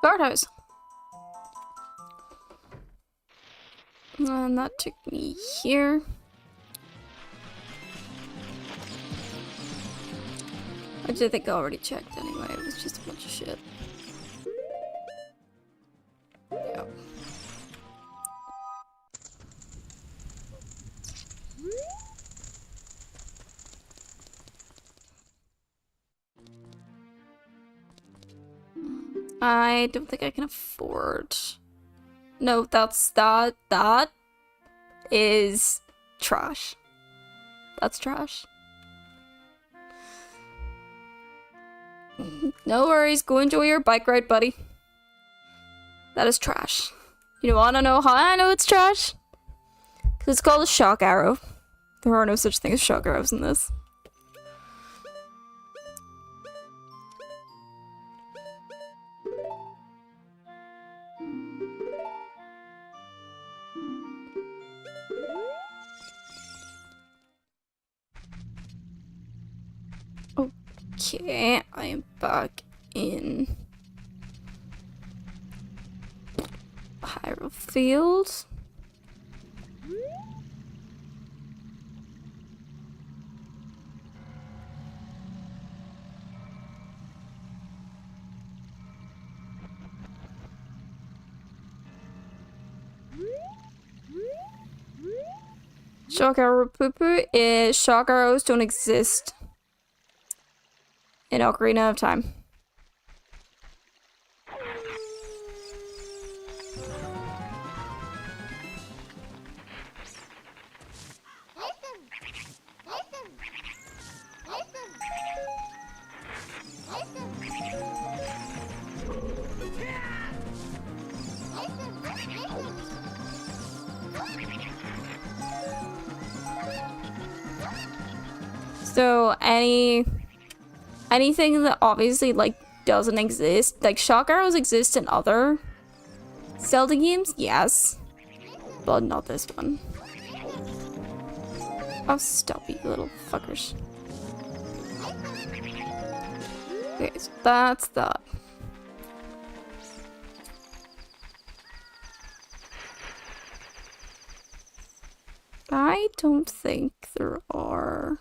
Speaker 1: Guardhouse. And that took me here. I did think I already checked anyway, it was just a bunch of shit. Yep. I don't think I can afford. No, that is trash. That's trash. No worries, go enjoy your bike ride, buddy. That is trash. You wanna know how I know it's trash? Because it's called a shock arrow. There are no such thing as shock arrows in this. Okay, I am back in Hyrule Field. Shock arrow poo poo is shock arrows don't exist in Ocarina of Time. So anything that obviously like doesn't exist, like shock arrows exist in other Zelda games, yes, but not this one. Oh, stop, you little fuckers. Okay, so that's that. I don't think there are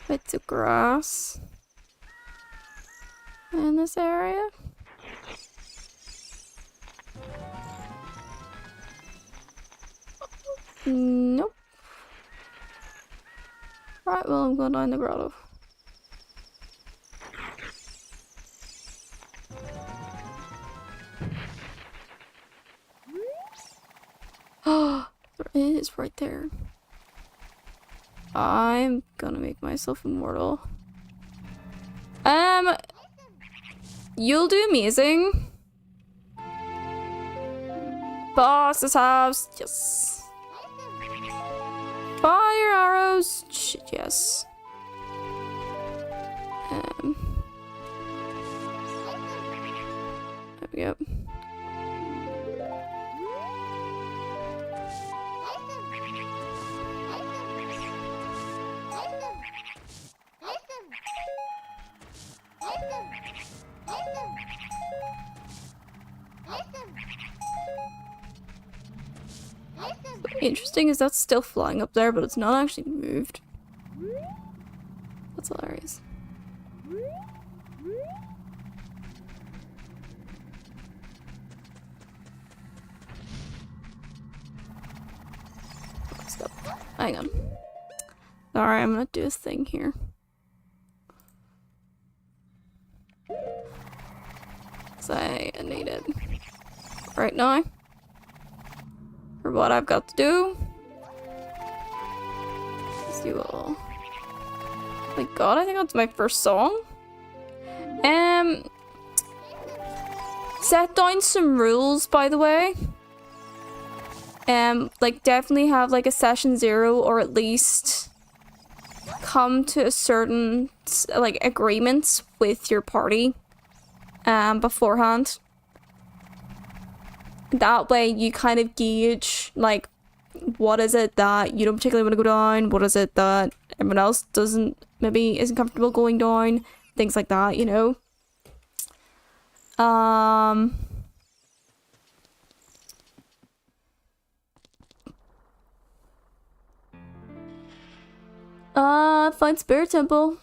Speaker 1: bits of grass in this area. Nope. Right, well, I'm going down the grotto. Oh, there is right there. I'm gonna make myself immortal. You'll do amazing. Boss's house, yes. Fire arrows, shit, yes. There we go. interesting is that's still flying up there, but it's not actually moved. That's hilarious. Stop. Hang on. Sorry, I'm gonna do this thing here. So I need it right now for what I've got to do. Let's do all. Oh my god, I think that's my first song. Set down some rules, by the way. Like definitely have like a session 0, or at least come to a certain like agreements with your party beforehand. That way you kind of gauge like what is it that you don't particularly want to go down, what is it that everyone else isn't comfortable going down, things like that, you know. Find Spirit Temple.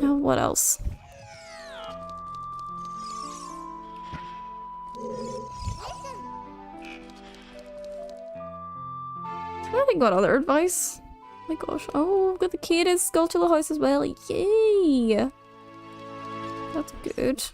Speaker 1: Oh, what else? I think got other advice. Oh my gosh. Oh, we've got the key to his Skulltula house as well. Yay! That's good.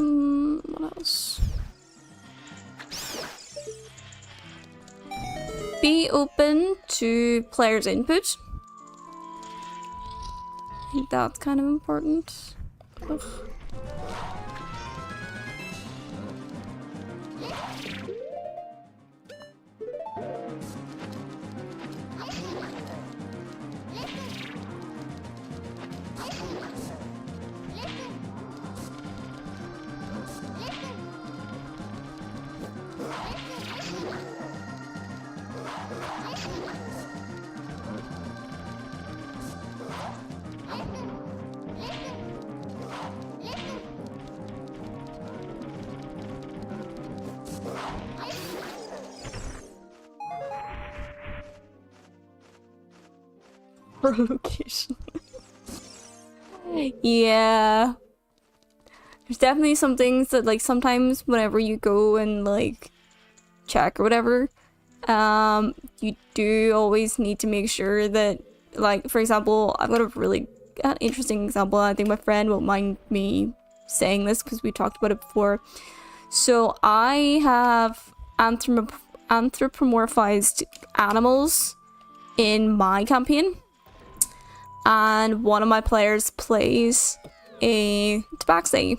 Speaker 1: What else? Be open to players' input. I think that's kind of important. Ugh. Location. Yeah. There's definitely some things that like sometimes whenever you go and like check or whatever, you do always need to make sure that, like, for example, I've got a really interesting example. I think my friend won't mind me saying this because we talked about it before. So I have anthropomorphized animals in my campaign, and one of my players plays a tabaxi,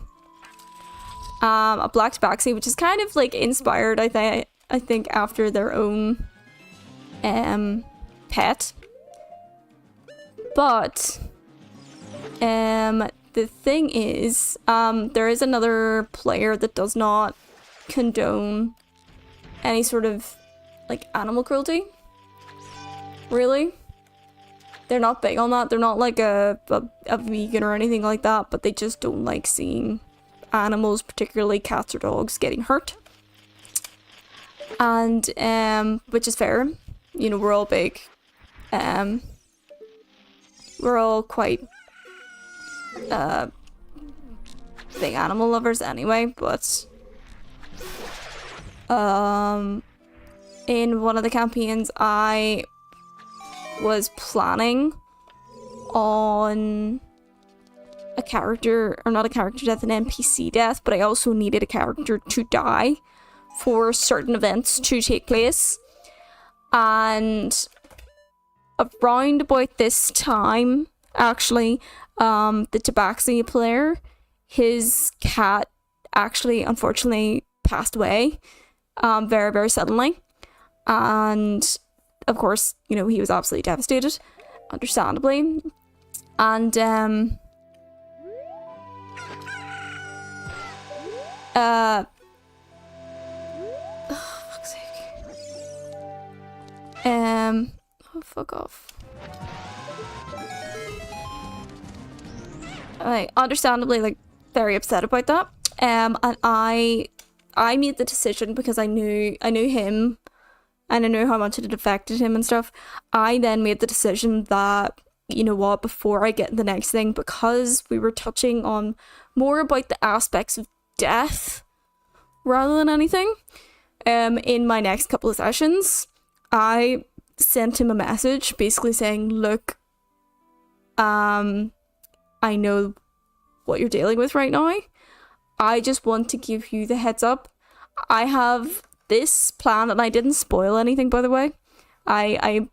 Speaker 1: a black tabaxi, which is kind of like inspired, I think after their own pet. But the thing is, there is another player that does not condone any sort of like animal cruelty. Really, they're not big on that. They're not like a vegan or anything like that, but they just don't like seeing animals, particularly cats or dogs, getting hurt. And which is fair. You know, we're all big. We're all quite big animal lovers anyway, but in one of the campaigns I was planning on a character, or not a character death, an NPC death, but I also needed a character to die for certain events to take place. And around about this time, actually, the Tabaxi player, his cat actually unfortunately passed away very, very suddenly. And of course, you know, he was absolutely devastated, understandably. And oh, fuck's sake. Oh, fuck off. Understandably, like, very upset about that. And I made the decision because I knew him, and I knew how much it had affected him and stuff. I then made the decision that, you know what, before I get the next thing, because we were touching on more about the aspects of death rather than anything, in my next couple of sessions, I sent him a message basically saying, look, I know what you're dealing with right now. I just want to give you the heads up. I have this plan, and I didn't spoil anything, by the way. I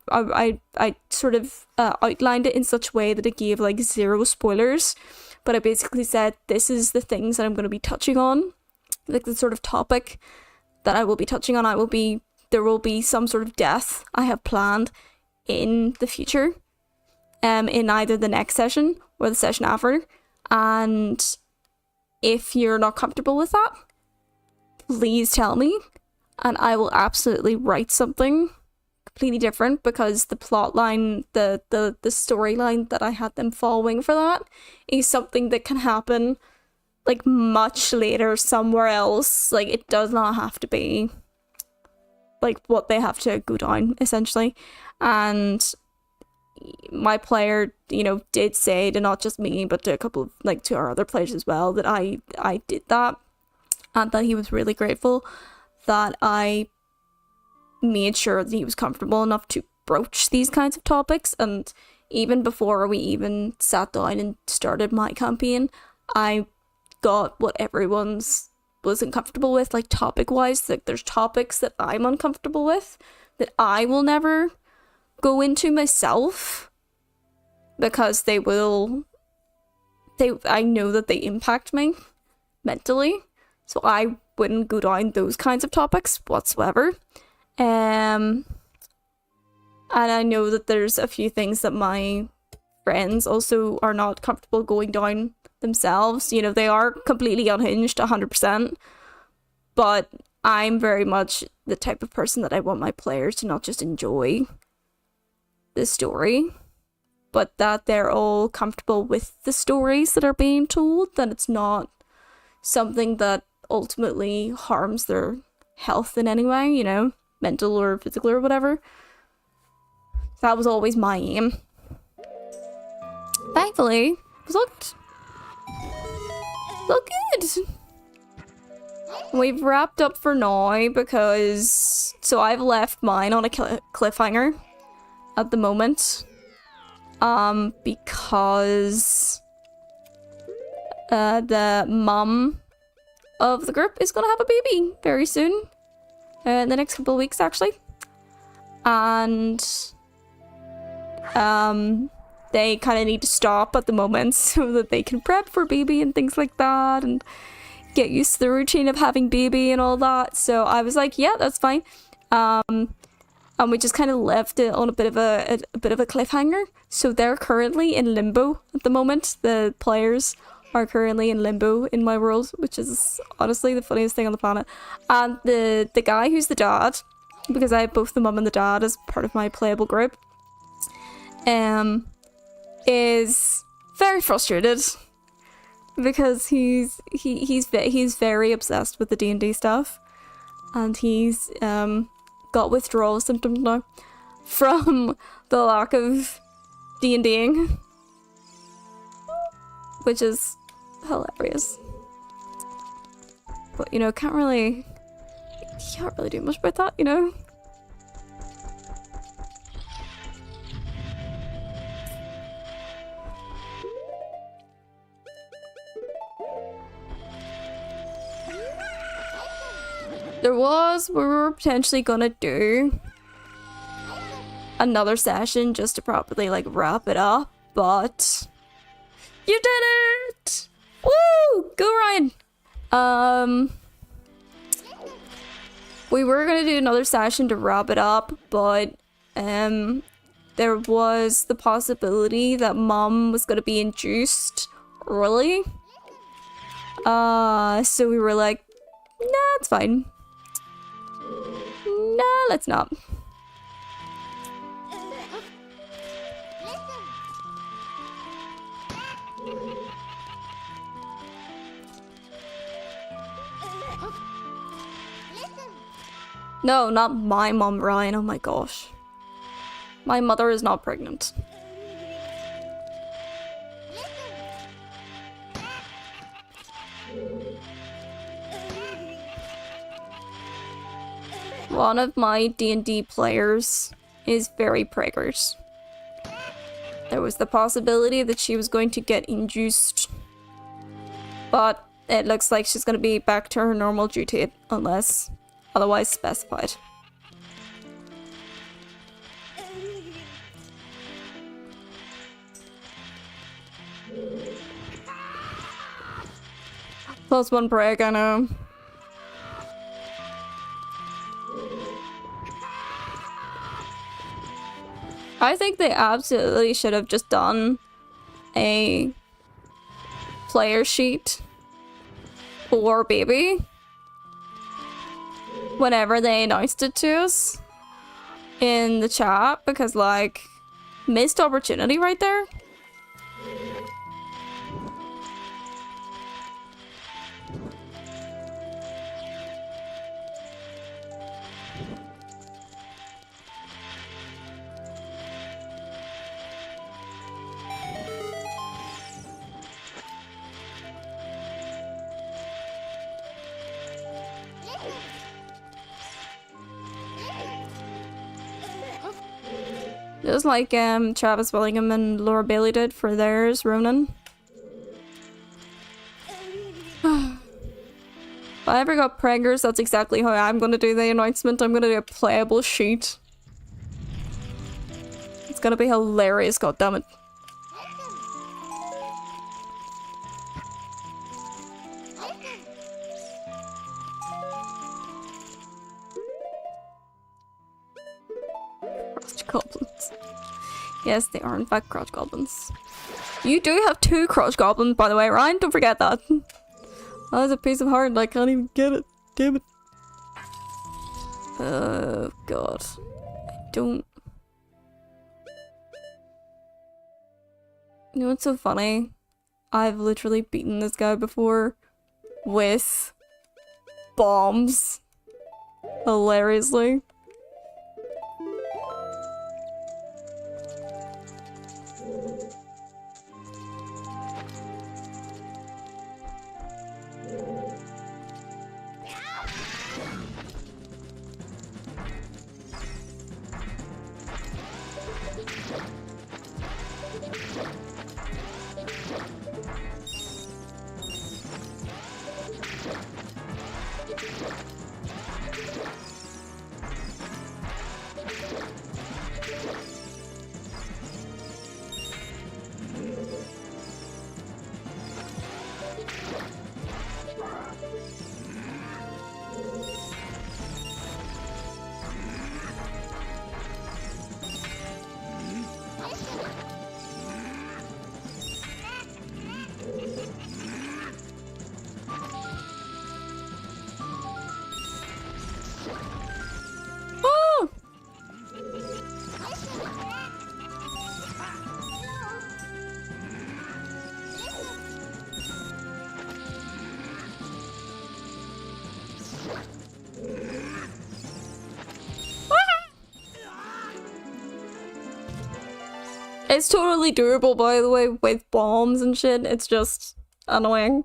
Speaker 1: sort of outlined it in such a way that it gave like 0 spoilers, but I basically said this is the things that I'm going to be touching on, like the sort of topic that I will be touching on. There will be some sort of death I have planned in the future, in either the next session or the session after, and if you're not comfortable with that, please tell me, and I will absolutely write something completely different, because the plot line, the storyline that I had them following for that is something that can happen like much later somewhere else. Like, it does not have to be like what they have to go down, essentially. And my player, you know, did say to not just me, but to a couple of, like, to our other players as well, that I did that, and that he was really grateful that I made sure that he was comfortable enough to broach these kinds of topics. And even before we even sat down and started my campaign, I got what everyone's was uncomfortable with, like topic wise. Like, there's topics that I'm uncomfortable with that I will never go into myself, because I know that they impact me mentally, so I wouldn't go down those kinds of topics whatsoever. And I know that there's a few things that my friends also are not comfortable going down themselves. You know, they are completely unhinged 100%, but I'm very much the type of person that I want my players to not just enjoy the story, but that they're all comfortable with the stories that are being told, that it's not something that ultimately harms their health in any way, you know, mental or physical or whatever. That was always my aim. Thankfully, it was all good. All good. We've wrapped up for now, because so I've left mine on a cliffhanger at the moment, because the mum of the group is gonna have a baby very soon, in the next couple of weeks actually, and they kind of need to stop at the moment so that they can prep for baby and things like that, and get used to the routine of having baby and all that. So I was like, yeah, that's fine. And we just kind of left it on a bit of a cliffhanger. So they're currently in limbo at the moment. The players are currently in limbo in my world, which is honestly the funniest thing on the planet. And the guy who's the dad, because I have both the mum and the dad as part of my playable group, is very frustrated, because he's very obsessed with the D&D stuff, and he's got withdrawal symptoms now from the lack of D&Ding, which is hilarious. But, you know, can't really do much about that, you know. we were potentially gonna do another session just to properly like wrap it up, but you did it! Woo! Go Ryan! We were gonna do another session to wrap it up, but there was the possibility that Mom was gonna be induced early. So we were like, nah, it's fine. Nah, let's not. No, not my mom, Ryan. Oh my gosh. My mother is not pregnant. One of my D&D players is very preggers. There was the possibility that she was going to get induced, but it looks like she's going to be back to her normal due date unless otherwise specified. +1 preg, I know. I think they absolutely should have just done a player sheet for Baby whenever they announced it to us in the chat, because like, missed opportunity right there. Just like Travis Willingham and Laura Bailey did for theirs, Ronan. If I ever got preggers, that's exactly how I'm gonna do the announcement. I'm gonna do a playable sheet. It's gonna be hilarious, goddammit. Crotch goblins. Yes, they are in fact crotch goblins. You do have 2 crotch goblins, by the way, Ryan. Don't forget that. That's a piece of heart and I can't even get it. Damn it. Oh, God. I don't... You know what's so funny? I've literally beaten this guy before with bombs. Hilariously. It's totally doable, by the way, with bombs and shit. It's just annoying.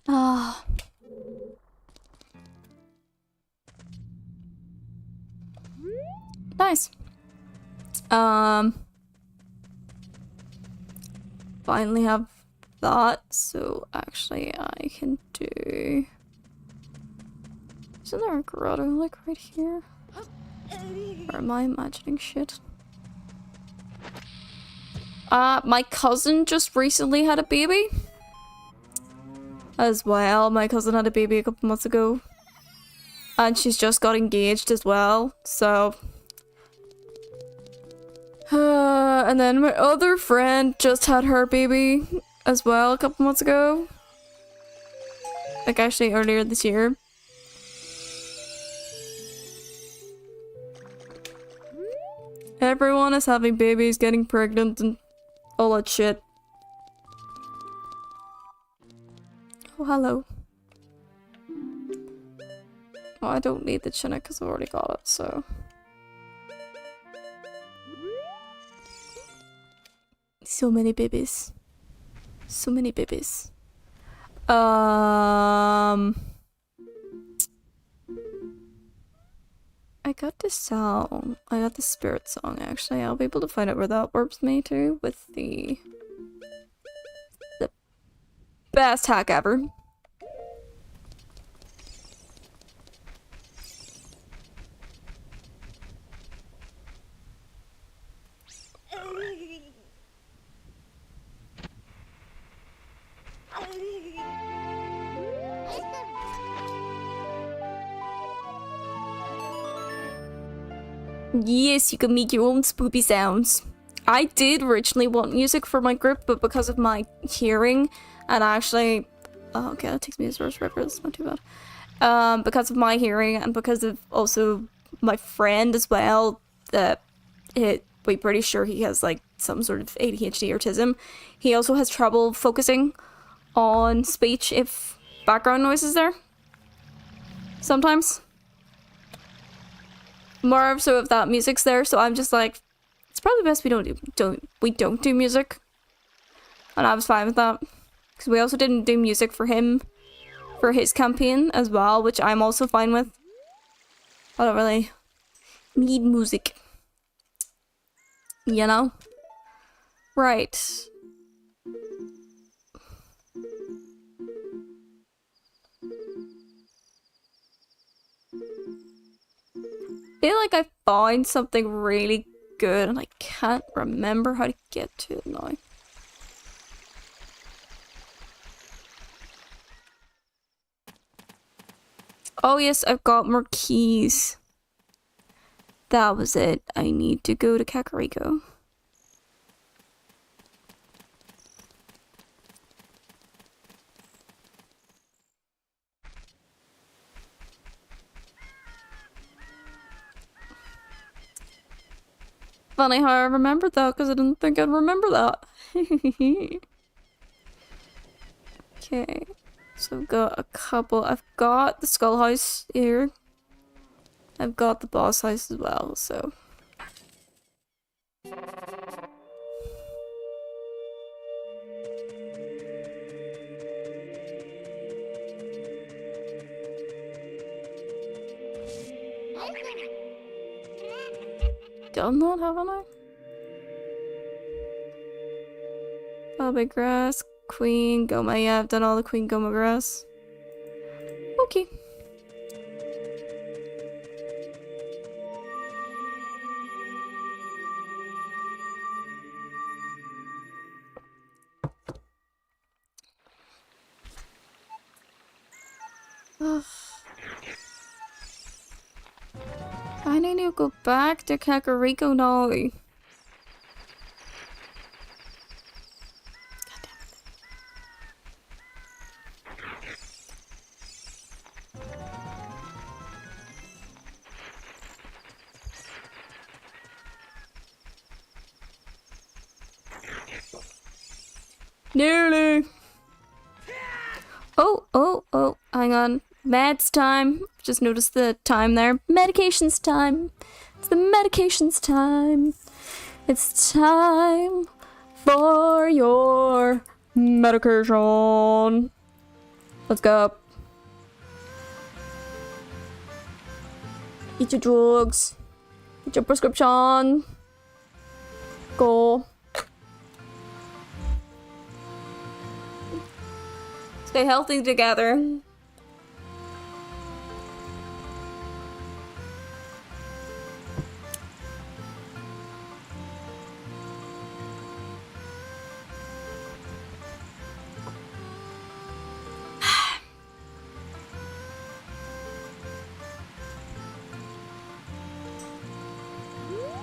Speaker 1: Ah. Nice. Finally have that. So actually I can do... Isn't there a grotto like right here? Or am I imagining shit? My cousin just recently had a baby. As well, my cousin had a baby a couple months ago. And she's just got engaged as well, so... and then my other friend just had her baby as well a couple months ago. Like actually earlier this year. Everyone is having babies, getting pregnant, and all that shit. Oh, hello. Well, I don't need the Chinook because I've already got it, so... So many babies. So many babies. I got the song. I got the spirit song, actually. I'll be able to find out where that warps me to with the best hack ever. Yes, you can make your own spoopy sounds. I did originally want music for my group, but because of my hearing, and actually... Oh, okay, that takes me to Source River, that's not too bad. Because of my hearing, and because of also my friend as well, we're pretty sure he has like some sort of ADHD or autism. He also has trouble focusing on speech if background noise is there. Sometimes. More so if that music's there, so I'm just like, it's probably best we don't do music. And I was fine with that. Because we also didn't do music for him for his campaign as well, which I'm also fine with. I don't really need music. You know? Right. I feel like I found something really good and I can't remember how to get to it now. Oh yes, I've got more keys. That was it. I need to go to Kakariko. Funny how I remembered that because I didn't think I'd remember that. Okay, so I've got a couple. I've got the Skull House here. I've got the Boss House as well, so. Done that, haven't I? Bobby Grass, Queen, Goma. Yeah, I've done all the Queen Goma Grass. Okay. I need to go back to Kakariko now. God damn it. Nearly. Oh, hang on. Meds time. Just noticed the time there. Medications time. It's the medications time. It's time for your medication. Let's go. Eat your drugs. Get your prescription. Go. Stay healthy together.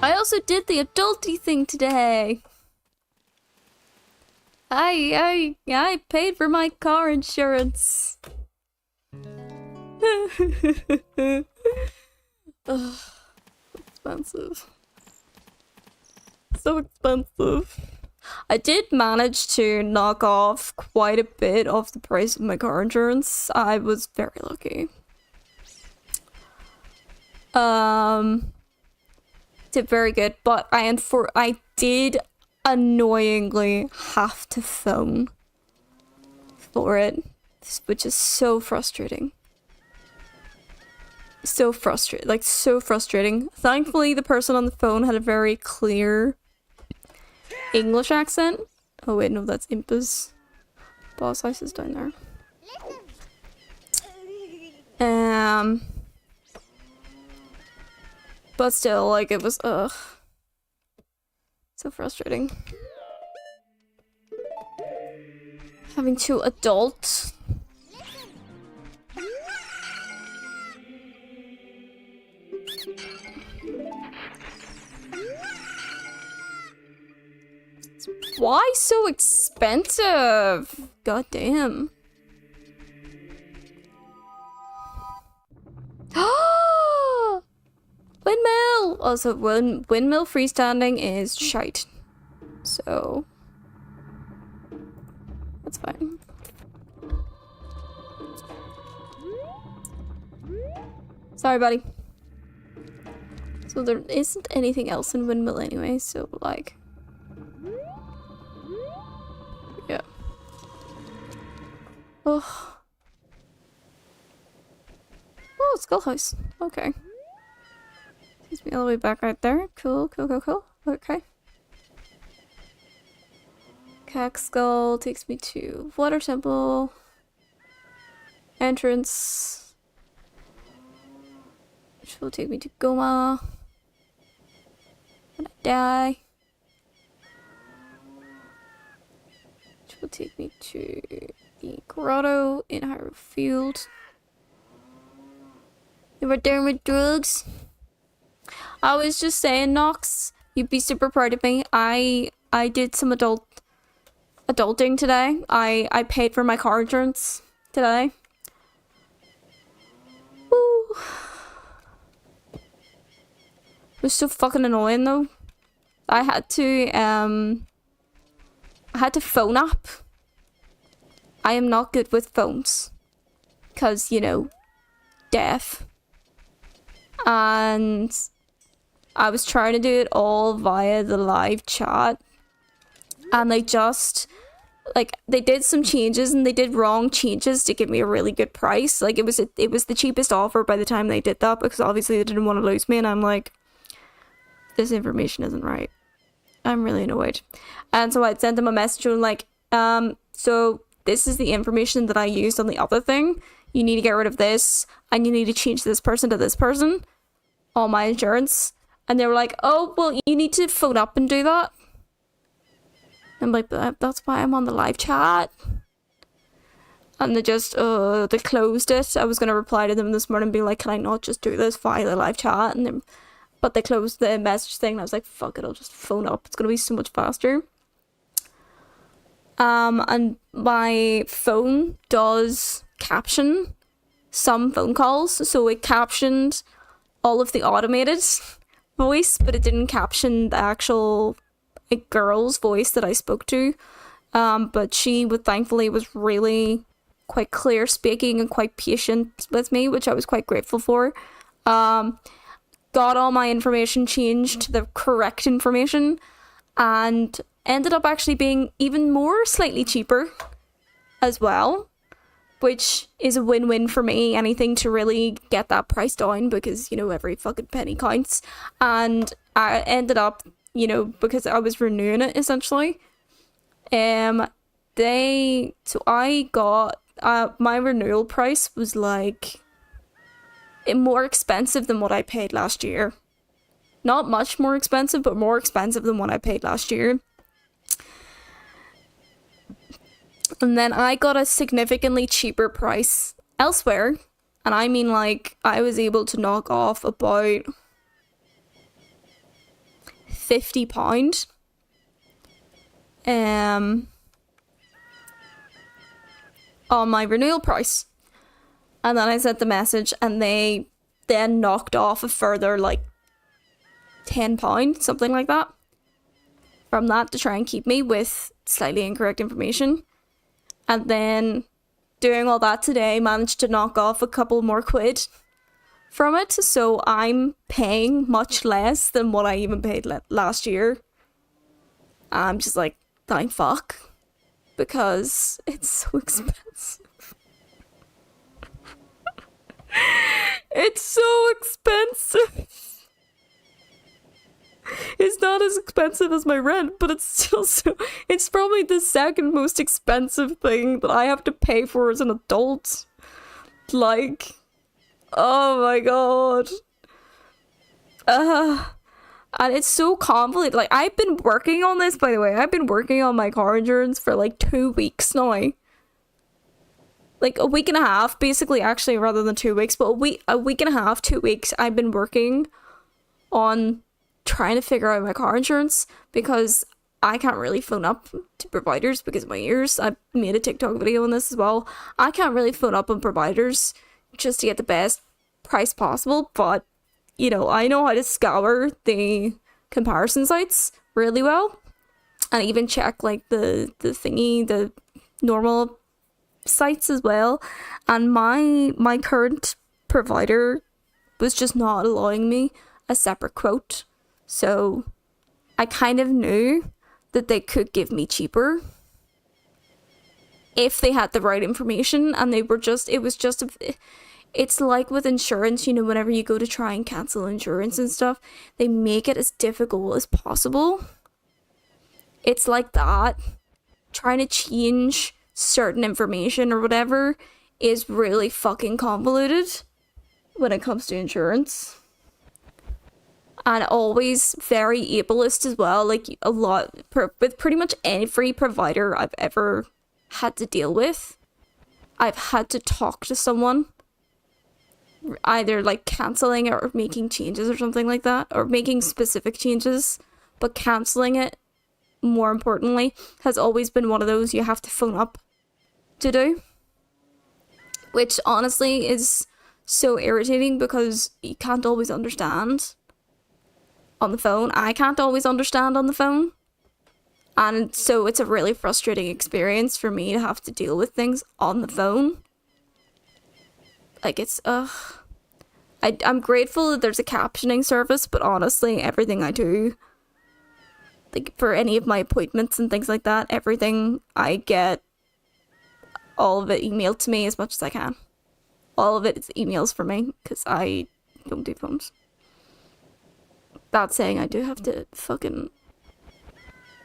Speaker 1: I also did the adulty thing today. I paid for my car insurance. Ugh, expensive. So expensive. I did manage to knock off quite a bit of the price of my car insurance. I was very lucky. Did very good, but I did annoyingly have to phone for it, which is so frustrating. So frustrating. Thankfully, the person on the phone had a very clear English accent. Oh wait, no, that's Impa's boss ice is down there. But still, like, it was, so frustrating. Having to adult. Why so expensive? God damn. Windmill! Also, windmill freestanding is shite. So... that's fine. Sorry, buddy. So there isn't anything else in windmill anyway, so like... yeah. Oh. Oh, skull house. Okay. Takes me all the way back right there. Cool. Okay. Cack skull takes me to water temple. Entrance. Which will take me to Goma. When I die. Which will take me to the grotto in Hyrule Field. You were down with drugs? I was just saying, Nox, you'd be super proud of me. I did some adulting today. I paid for my car insurance today. Woo. It was so fucking annoying though. I had to phone up. I am not good with phones. 'Cause, you know, deaf. And I was trying to do it all via the live chat, and they just, like, they did some changes and they did wrong changes to give me a really good price. Like, it was the cheapest offer by the time they did that, because obviously they didn't want to lose me, and I'm like, this information isn't right. I'm really annoyed. And so I sent them a message and like, so this is the information that I used on the other thing. You need to get rid of this, and you need to change this person to this person on my insurance. And they were like, oh, well, you need to phone up and do that. I'm like, that's why I'm on the live chat. And they just, they closed it. I was going to reply to them this morning and be like, can I not just do this via the live chat? And then, but they closed the message thing, and I was like, fuck it, I'll just phone up. It's going to be so much faster. And my phone does caption some phone calls. So it captioned all of the automated voice, but it didn't caption the actual girl's voice that I spoke to. But she thankfully was really quite clear speaking and quite patient with me, which I was quite grateful for. Got all my information changed to the correct information, and ended up actually being even more slightly cheaper as well, which is a win-win for me. Anything to really get that price down, because, you know, every fucking penny counts. And I ended up, you know, because I was renewing it essentially, so I got my renewal price was like more expensive than what I paid last year. Not much more expensive, but more expensive than what I paid last year. And then I got a significantly cheaper price elsewhere. And I mean, like, I was able to knock off about £50 on my renewal price. And then I sent the message and they then knocked off a further like £10, something like that, from that to try and keep me with slightly incorrect information. And then doing all that today managed to knock off a couple more quid from it. So I'm paying much less than what I even paid last year. I'm just like, thank fuck, because it's so expensive. It's so expensive. It's not as expensive as my rent, but it's still it's probably the second most expensive thing that I have to pay for as an adult. Like, oh my god. And it's so convoluted. Like, I've been working on this, by the way. I've been working on my car insurance for like 2 weeks now. Like a week and a half, basically, actually, rather than 2 weeks. But a week and a half, 2 weeks, I've been working on trying to figure out my car insurance, because I can't really phone up to providers because of my ears. I made a TikTok video on this as well. I can't really phone up on providers just to get the best price possible, but you know, I know how to scour the comparison sites really well, and even check like the normal sites as well. And my current provider was just not allowing me a separate quote. So I kind of knew that they could give me cheaper if they had the right information, and it's like with insurance, you know, whenever you go to try and cancel insurance and stuff, they make it as difficult as possible. It's like that. Trying to change certain information or whatever is really fucking convoluted when it comes to insurance. And always very ableist as well. Like, a lot, with pretty much every provider I've ever had to deal with, I've had to talk to someone, either like cancelling it or making changes or something like that, or making specific changes, but cancelling it, more importantly, has always been one of those you have to phone up to do, which honestly is so irritating because you can't always understand on the phone. I can't always understand on the phone, and so it's a really frustrating experience for me to have to deal with things on the phone. Like, it's I'm grateful that there's a captioning service, but honestly, everything I do, like for any of my appointments and things like that, everything I get, all of it emailed to me as much as I can. All of it is emails for me, because I don't do phones. That saying, I do have to fucking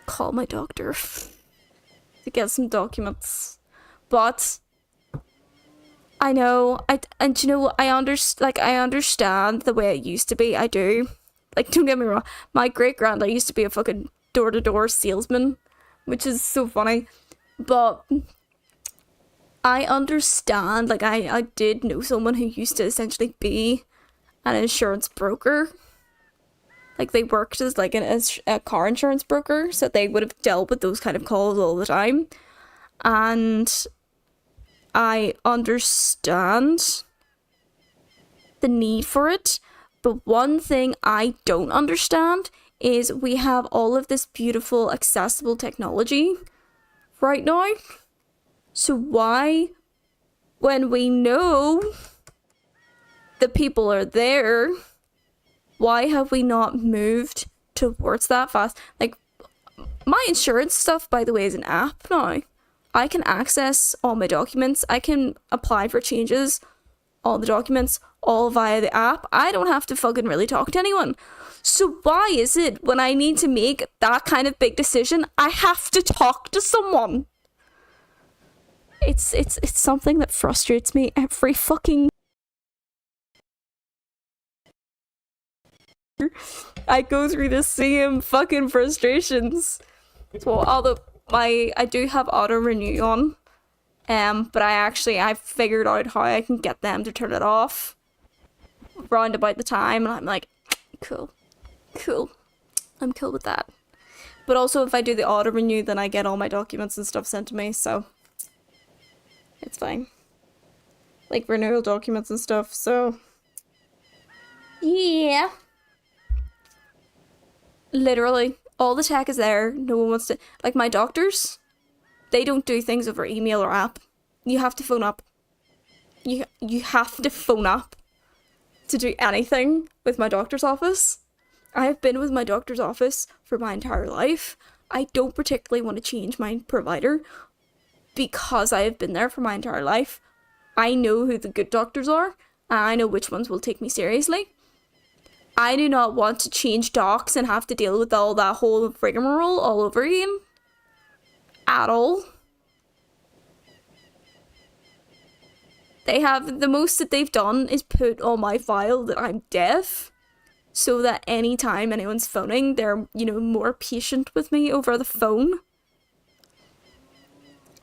Speaker 1: call my doctor to get some documents. But I know, and you know, I understand the way it used to be. I do. Like, don't get me wrong, my great-granddad used to be a fucking door-to-door salesman, which is so funny. But I understand, like, I did know someone who used to essentially be an insurance broker. Like, they worked as like a car insurance broker, so they would have dealt with those kind of calls all the time. And I understand the need for it, but one thing I don't understand is we have all of this beautiful, accessible technology right now. So why, when we know the people are there, why have we not moved towards that fast? Like, my insurance stuff, by the way, is an app now. I can access all my documents. I can apply for changes, all the documents, all via the app. I don't have to fucking really talk to anyone. So why is it when I need to make that kind of big decision, I have to talk to someone? It's something that frustrates me every fucking. I go through the same fucking frustrations. So although I do have auto renew on, but I've figured out how I can get them to turn it off round about the time, and I'm like, cool, I'm cool with that. But also, if I do the auto renew, then I get all my documents and stuff sent to me, so it's fine. Like renewal documents and stuff, so yeah. Literally, all the tech is there. No one wants to. Like my doctors, they don't do things over email or app. You have to phone up. You have to phone up to do anything with my doctor's office. I have been with my doctor's office for my entire life. I don't particularly want to change my provider because I have been there for my entire life. I know who the good doctors are, and I know which ones will take me seriously. I do not want to change docs and have to deal with all that whole rigmarole all over again. At all. They have, the most that they've done is put on my file that I'm deaf, so that anytime anyone's phoning, they're, more patient with me over the phone.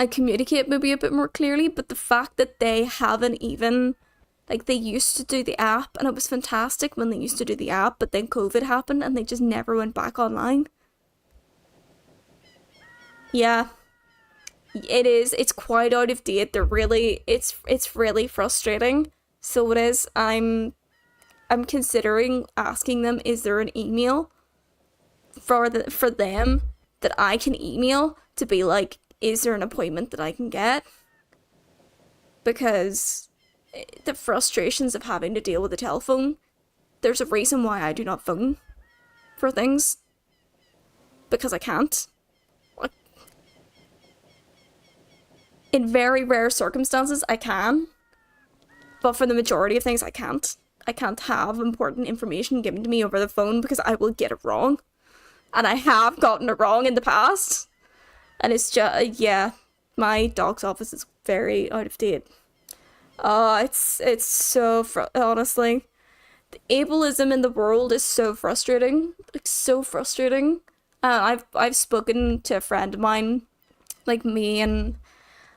Speaker 1: I communicate maybe a bit more clearly, but the fact that they haven't even, like, they used to do the app, and it was fantastic when they used to do the app, but then COVID happened, and they just never went back online. Yeah. It is. It's quite out of date. It's really frustrating. So it is. I'm considering asking them, is there an email for them that I can email to be like, is there an appointment that I can get? Because the frustrations of having to deal with the telephone, there's a reason why I do not phone for things. Because I can't. In very rare circumstances, I can. But for the majority of things, I can't. I can't have important information given to me over the phone because I will get it wrong. And I have gotten it wrong in the past. And it's just, yeah, my doc's office is very out of date. It's so, honestly, the ableism in the world is so frustrating. Like, so frustrating. I've spoken to a friend of mine, like me and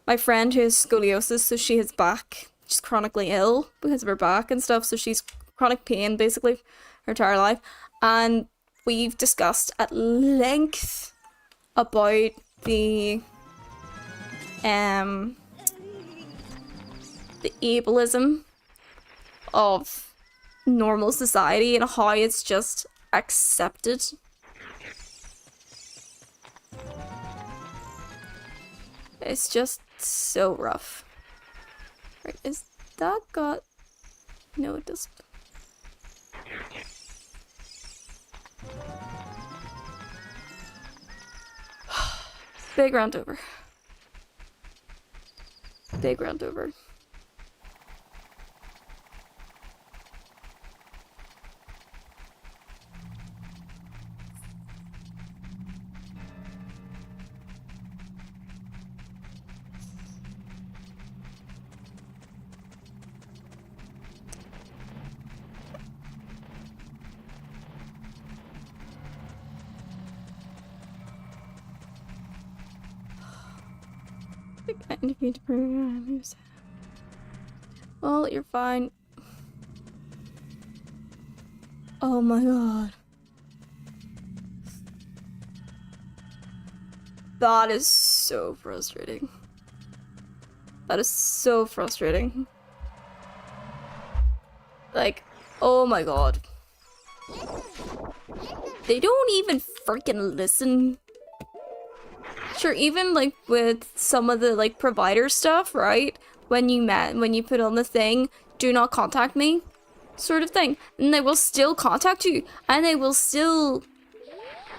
Speaker 1: my friend who has scoliosis, so she is back. She's chronically ill because of her back and stuff, so she's chronic pain basically her entire life. And we've discussed at length about the ableism of normal society and how it's just accepted. It's just so rough. Right, is that got... No, it doesn't. Big round over. Big round over. I need to bring. Well, you're fine. Oh my god. That is so frustrating. That is so frustrating. Like, oh my god. They don't even freaking listen. Sure, even like with some of the like provider stuff, right? When you put on the thing, do not contact me, sort of thing, and they will still contact you, and they will still,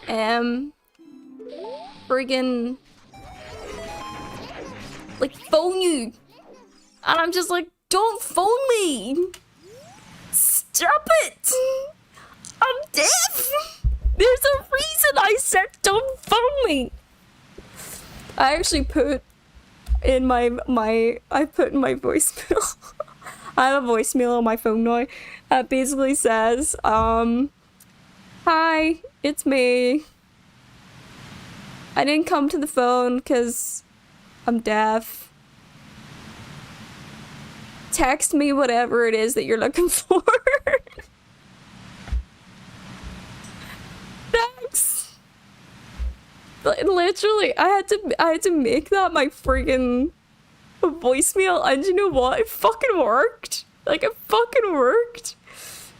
Speaker 1: friggin' like phone you, and I'm just like, don't phone me, stop it, I'm deaf. There's a reason I said don't phone me. I actually put in I put in my voicemail. I have a voicemail on my phone now that basically says, hi, it's me. I didn't come to the phone because I'm deaf. Text me whatever it is that you're looking for. Thanks. Literally, I had to make that my freaking voicemail, and you know what? It fucking worked. Like, it fucking worked.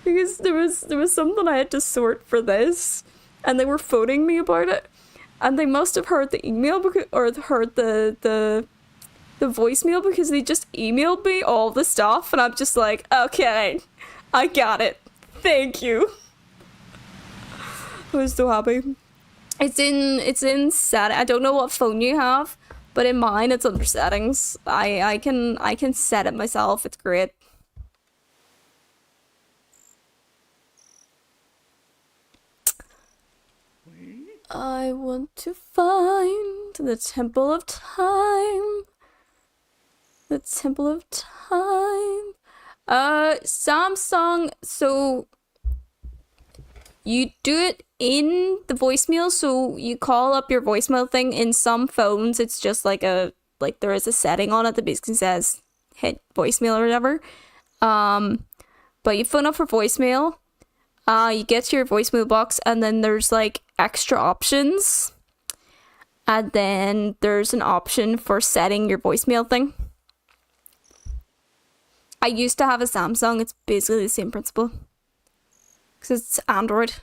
Speaker 1: Because there was something I had to sort for this, and they were phoning me about it, and they must have heard the email or heard the voicemail, because they just emailed me all the stuff, and I'm just like, okay, I got it. Thank you. I was so happy. It's in set. I don't know what phone you have, but in mine it's under settings. I can set it myself. It's great. I want to find the Temple of Time. The Temple of Time. Samsung, so you do it in the voicemail, so you call up your voicemail thing. In some phones, it's just like there is a setting on it that basically says hit voicemail or whatever. But you phone up for voicemail, you get to your voicemail box, and then there's like extra options. And then there's an option for setting your voicemail thing. I used to have a Samsung. It's basically the same principle. Because it's Android.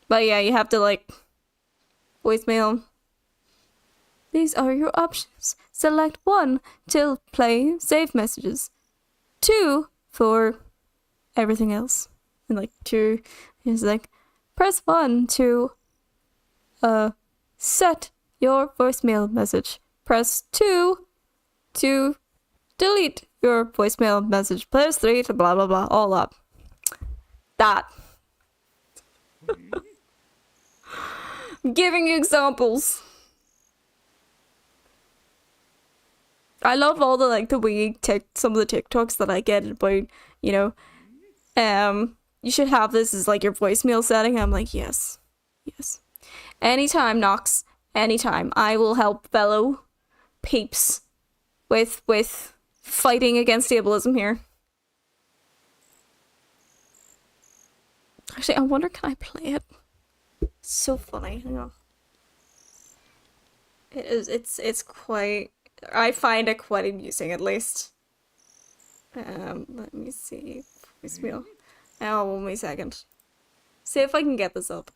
Speaker 1: But yeah, you have to like voicemail. These are your options. Select 1 to play save messages. 2 for everything else. And like 2 is like press 1 to set your voicemail message. Press 2 to delete your voicemail message. Press 3 to blah blah blah. All up. That. I'm giving you examples. I love all the like the wee some of the TikToks that I get about, you know, you should have this as like your voicemail setting. I'm like, yes. Anytime, Nox. Anytime. I will help fellow peeps with fighting against ableism here. Actually, I wonder, can I play it? It's so funny. Hang on. It's quite, I find it quite amusing, at least. Let me see. Voicemail. Oh, 1 wee second. See if I can get this up.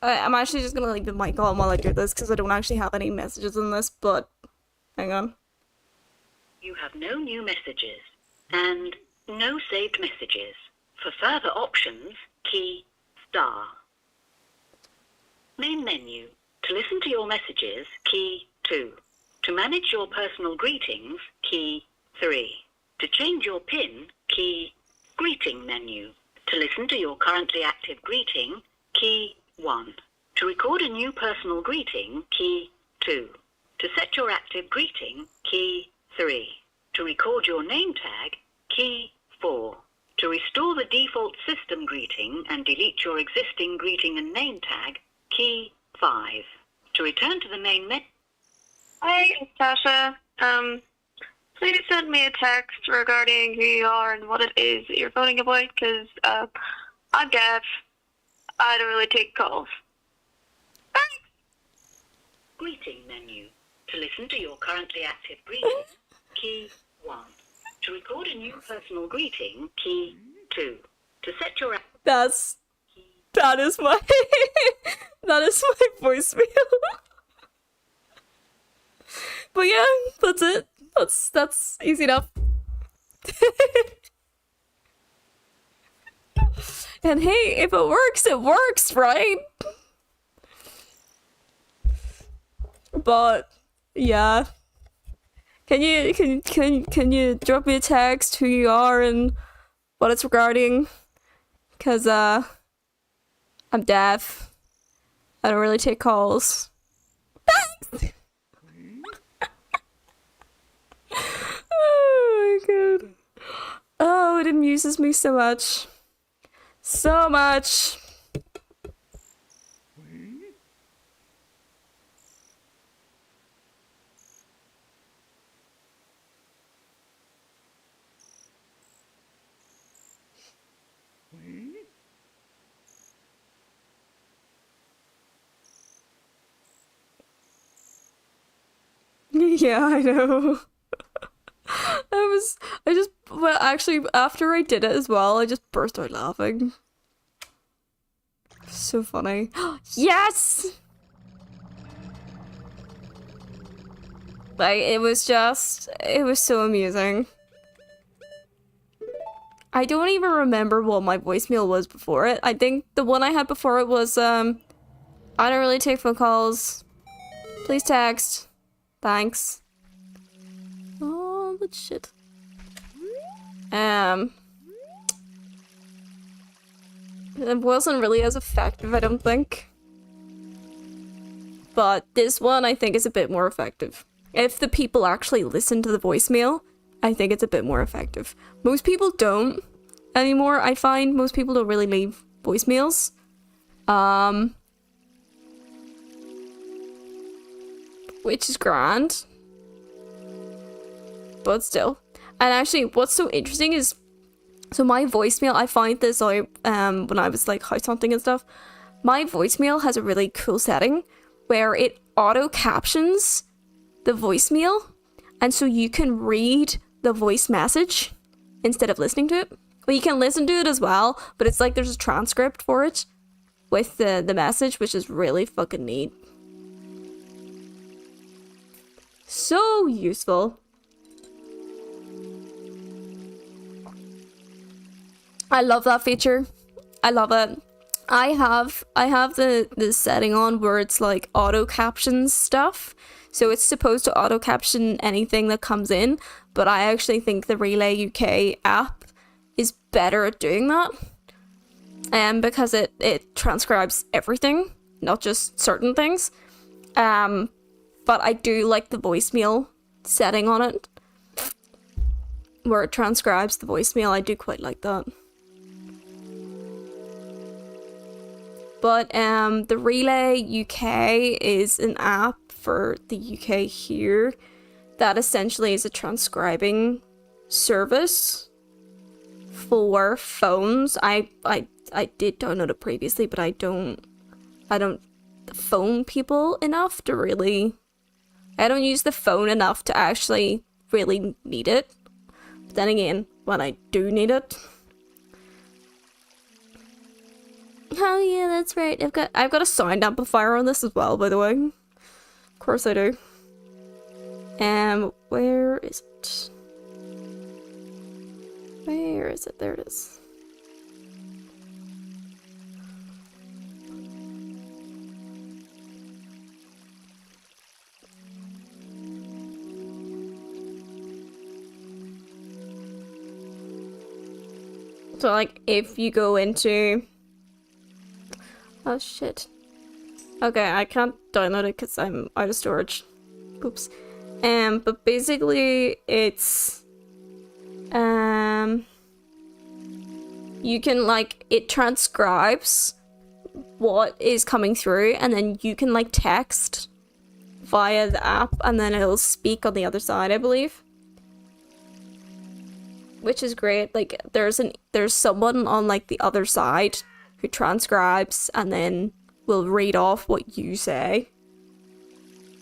Speaker 1: I'm actually just gonna leave the mic on while I do this because I don't actually have any messages in this, but hang on.
Speaker 5: You have no new messages and no saved messages. For further options, key star. Main menu. To listen to your messages, key 2. To manage your personal greetings, key 3. To change your PIN, key greeting menu. To listen to your currently active greeting, key 1. To record a new personal greeting, key 2. To set your active greeting, key 3. To record your name tag, key 4. To restore the default system greeting and delete your existing greeting and name tag, key 5. To return to the main menu.
Speaker 6: Hi, it's Sasha. Please send me a text regarding who you are and what it is that you're phoning about, because I'm deaf. I don't really take calls. Thanks.
Speaker 5: Greeting menu. To listen to your currently active greeting, key 1. To record a new personal greeting, key 2. To set your...
Speaker 1: That is my that is my voicemail. But yeah, that's it. That's easy enough. And hey, if it works, right? But yeah. Can you drop me a text who you are and what it's regarding? Cause I'm deaf. I don't really take calls. Thanks. Oh my god. Oh, it amuses me so much. So much. Yeah, I know. Well, actually, after I did it as well, I just burst out laughing. So funny. Yes! Like, it was so amusing. I don't even remember what my voicemail was before it. I think the one I had before it was, I don't really take phone calls. Please text. Thanks. Oh, that shit. It wasn't really as effective, I don't think. But this one, I think, is a bit more effective. If the people actually listen to the voicemail, I think it's a bit more effective. Most people don't anymore. I find most people don't really leave voicemails. Which is grand. But still. And actually, what's so interesting is, so my voicemail, I find this out when I was like house hunting and stuff. My voicemail has a really cool setting where it auto captions the voicemail, and so you can read the voice message instead of listening to it. Well, you can listen to it as well, but it's like there's a transcript for it with the message, which is really fucking neat. So useful. I love that feature. I love it. I have the setting on where it's like auto captions stuff. So it's supposed to auto caption anything that comes in, but I actually think the Relay UK app is better at doing that. Because it transcribes everything, not just certain things. But I do like the voicemail setting on it, where it transcribes the voicemail. I do quite like that. But the Relay UK is an app for the UK here that essentially is a transcribing service for phones. I did download it previously, but I don't phone people enough to really. I don't use the phone enough to actually really need it. But then again, when I do need it. Oh yeah, that's right. I've got a sound amplifier on this as well, by the way. Of course I do. Where is it? Where is it? There it is. So like if you go into, oh shit, okay, I can't download it because I'm out of storage. Oops. But basically it's you can like, it transcribes what is coming through, and then you can like text via the app, and then it'll speak on the other side, I believe. Which is great. Like there's someone on like the other side who transcribes and then will read off what you say,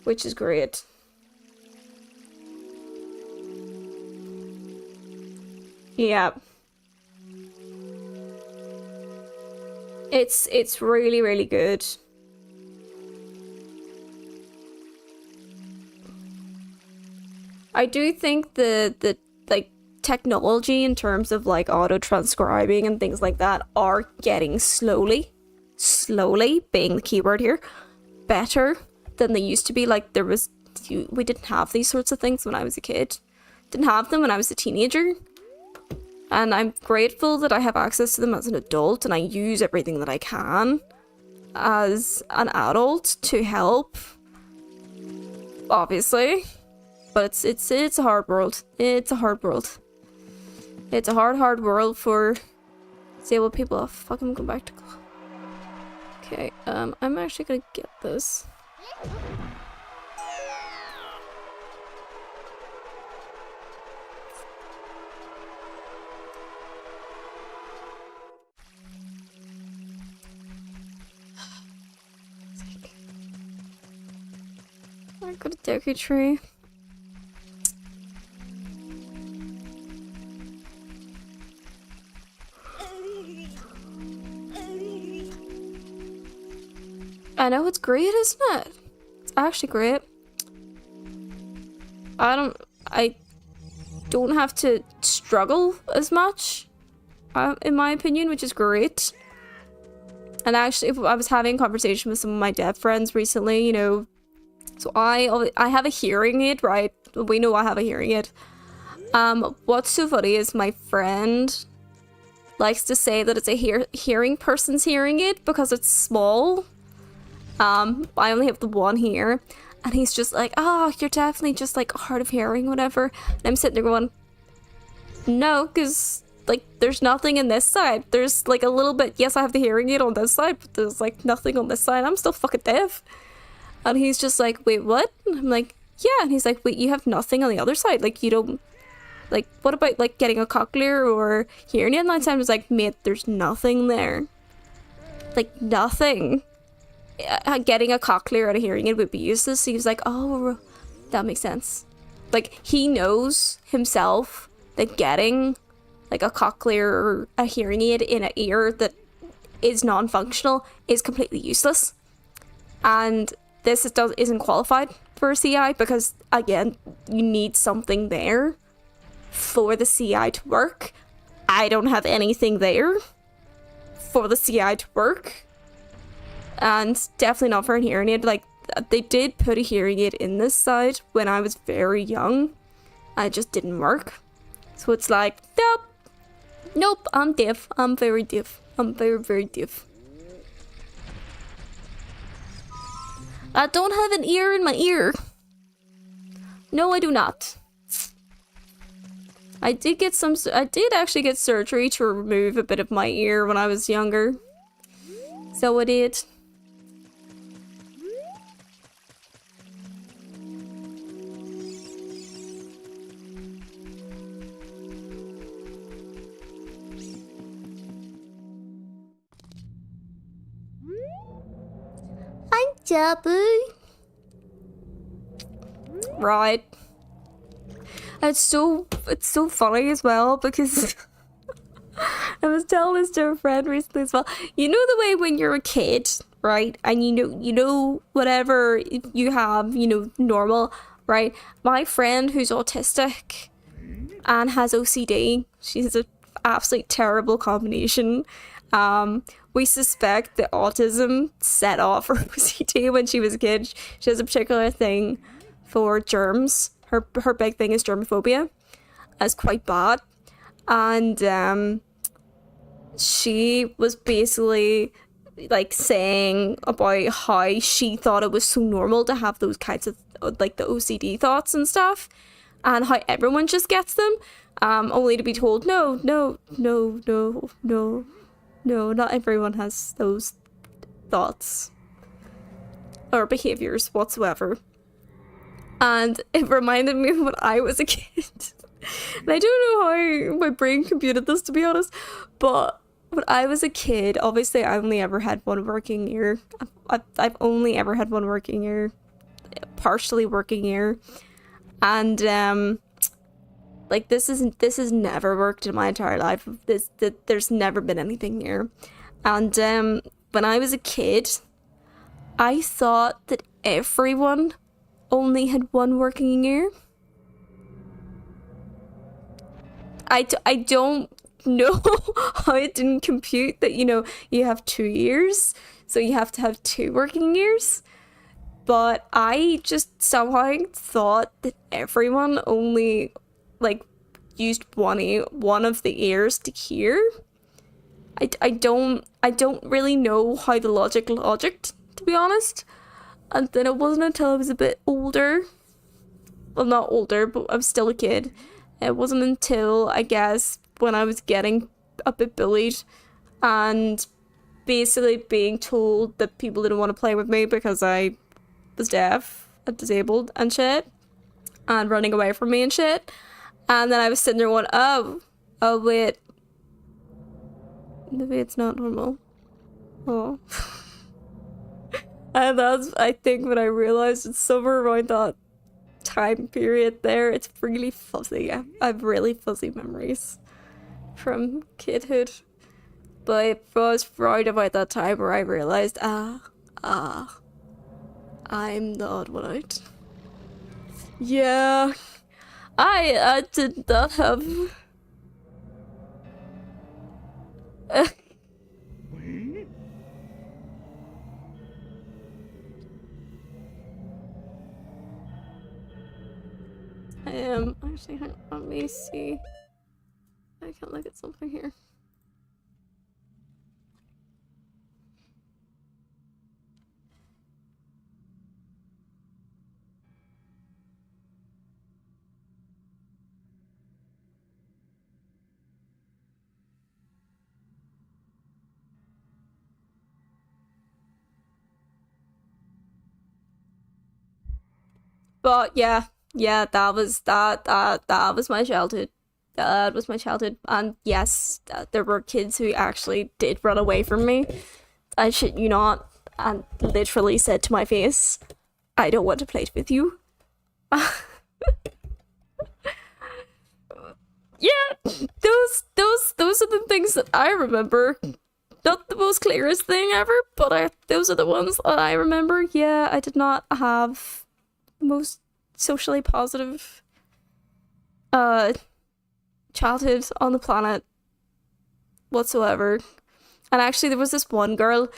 Speaker 1: which is great. Yeah. It's really, really good. I do think the like technology in terms of like auto transcribing and things like that are getting slowly being the keyword here, better than they used to be. Like we didn't have these sorts of things when I was a kid. Didn't have them when I was a teenager. And I'm grateful that I have access to them as an adult, and I use everything that I can as an adult to help. Obviously. But it's a hard world. It's a hard world. It's a hard world for disabled people. Oh, fuck, I'm going back to... Okay, I'm actually gonna get this. I got a deku tree. I know, it's great, isn't it? It's actually great. I don't have to struggle as much, in my opinion, which is great. And actually, I was having a conversation with some of my deaf friends recently, you know. So I have a hearing aid, right? We know I have a hearing aid. What's so funny is my friend likes to say that it's a hearing person's hearing aid because it's small. I only have the one here, and he's just like, oh, you're definitely just like hard of hearing, whatever. And I'm sitting there going, no, because like there's nothing in this side. There's like a little bit, yes, I have the hearing aid on this side, but there's like nothing on this side. I'm still fucking deaf. And he's just like, wait, what? And I'm like, yeah. And he's like, wait, you have nothing on the other side? Like, you don't, like, what about like getting a cochlear or hearing aid? And I was like, mate, there's nothing there. Like, nothing. Getting a cochlear and a hearing aid would be useless. He was like, oh, that makes sense. Like, he knows himself that getting like a cochlear or a hearing aid in an ear that is non-functional is completely useless. And this isn't qualified for a CI because, again, you need something there for the CI to work. I don't have anything there for the CI to work. And definitely not for a hearing aid. Like, they did put a hearing aid in this side when I was very young. And it just didn't work. So it's like, nope, I'm deaf. I'm very deaf. I'm very, very deaf. I don't have an ear in my ear. No, I do not. I did actually get surgery to remove a bit of my ear when I was younger. So I did. Hi, Jabu. Right. It's so funny as well because I was telling this to a friend recently as well. You know the way when you're a kid, right? And you know whatever you have, normal, right? My friend who's autistic and has OCD, she's an absolute terrible combination. We suspect that autism set off her OCD when she was a kid. She has a particular thing for germs. Her big thing is germophobia. That's quite bad. And she was basically like saying about how she thought it was so normal to have those kinds of like the OCD thoughts and stuff, and how everyone just gets them, only to be told no, not everyone has those thoughts or behaviors whatsoever. And it reminded me of when I was a kid. And I don't know how my brain computed this, to be honest, but when I was a kid, obviously I only ever had one working ear. I've only ever had one working ear, partially working ear. And Like, this has never worked in my entire life. There's never been anything here. And when I was a kid, I thought that everyone only had one working year. I don't know how it didn't compute that, you know, you have 2 years, so you have to have 2 working years. But I just somehow thought that everyone only, like, used one of the ears to hear. I don't really know how the logicked, to be honest. And then it wasn't until I was a bit older, well, not older, but I was still a kid. It wasn't until, I guess, when I was getting a bit bullied and basically being told that people didn't want to play with me because I was deaf and disabled and shit, and running away from me and shit. And then I was sitting there going, oh wait, maybe it's not normal. Oh. And that's, I think, when I realized it's somewhere around that time period there. It's really fuzzy. I have really fuzzy memories from kidhood. But it was right about that time where I realized, I'm the odd one out. Yeah, I did not have... actually, hang on, let me see. I can look at something here. But yeah, that was my childhood. That was my childhood. And yes, there were kids who actually did run away from me. I shit you not, and literally said to my face, "I don't want to play with you." Yeah, those are the things that I remember. Not the most clearest thing ever, but those are the ones that I remember. Yeah, I did not have the most socially positive childhood on the planet whatsoever. And actually, there was this one girl,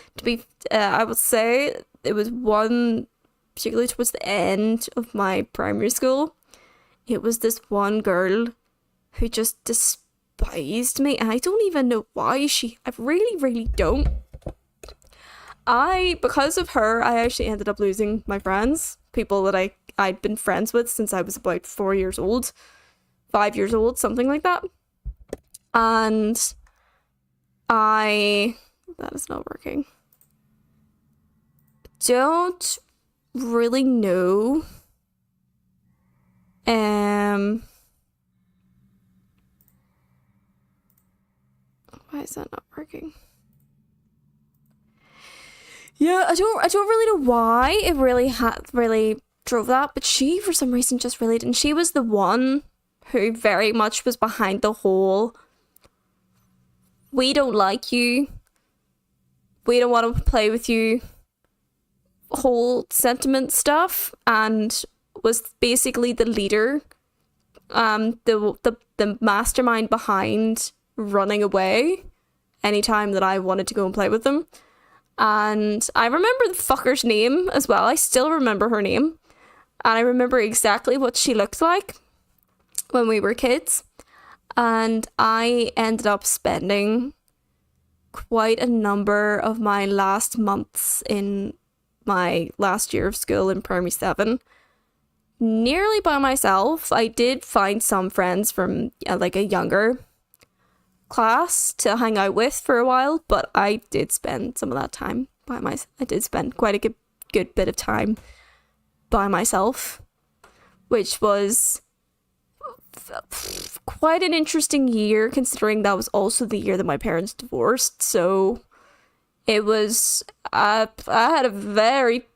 Speaker 1: I would say it was one, particularly towards the end of my primary school, it was this one girl who just despised me, and I don't even know why. I really, really don't. Because of her, I actually ended up losing my friends, people that I'd been friends with since I was about 4 years old, 5 years old, something like that. And that is not working. Don't really know. Why is that not working? Yeah, I don't really know why it really drove that, but she, for some reason, just really didn't. She was the one who very much was behind the whole, we don't like you, we don't want to play with you, whole sentiment stuff, and was basically the leader, the mastermind behind running away anytime that I wanted to go and play with them. And I remember the fucker's name as well. I still remember her name. And I remember exactly what she looked like when we were kids. And I ended up spending quite a number of my last months in my last year of school in primary 7 nearly by myself. I did find some friends from like a younger class to hang out with for a while, but I did spend some of that time by myself. I did spend quite a good bit of time by myself, which was quite an interesting year, considering that was also the year that my parents divorced. So it was, I had a very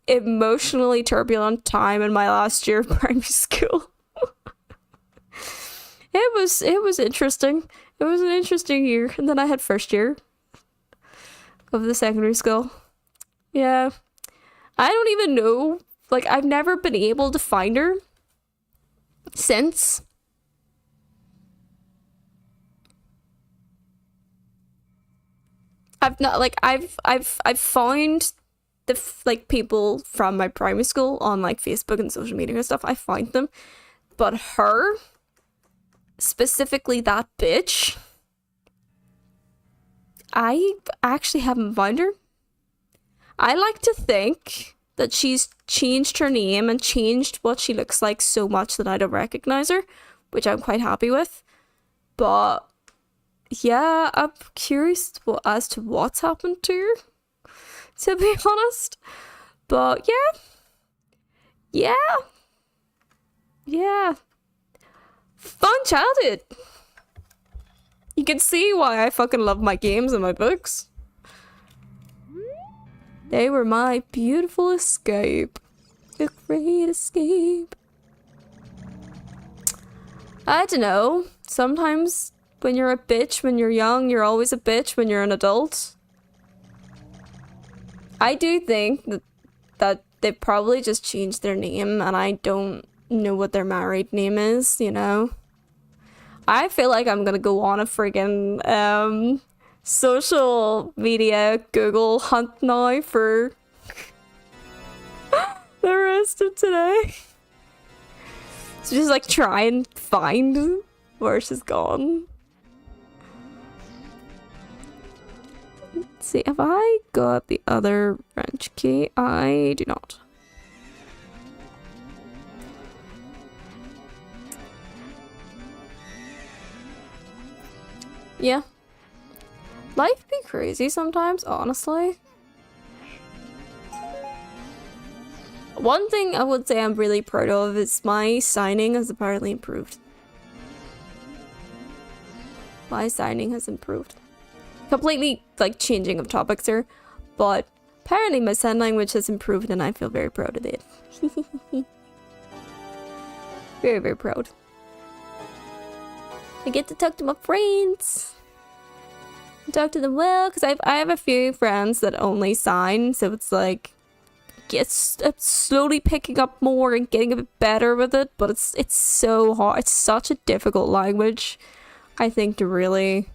Speaker 1: emotionally turbulent time in my last year of primary school. it was interesting. It was an interesting year. And then I had first year of the secondary school. Yeah. I don't even know. Like, I've never been able to find her since. I've not, like, I've found the like people from my primary school on like Facebook and social media and stuff. I find them, but her, specifically that bitch, I actually haven't found her. I like to think that she's changed her name and changed what she looks like so much that I don't recognize her, which I'm quite happy with. But yeah, I'm curious as to what's happened to her, to be honest. But yeah. Fun childhood. You can see why I fucking love my games and my books. They were my beautiful escape. A great escape. I don't know. Sometimes when you're a bitch when you're young, you're always a bitch when you're an adult. I do think that they probably just changed their name and I don't know what their married name is, you know? I feel like I'm gonna go on a friggin' social media Google hunt now for the rest of today. So just like try and find where she's gone. Let's see, have I got the other wrench key? I do not. Yeah. Life be crazy sometimes, honestly. One thing I would say I'm really proud of is my signing has apparently improved. My signing has improved. Completely, like, changing of topics here, but apparently my sign language has improved and I feel very proud of it. Very, very proud. I get to talk to my friends. Talk to them well, because I have a few friends that only sign, so it's like it's slowly picking up more and getting a bit better with it, but it's so hard. It's such a difficult language, I think, to really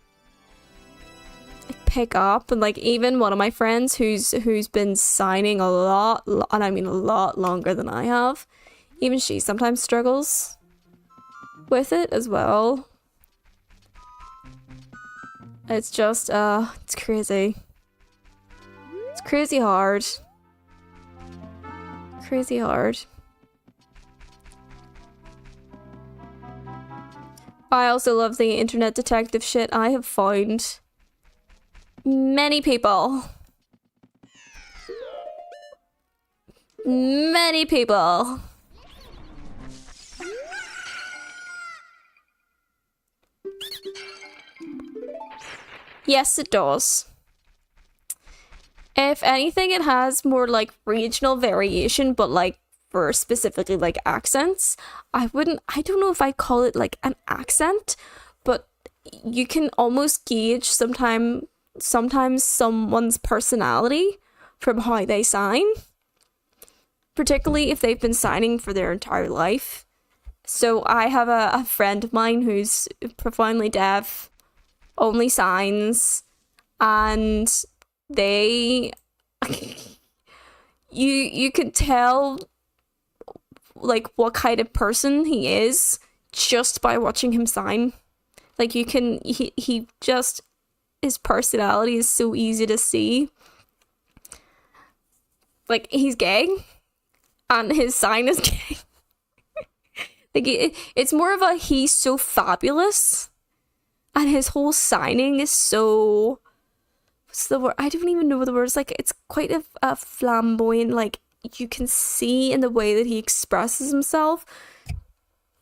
Speaker 1: pick up. And like even one of my friends who's been signing a lot, and I mean a lot longer than I have, even she sometimes struggles with it as well. It's just, it's crazy. It's crazy hard. Crazy hard. I also love the internet detective shit. I have found many people. Many people. Yes, it does. If anything, it has more like regional variation, but like for specifically like accents, I don't know if I call it like an accent, but you can almost gauge sometimes someone's personality from how they sign, particularly if they've been signing for their entire life. So I have a friend of mine who's profoundly deaf, only signs, and they you can tell like what kind of person he is just by watching him sign. Like you can he just, his personality is so easy to see. Like he's gay and his sign is gay. Like it's more of a he's so fabulous. And his whole signing is so... What's the word? I don't even know what the word is. Like, it's quite a flamboyant, like, you can see in the way that he expresses himself.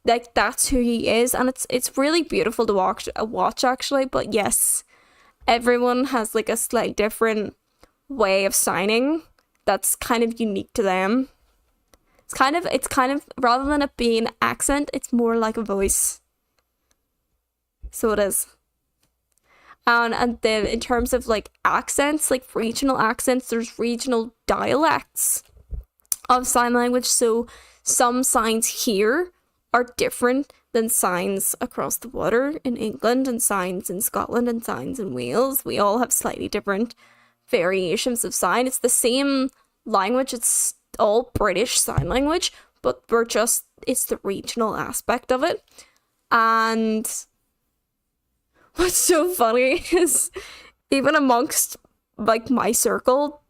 Speaker 1: Like, that's who he is. And it's really beautiful to watch, actually. But yes, everyone has, like, a slightly different way of signing that's kind of unique to them. It's kind of, rather than it being an accent, it's more like a voice. So it is. And then in terms of like accents, like regional accents, there's regional dialects of sign language. So some signs here are different than signs across the water in England, and signs in Scotland, and signs in Wales. We all have slightly different variations of sign. It's the same language, it's all British Sign Language, but it's the regional aspect of it. And what's so funny is even amongst like my circle,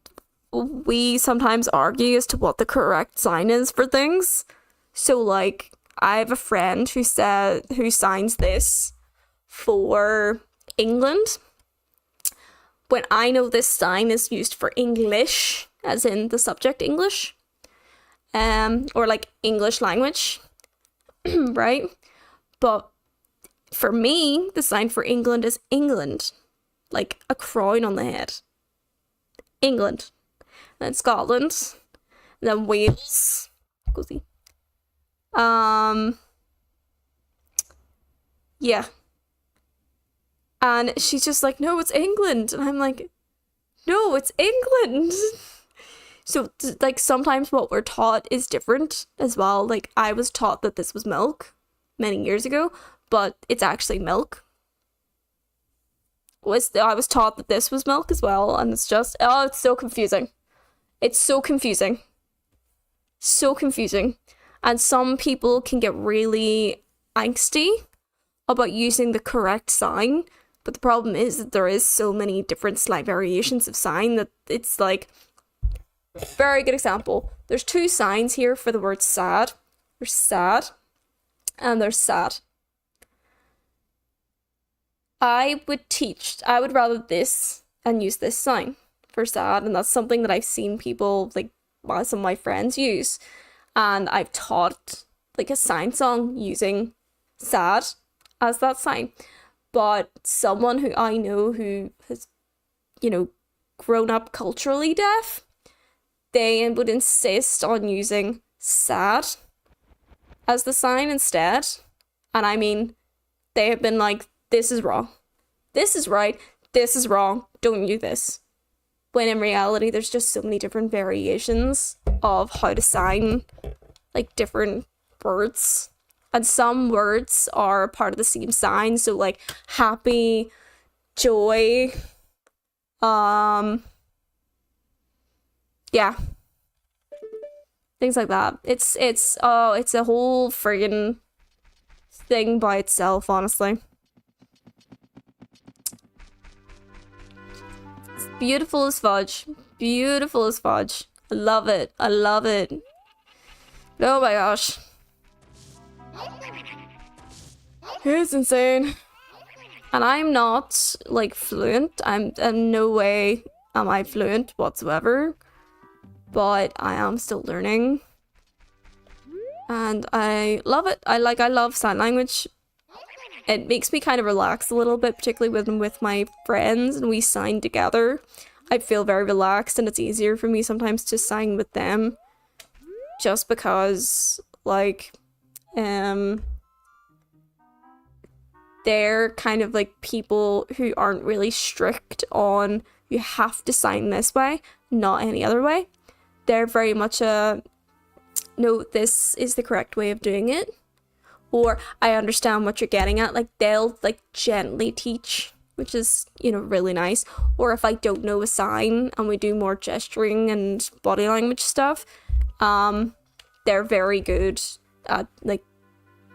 Speaker 1: we sometimes argue as to what the correct sign is for things. So like I have a friend who signs this for England, when I know this sign is used for English, as in the subject English, or like English language, right? But for me, the sign for England is England, like a crown on the head. England. And then Scotland. And then Wales. Cozy. Yeah. And she's just like, no, it's England. And I'm like, no, it's England. So, like, sometimes what we're taught is different as well. Like, I was taught that this was milk many years ago, but it's actually milk. I was taught that this was milk as well, and it's just, it's so confusing. It's so confusing. So confusing. And some people can get really angsty about using the correct sign, but the problem is that there is so many different slight variations of sign that it's like, very good example. There's two signs here for the word sad. There's sad and there's sad. I would rather this and use this sign for sad, and that's something that I've seen people, like some of my friends use, and I've taught like a sign song using sad as that sign. But someone who I know who has, grown up culturally deaf, they would insist on using sad as the sign instead. And I mean, they have been like, this is wrong. This is right. This is wrong. Don't use this. When in reality, there's just so many different variations of how to sign like different words. And some words are part of the same sign. So like happy, joy, yeah, things like that. It's a whole friggin' thing by itself, honestly. It's beautiful as fudge. Beautiful as fudge. I love it. I love it. Oh my gosh. It's insane. And I'm not like fluent. I'm in no way am I fluent whatsoever. But I am still learning. And I love it. I love sign language. It makes me kind of relax a little bit, particularly when with my friends and we sign together. I feel very relaxed, and it's easier for me sometimes to sign with them. Just because, like, they're kind of like people who aren't really strict on you have to sign this way, not any other way. They're very much no, this is the correct way of doing it. Or I understand what you're getting at. Like, they'll like gently teach, which is, really nice. Or if I don't know a sign and we do more gesturing and body language stuff, they're very good at like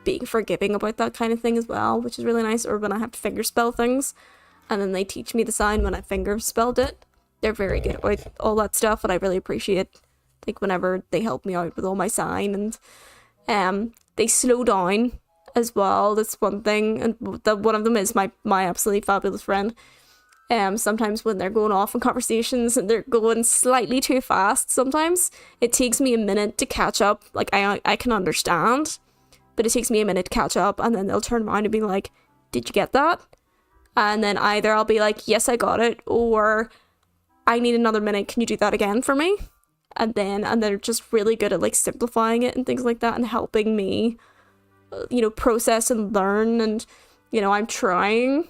Speaker 1: being forgiving about that kind of thing as well, which is really nice. Or when I have to finger spell things and then they teach me the sign when I finger spelled it, they're very good about all that stuff, and I really appreciate like whenever they help me out with all my sign. And they slow down as well. That's one thing, and one of them is my absolutely fabulous friend. Sometimes when they're going off in conversations and they're going slightly too fast, sometimes it takes me a minute to catch up. Like I can understand, but it takes me a minute to catch up, and then they'll turn around and be like, did you get that? And then either I'll be like, yes, I got it, or I need another minute, can you do that again for me? And they're just really good at like simplifying it and things like that, and helping me, process and learn. And you know, I'm trying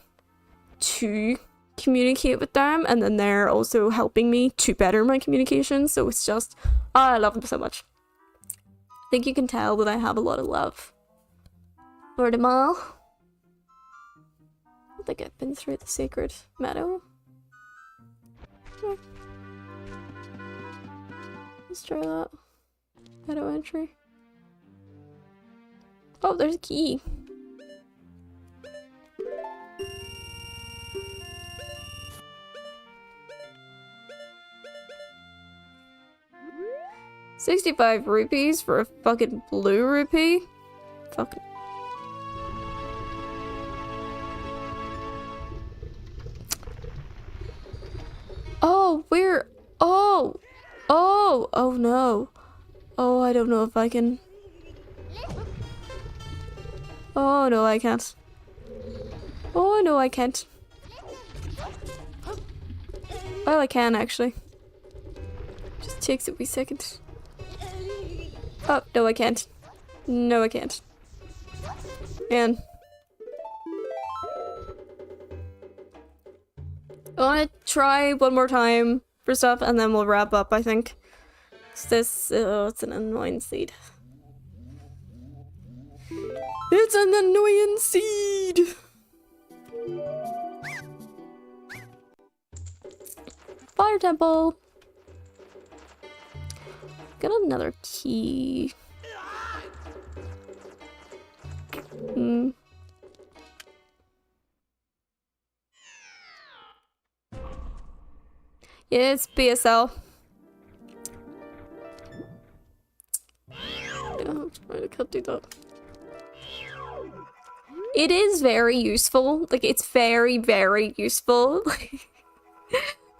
Speaker 1: to communicate with them, and then they're also helping me to better my communication. So it's just, I love them so much. I think you can tell that I have a lot of love for them all. I don't think I've been through the sacred meadow. Let's try that. Meadow entry. Oh, there's a key. $65 rupees for a fucking blue rupee? Fucking. Oh, where? Oh! Oh! Oh no. Oh, I don't know if I can. Oh no, I can't. Oh no, I can't. Well, I can actually. Just takes a wee second. Oh, no, I can't. No, I can't. Man. I want to try one more time for stuff, and then we'll wrap up, I think. This, it's an annoying seed. It's an annoying seed! Fire temple! Got another key. Yeah, it's BSL. Yeah, I can't do that. It is very useful. Like, it's very, very useful.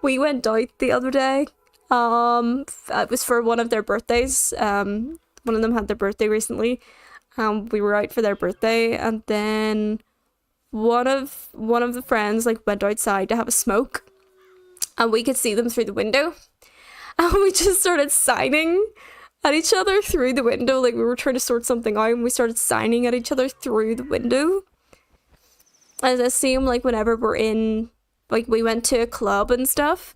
Speaker 1: We went out the other day. It was for one of their birthdays. One of them had their birthday recently. We were out for their birthday, and then one of the friends like went outside to have a smoke, and we could see them through the window, and we just started signing at each other through the window. Like, we were trying to sort something out, and we started signing at each other through the window. As it seemed like whenever we're in, like, we went to a club and stuff,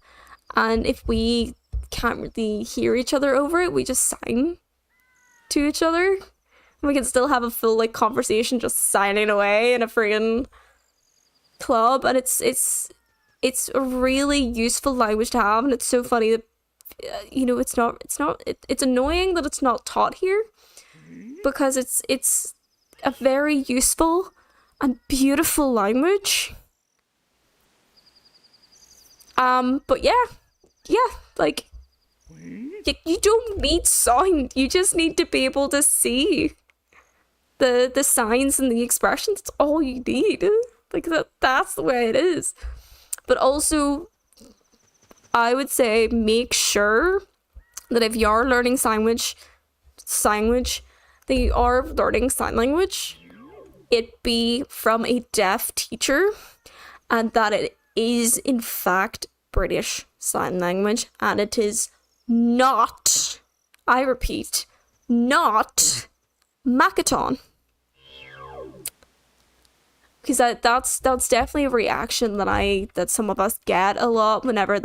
Speaker 1: and if we can't really hear each other over it, we just sign to each other. We can still have a full like conversation just signing away in a friggin' club, and it's a really useful language to have, and it's so funny that you know it's annoying that it's not taught here, because it's a very useful and beautiful language. But yeah, like you don't need sound, you just need to be able to see the signs and the expressions. It's all you need. Like, that's the way it is. But also, I would say make sure that if you are learning sign language, that you are learning sign language, it be from a deaf teacher, and that it is in fact British Sign Language, and it is not, I repeat, not Makaton. Because that's definitely a reaction that some of us get a lot whenever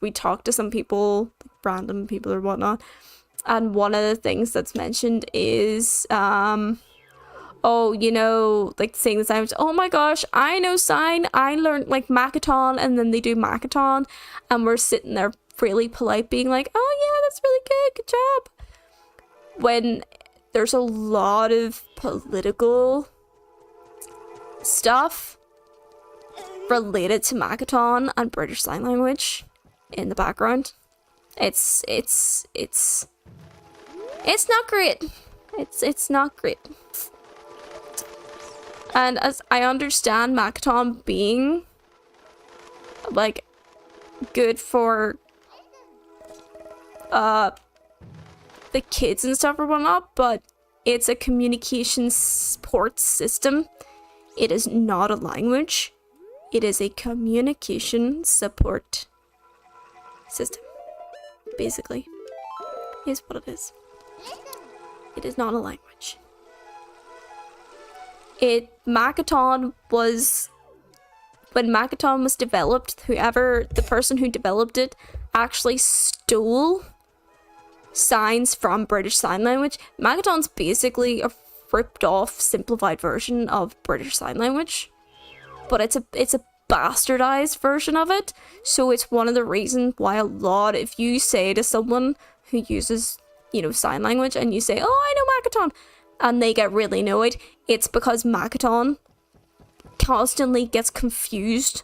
Speaker 1: we talk to some people, like random people or whatnot, and one of the things that's mentioned is oh, you know, like saying the sign, oh my gosh, I know sign, I learned like Makaton, and then they do Makaton, and we're sitting there really polite being like, oh yeah, that's really good job. When there's a lot of political stuff related to Makaton and British Sign Language in the background. It's not great. It's not great. And as I understand Makaton being like good for the kids and stuff or whatnot, but it's a communication support system. It is not a language. It is a communication support system. Basically, is what it is. It is not a language. Makaton was, when Makaton was developed, the person who developed it actually stole signs from British Sign Language. Makaton's basically a ripped off, simplified version of British Sign Language, but it's a bastardized version of it. So it's one of the reasons why if you say to someone who uses, sign language, and you say, "Oh, I know Makaton," and they get really annoyed, it's because Makaton constantly gets confused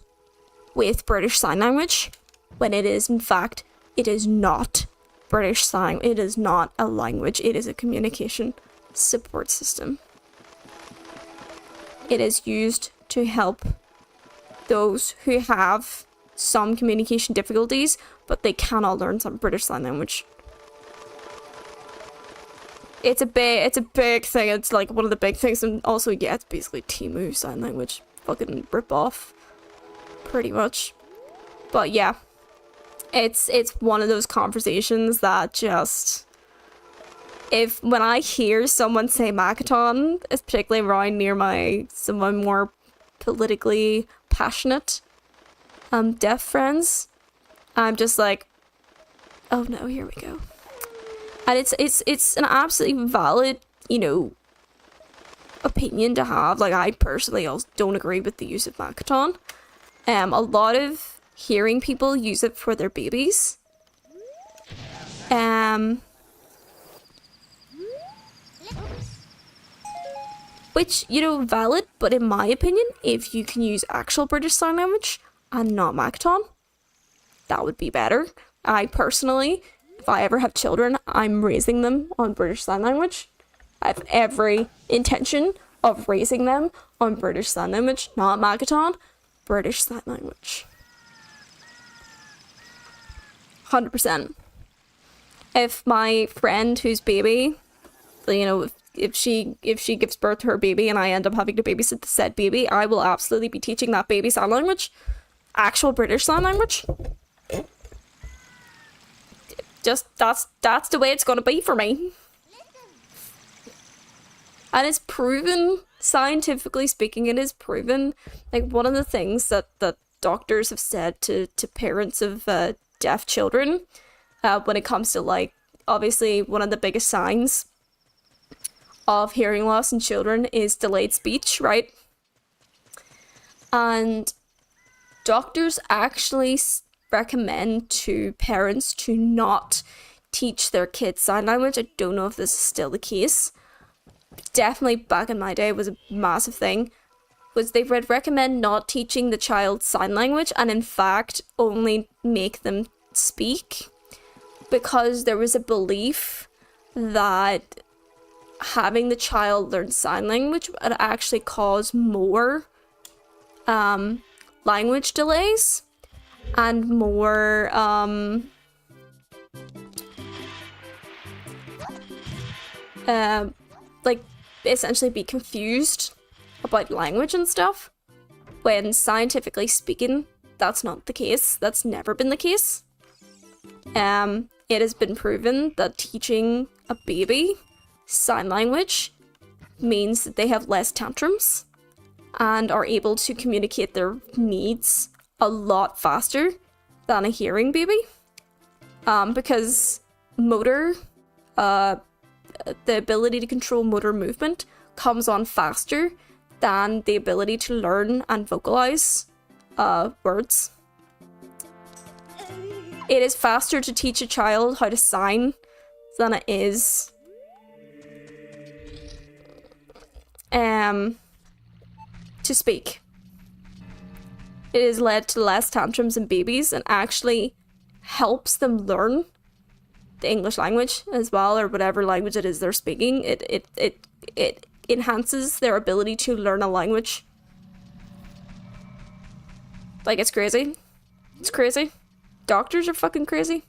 Speaker 1: with British Sign Language, when it is, in fact, it is not British Sign. It is not a language. It is a communication support system. It is used to help those who have some communication difficulties, but they cannot learn some British Sign Language. It's a big thing. It's like one of the big things, and also, yeah, it's basically Timu Sign Language. Fucking rip off. Pretty much. But yeah. It's one of those conversations that just, when I hear someone say Makaton, it's particularly around near some of my more politically passionate deaf friends, I'm just like, oh no, here we go. And it's an absolutely valid, opinion to have. Like, I personally also don't agree with the use of Makaton. A lot of hearing people use it for their babies. Which, valid, but in my opinion, if you can use actual British Sign Language and not Makaton, that would be better. I personally, if I ever have children, I'm raising them on British Sign Language. I have every intention of raising them on British Sign Language, not Makaton, British Sign Language. 100%. If my friend whose baby, if she gives birth to her baby and I end up having to babysit the said baby, I will absolutely be teaching that baby sign language. Actual British Sign Language. Just, that's the way it's gonna be for me. And it's proven, scientifically speaking, it is proven. Like, one of the things that doctors have said to parents of deaf children, when it comes to, like, obviously one of the biggest signs of hearing loss in children is delayed speech, right? And doctors actually recommend to parents to not teach their kids sign language. I don't know if this is still the case. Definitely back in my day was a massive thing. Was they would recommend not teaching the child sign language and in fact only make them speak, because there was a belief that having the child learn sign language would actually cause more language delays and more like essentially be confused about language and stuff, when scientifically speaking that's not the case. That's never been the case. It has been proven that teaching a baby sign language means that they have less tantrums and are able to communicate their needs a lot faster than a hearing baby. Because motor, the ability to control motor movement comes on faster than the ability to learn and vocalize words. It is faster to teach a child how to sign than it is to speak. It has led to less tantrums in babies and actually helps them learn the English language as well, or whatever language it is they're speaking. It enhances their ability to learn a language. Like, it's crazy. It's crazy. Doctors are fucking crazy.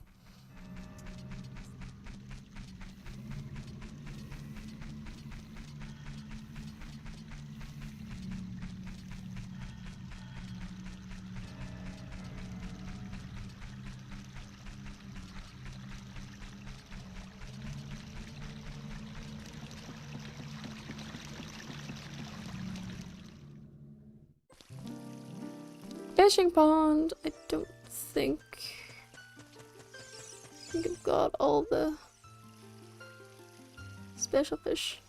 Speaker 1: Fishing pond. I don't think. I think I've got all the special fish.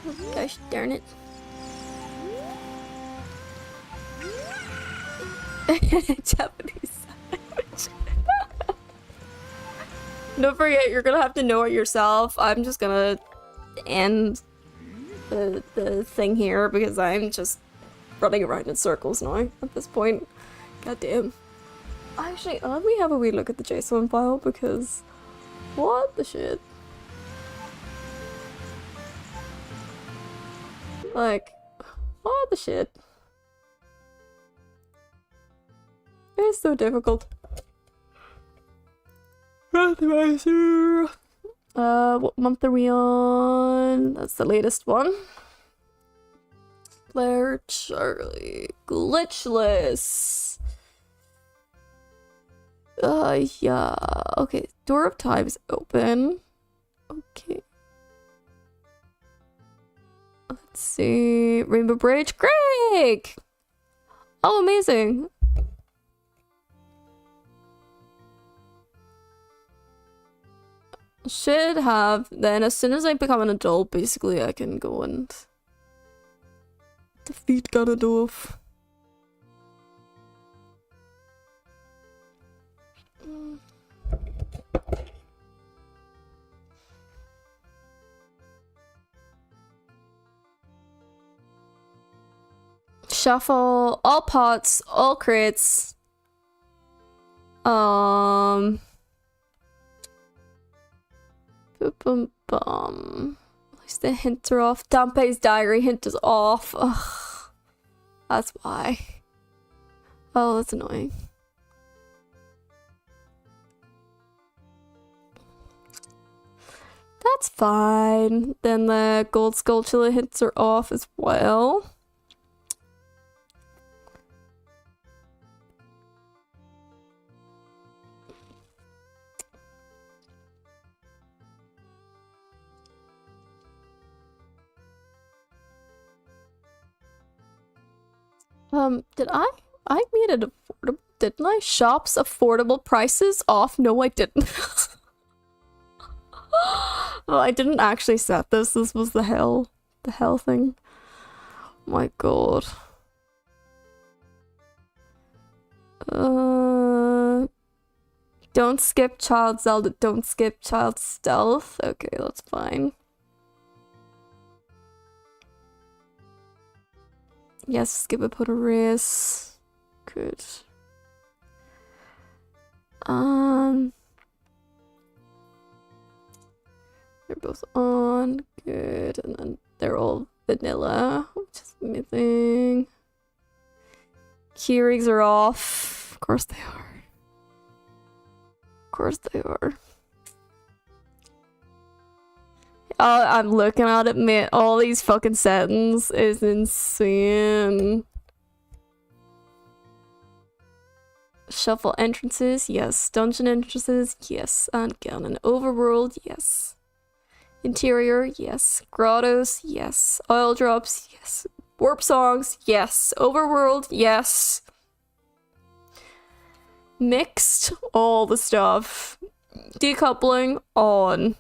Speaker 1: Oh, gosh darn it. Japanese sandwich. Don't forget, you're gonna have to know it yourself. I'm just gonna end the thing here because I'm just running around in circles now at this point. God damn. Actually, let me have a wee look at the JSON file because what the shit? Like, what the shit? It's so difficult. Randomizer. What month are we on? That's the latest one. Blair Charlie. Glitchless. Yeah. Okay, door of time is open. Okay. Let's see. Rainbow Bridge. Great! Oh, amazing. Should have. Then as soon as I become an adult, basically I can go and defeat Ganondorf. Shuffle all pots, all crits. Boom, bum. At least the hints are off. Dampé's diary hint is off. Ugh. That's why. Oh, that's annoying. That's fine. Then the gold Skulltula hints are off as well. Did I made it affordable, didn't I? Shops affordable prices off? No, I didn't. Oh, I didn't actually set this. This was the hell thing. Oh my god. Don't skip Child Zelda, don't skip Child Stealth. Okay, that's fine. Yes, skip a put a race. Good. They're both on. Good. And then they're all vanilla, which is amazing. Keurigs are off. Of course they are. Of course they are. Oh, I'm looking at it, man. All these fucking settings is insane. Shuffle entrances, yes. Dungeon entrances, yes. And Ganon. Overworld, yes. Interior, yes. Grottos, yes. Oil drops, yes. Warp songs, yes. Overworld, yes. Mixed, all the stuff. Decoupling, on.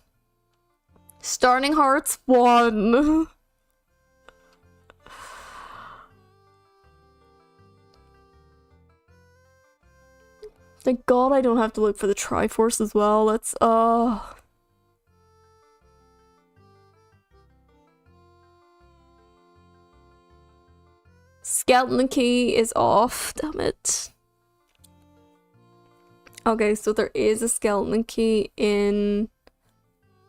Speaker 1: Starting Hearts 1. Thank god I don't have to look for the Triforce as well. That's Skeleton Key is off, damn it. Okay, so there is a Skeleton Key in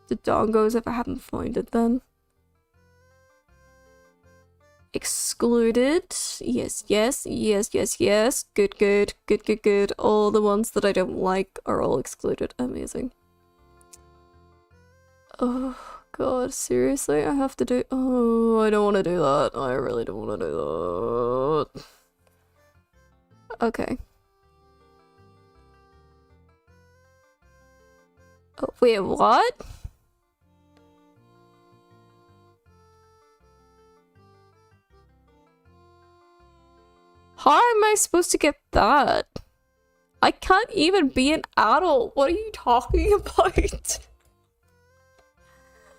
Speaker 1: the dongos if I haven't found it then. Excluded. Yes, yes, yes, yes, yes. Good, good, good, good, good. All the ones that I don't like are all excluded. Amazing. Oh god, seriously? I have to do— oh, I don't want to do that. I really don't want to do that. Okay. Oh, wait, what? How am I supposed to get that? I can't even be an adult. What are you talking about?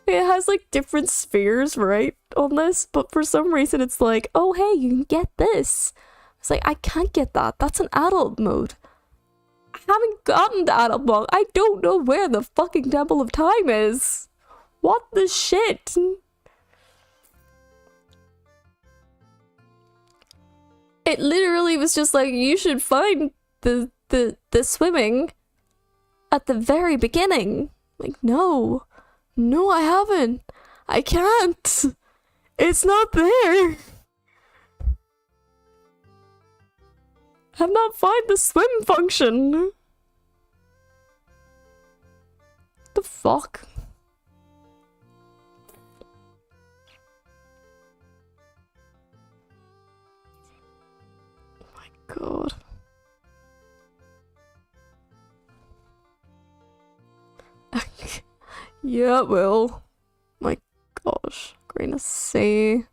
Speaker 1: It has like different spheres, right, on this, but for some reason it's like, oh hey, you can get this. It's like, I can't get that. That's an adult mode. I haven't gotten the adult mode. I don't know where the fucking Temple of Time is. What the shit? It literally was just like, you should find the swimming at the very beginning. Like, no. No, I haven't. I can't. It's not there. I've not found the swim function. The fuck? Oh my god. Yeah, well. My gosh. Grain of sea.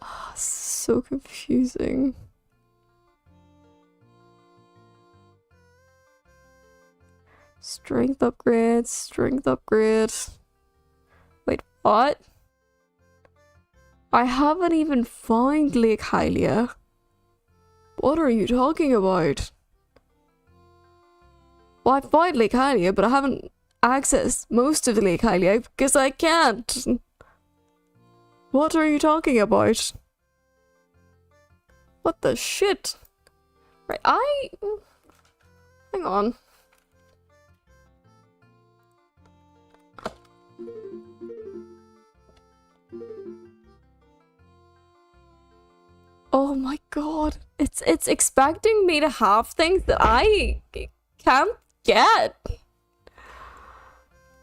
Speaker 1: Ah, so confusing. Strength upgrade, strength upgrade. Wait, what? I haven't even found Lake Hylia. What are you talking about? Well, I found Lake Hylia, but I haven't accessed most of the Lake Hylia because I can't. What are you talking about? What the shit? Right, hang on. Oh my god. It's expecting me to have things that I can't get.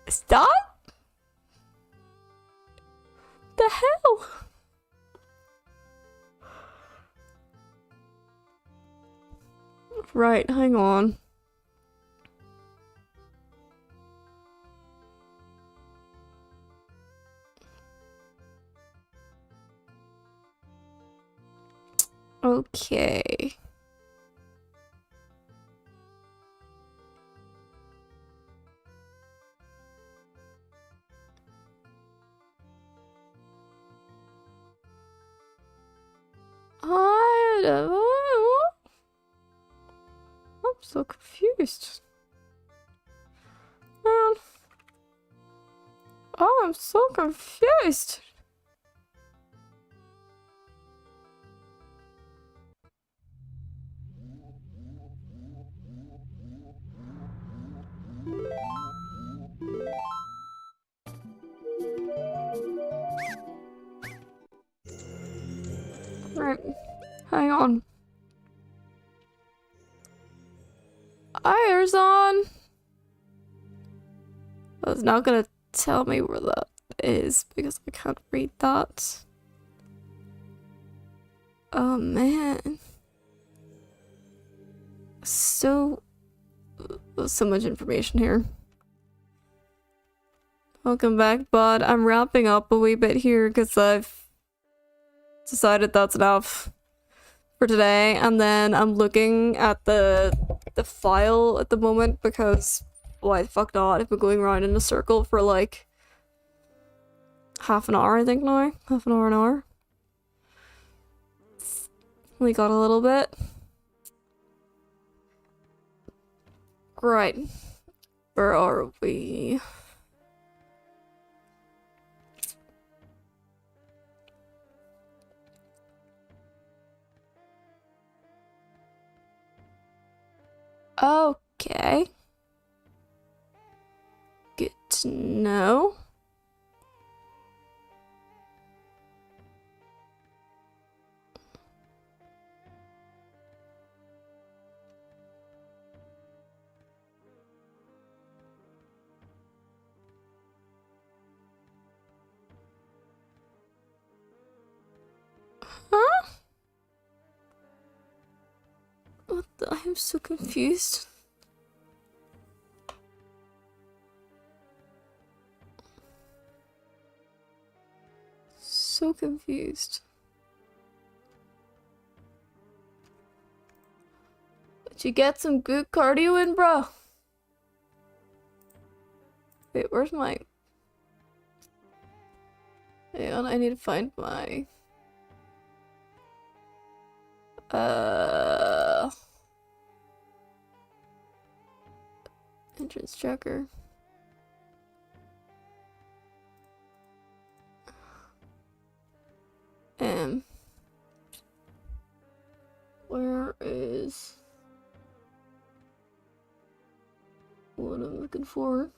Speaker 1: Is that? The hell? Right, hang on. Okay. I don't know. I'm so confused. Man. Oh, I'm so confused. Right, hang on. Iron's on. Well, it's not gonna tell me where that is because I can't read that. Oh man. So much information here. Welcome back, bud. I'm wrapping up a wee bit here because I've decided that's enough for today, and then I'm looking at the file at the moment because why the fuck not? I've been going around in a circle for like half an hour, I think now. Half an hour. We got a little bit. Right. Where are we? Okay. Good to know. Huh? What the? I am so confused. So confused. But you get some good cardio in, bro. Wait, where's my... Hang on, I need to find my... Entrance tracker. Where is what I'm looking for?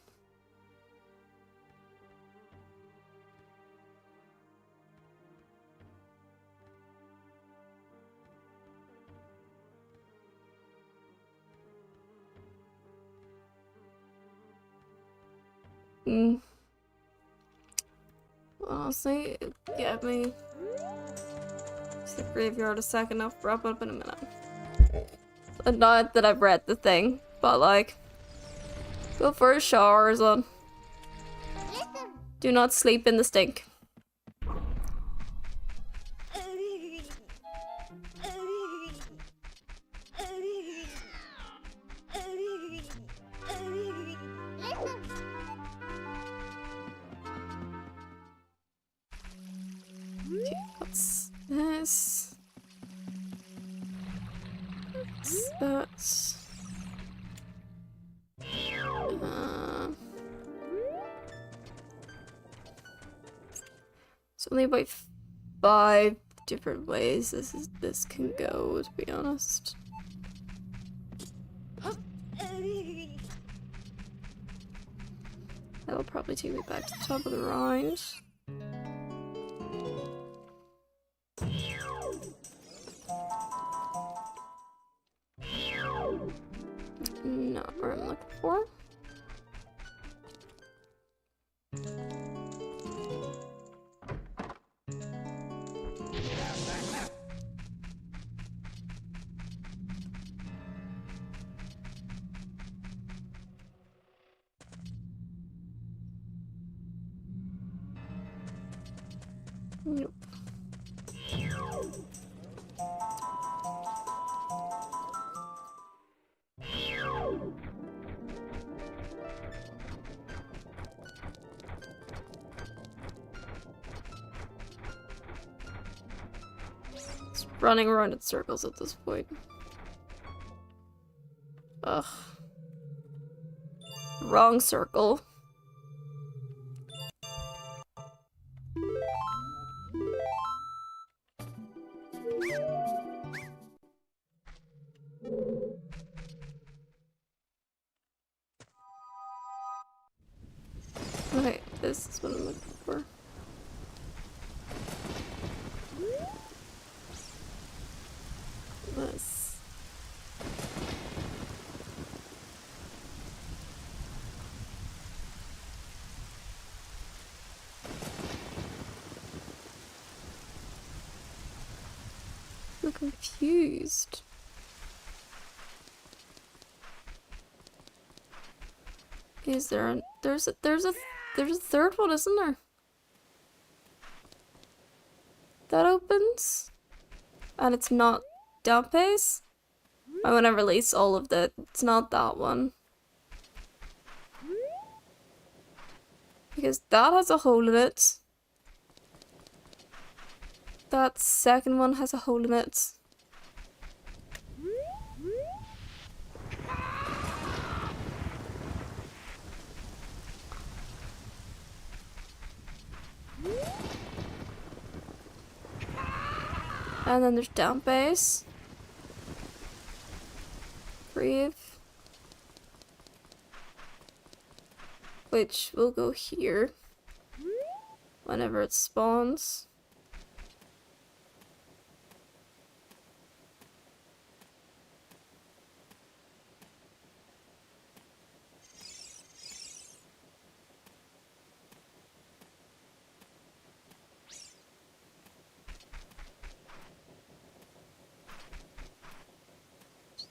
Speaker 1: Honestly, it gave me the graveyard a second. I'll wrap up in a minute. Not that I've read the thing, but like, go for a shower or something. Do not sleep in the stink. Okay, what's this? What's that? It's only about 5 different ways this can go, to be honest. That'll probably take me back to the top of the round. Not what I'm looking for. Nope. It's running around in circles at this point. Ugh. Wrong circle. Okay, this is what I'm looking for. This. I'm confused. Is there an there's a third one, isn't there? That opens? And it's not Dampes? I want to release all of that. It's not that one. Because that has a hole in it. That second one has a hole in it. And then there's Dampes. Breathe. Which will go here. Whenever it spawns.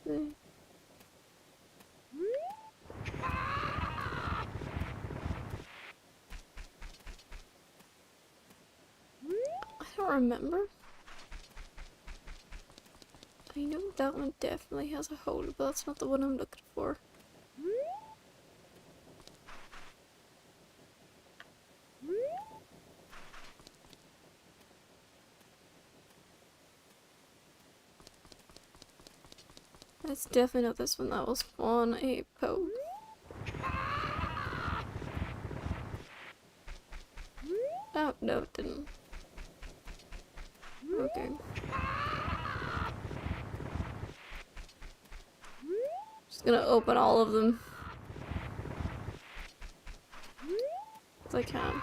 Speaker 1: See. don't remember. I know that one definitely has a hole, but that's not the one I'm looking for. That's definitely not this one. That was on a pole. Oh, no, it didn't. Okay. Just gonna open all of them. As I can.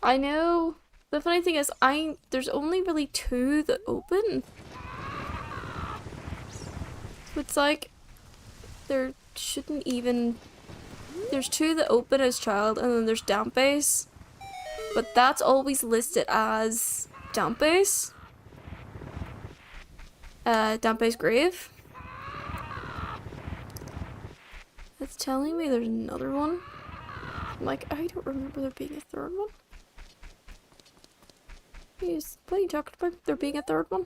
Speaker 1: I know. The funny thing is, there's only really 2 that open. So it's like, there shouldn't even... There's 2 that open as child, and then there's damp base. But that's always listed as damp base. Damp base grave. It's telling me there's another one. I'm like, I don't remember there being a 3rd one. What are you talking about? There being a 3rd one?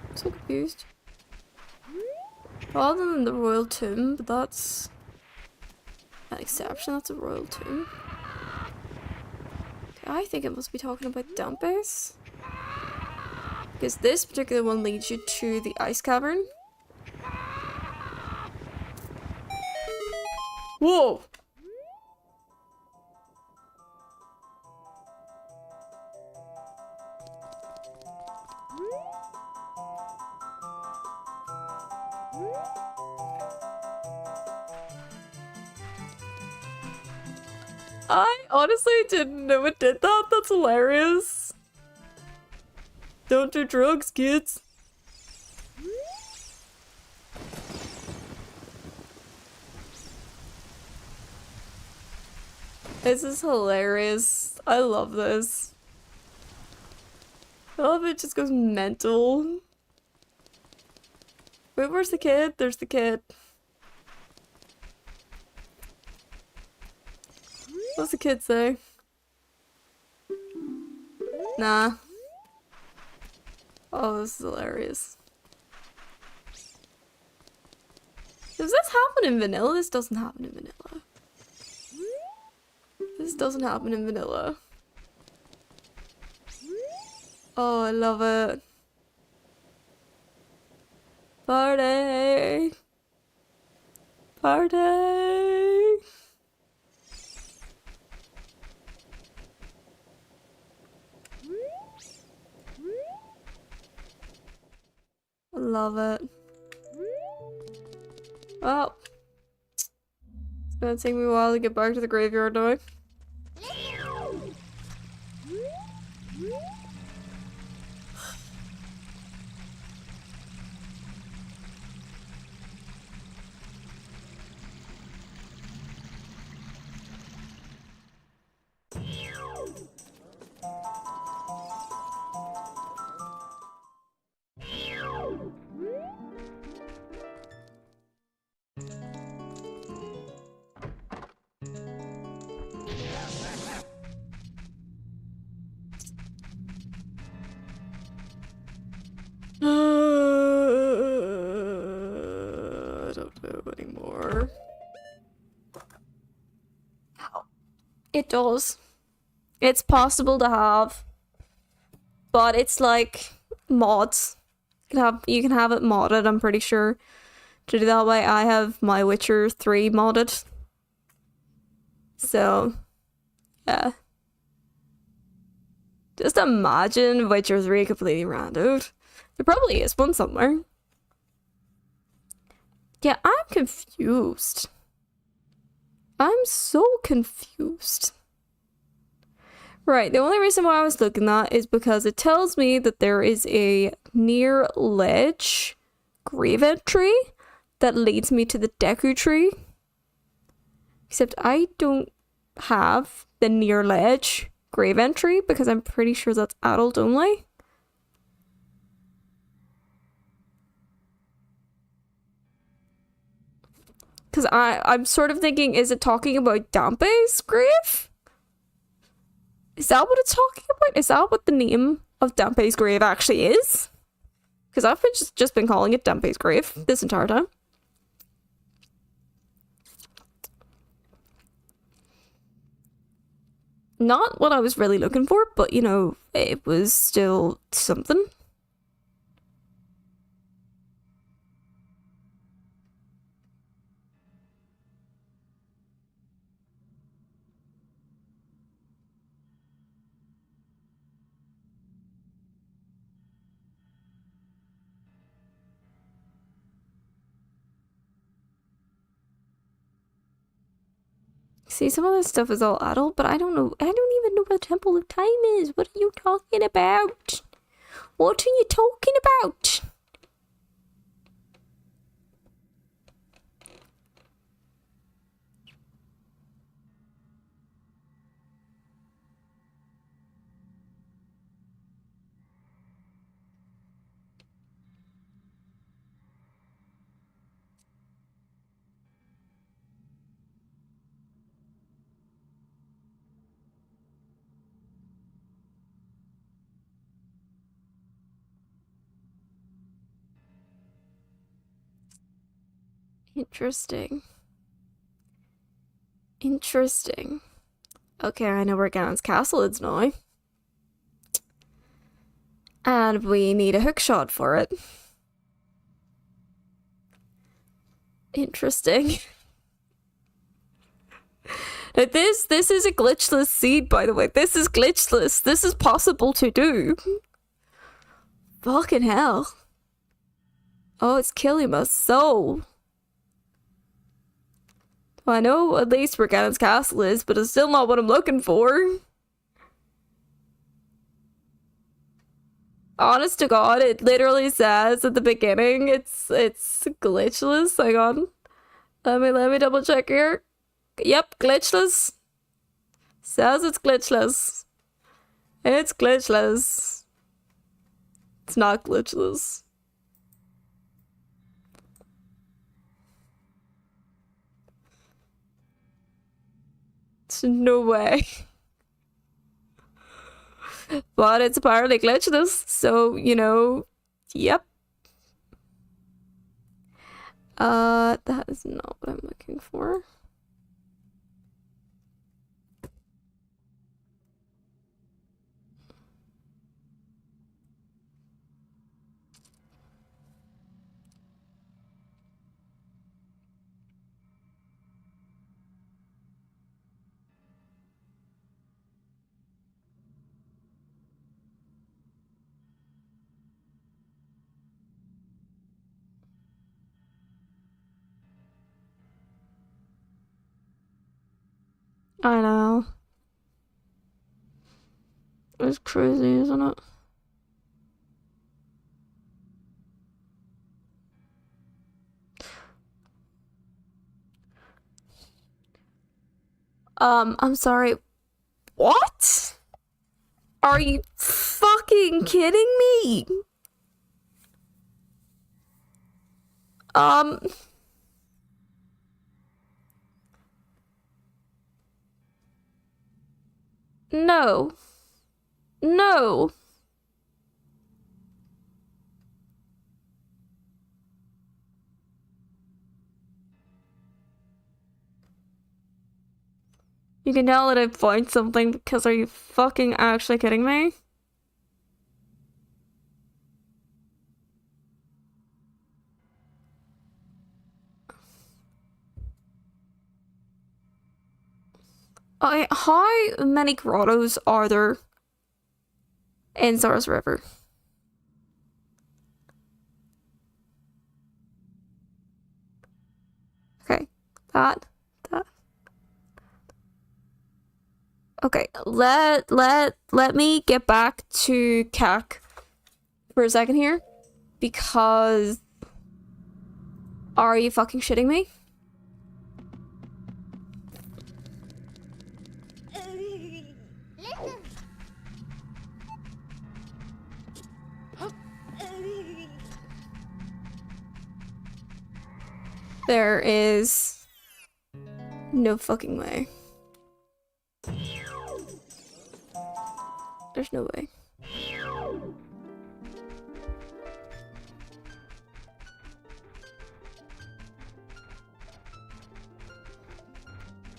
Speaker 1: I'm so confused. Other than the royal tomb, but that's an exception. That's a royal tomb. Okay, I think it must be talking about damp base. Because this particular one leads you to the ice cavern. Whoa! I honestly didn't know it did that. That's hilarious. Don't do drugs, kids. This is hilarious. I love this. I love it just goes mental. Wait, where's the kid? There's the kid. What's the kid say? Nah. Oh, this is hilarious. Does this happen in vanilla? This doesn't happen in vanilla. This doesn't happen in vanilla. Oh, I love it. Party! Party! I love it. Well, it's gonna take me a while to get back to the graveyard now. I don't know anymore. It does. It's possible to have, but it's like mods. You can have it modded, I'm pretty sure. To do that way, I have my Witcher 3 modded. So, yeah. Just imagine Witcher 3 completely randoed. There probably is one somewhere. Yeah, I'm confused. I'm so confused. Right, the only reason why I was looking at is because it tells me that there is a near ledge grave entry that leads me to the Deku tree. Except I don't have the near ledge grave entry because I'm pretty sure that's adult only. Because I'm sort of thinking, is it talking about Dampe's grave? Is that what it's talking about? Is that what the name of Dampe's grave actually is? Because I've just been calling it Dampe's grave this entire time. Not what I was really looking for, but you know, it was still something. See, some of this stuff is all adult, but I don't know. I don't even know what Temple of Time is. What are you talking about? What are you talking about? Interesting. Interesting. Okay, I know where Ganon's castle is now. And we need a hook shot for it. Interesting. Now this is a glitchless seed, by the way. This is glitchless. This is possible to do. Fucking hell. Oh, it's killing my soul. Well, I know at least where Ganon's castle is, but it's still not what I'm looking for. Honest to God, it literally says at the beginning it's glitchless. Hang on. Let me double check here. Yep, glitchless. Says it's glitchless. It's glitchless. It's not glitchless. No way. But it's apparently glitchless, so, you know, yep. That is not what I'm looking for. I know. It's crazy, isn't it? I'm sorry. What? Are you fucking kidding me? No. No. You can tell that I found something because are you fucking actually kidding me? How many grottos are there in Zara's River? Okay, that. Okay, let me get back to CAC for a second here, because are you fucking shitting me? There is No fucking way. There's no way.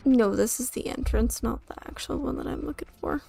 Speaker 1: No, this is the entrance, not the actual one that I'm looking for.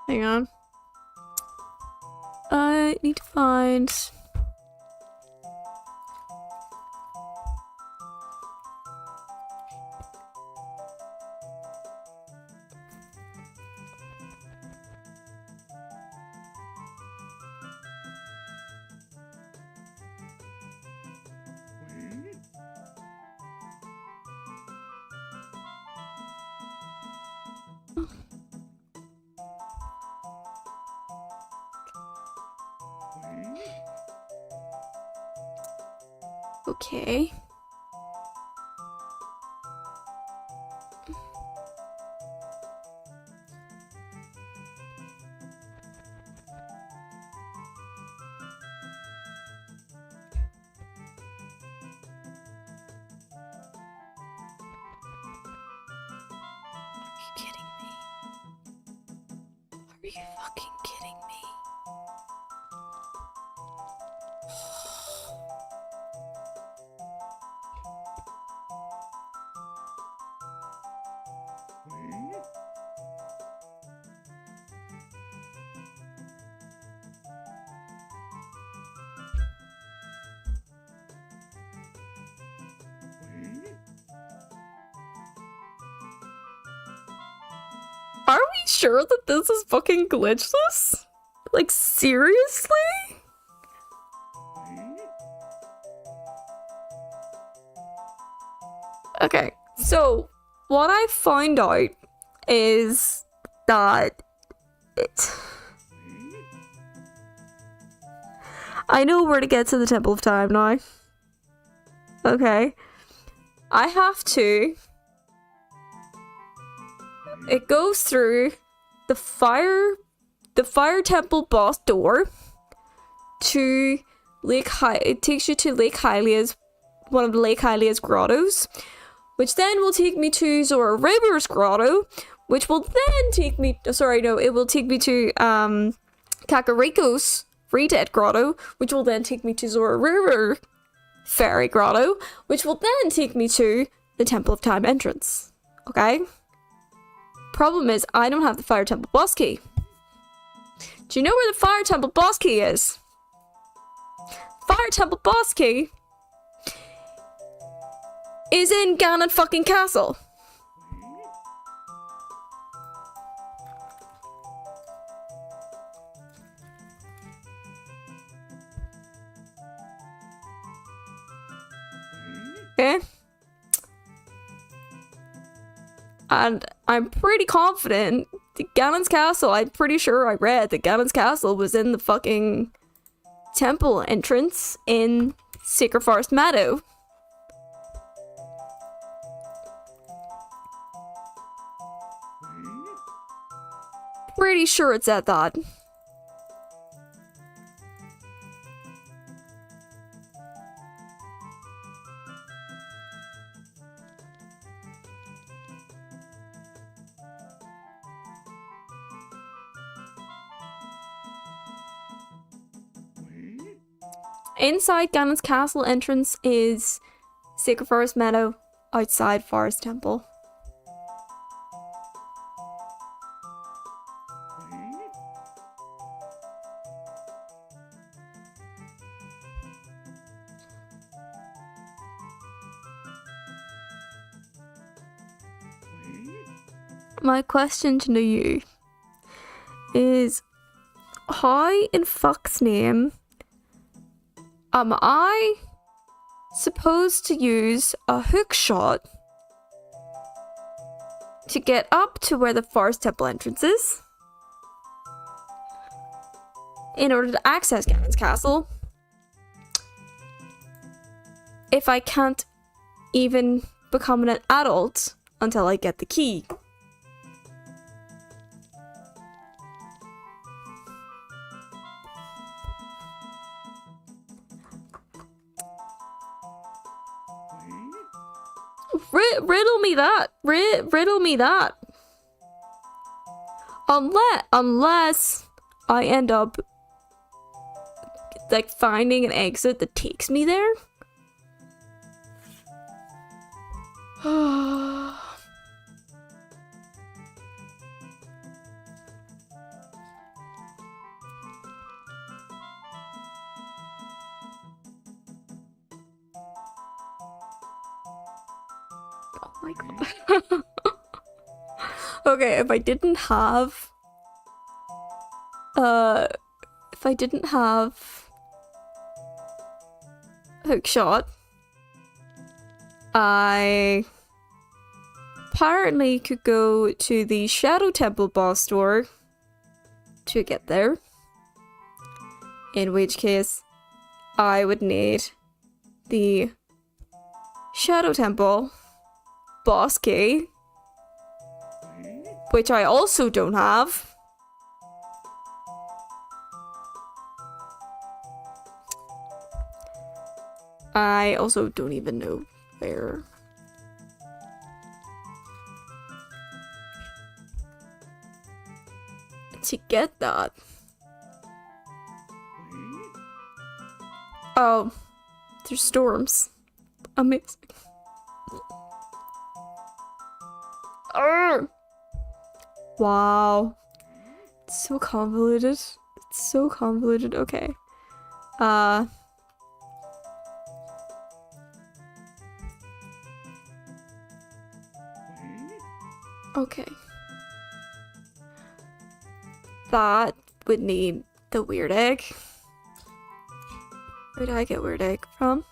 Speaker 1: Hang on. I need to find... Okay. Are you kidding me? Are you fucking kidding me? Are we sure that this is fucking glitchless? Like, seriously? Okay, so what I found out is that I know where to get to the Temple of Time now. Okay. I have to... It goes through the fire temple boss door to it takes you to Lake Hylia's, one of Lake Hylia's grottos, which then will take me to Zora River's grotto, which will then take me, it will take me to Kakariko's Redead grotto, which will then take me to Zora River Fairy grotto, which will then take me to the Temple of Time entrance. Okay? Problem is, I don't have the Fire Temple boss key. Do you know where the Fire Temple boss key is? Fire Temple boss key is in Ganon fucking Castle. Okay? And I'm pretty confident that Ganon's Castle, I'm pretty sure I read that Ganon's Castle was in the fucking temple entrance in Sacred Forest Meadow. Pretty sure it's at that. Inside Ganon's Castle entrance is Sacred Forest Meadow, outside Forest Temple. My question to you is, how in fuck's name am I supposed to use a hook shot to get up to where the Forest Temple entrance is in order to access Ganon's castle. If I can't even become an adult until I get the key. Riddle me that. Riddle me that. Unless I end up like finding an exit that takes me there. Oh my god. Okay, if I didn't have hookshot, I apparently could go to the Shadow Temple boss door to get there. In which case, I would need the Shadow Temple boss key, which I also don't have. I also don't even know where. To get that. Oh, there's storms. Amazing. Arrgh. Wow. It's so convoluted. It's so convoluted. Okay. Okay. That would need the weird egg. Where did I get weird egg from?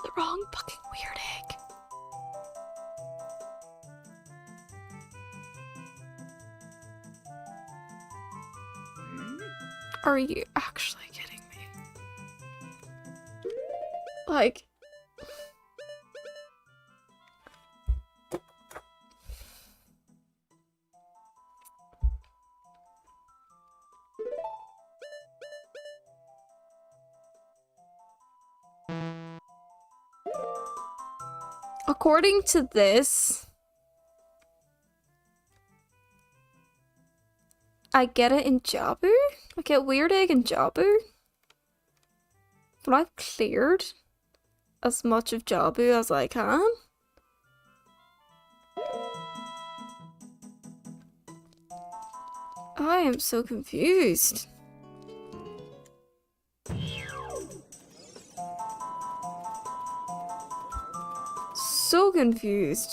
Speaker 1: The wrong fucking weird egg. Are you actually kidding me? Like... According to this, I get it in Jabu? I get weird egg in Jabu? But I've cleared as much of Jabu as I can. I am so confused. So confused.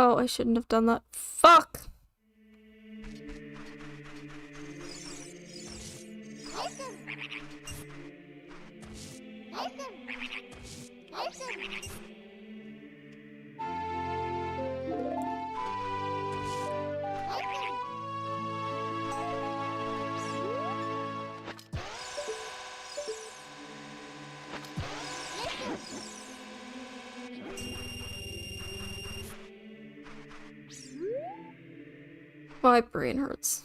Speaker 1: Oh, I shouldn't have done that. Fuck! My brain hurts.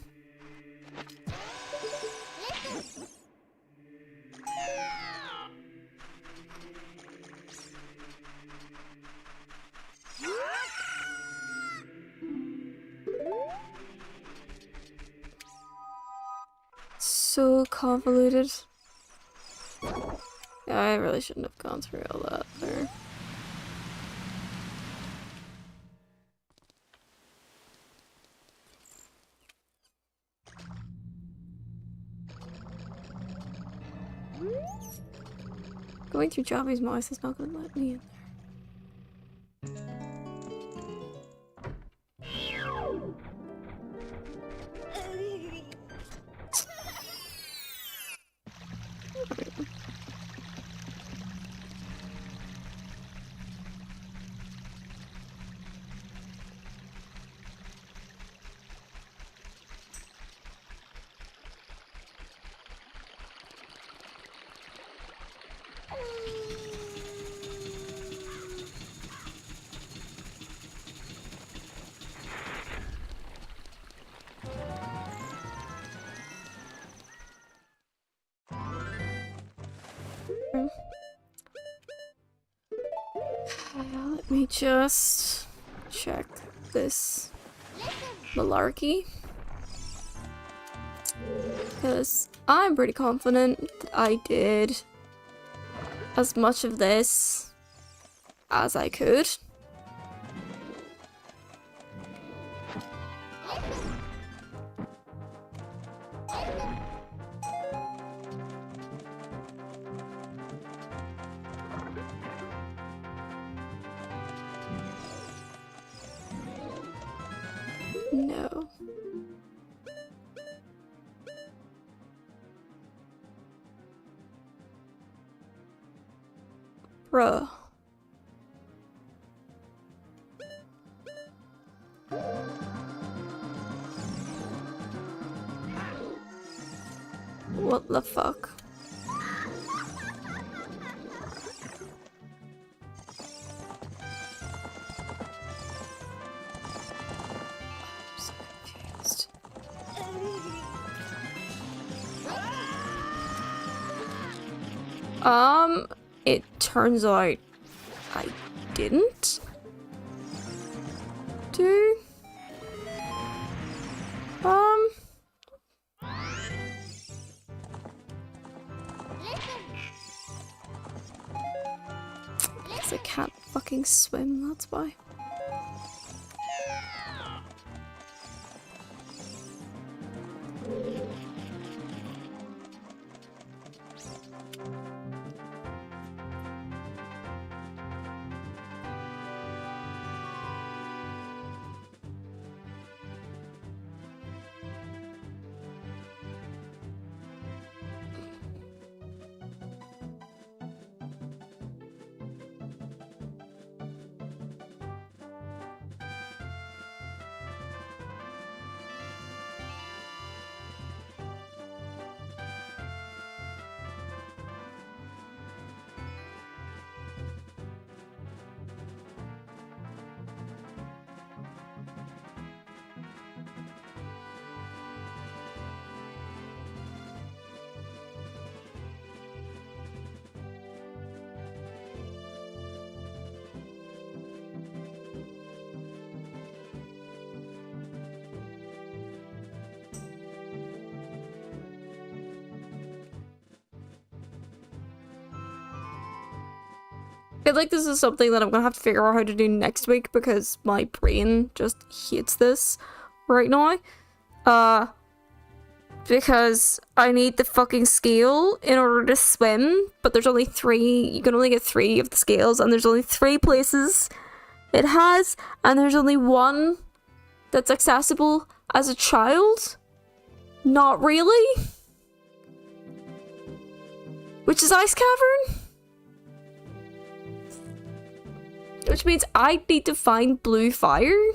Speaker 1: So convoluted. Yeah, I really shouldn't have gone through all that there. Going through Jobby's mouse is not gonna let me in there. Let me just check this malarkey. Because I'm pretty confident that I did as much of this as I could. No. Bruh. What the fuck? I'm so confused. It turns out I didn't do. Because I can't fucking swim, that's why. I feel like this is something that I'm gonna have to figure out how to do next week because my brain just hates this right now. Because I need the fucking scale in order to swim, but there's only 3, you can only get 3 of the scales, and there's only 3 places it has, and there's only one that's accessible as a child? Not really. Which is Ice Cavern? Which means I need to find blue fire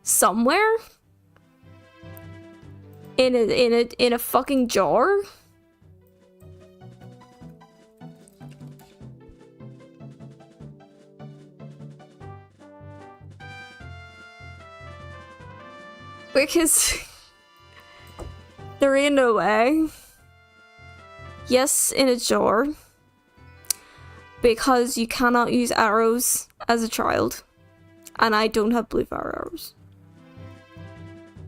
Speaker 1: somewhere in a fucking jar. Because there ain't no way. Yes, in a jar. Because you cannot use arrows as a child. And I don't have blue fire arrows.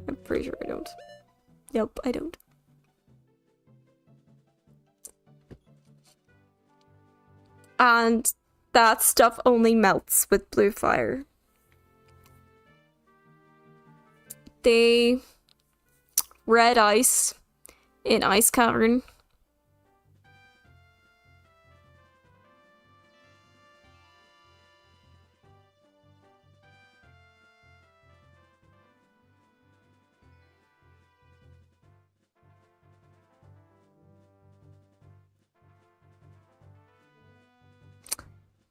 Speaker 1: I'm pretty sure I don't. Nope, I don't. And that stuff only melts with blue fire. The red ice in Ice Cavern.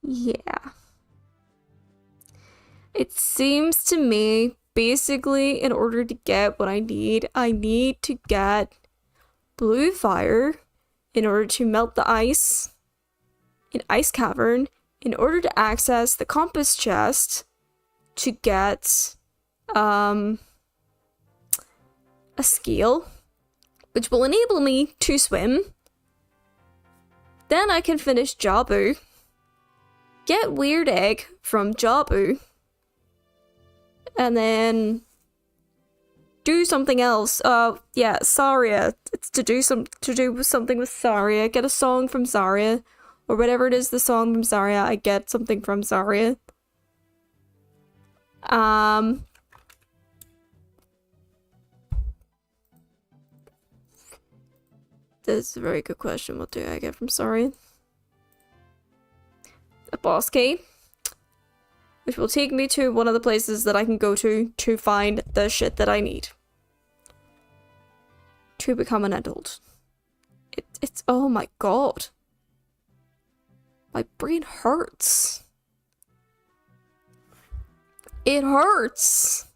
Speaker 1: Yeah. It seems to me, basically, in order to get what I need to get blue fire in order to melt the ice in Ice Cavern, in order to access the compass chest to get a scale, which will enable me to swim. Then I can finish Jabu. Get Weird Egg from Jabu. And then do something else. Yeah, Saria. It's to do something with Saria. Get a song from Saria. Or whatever it is, the song from Saria. I get something from Saria. That's a very good question. What do I get from Saria? A boss key, which will take me to one of the places that I can go to find the shit that I need to become an adult. It's oh my god. My brain hurts. It hurts.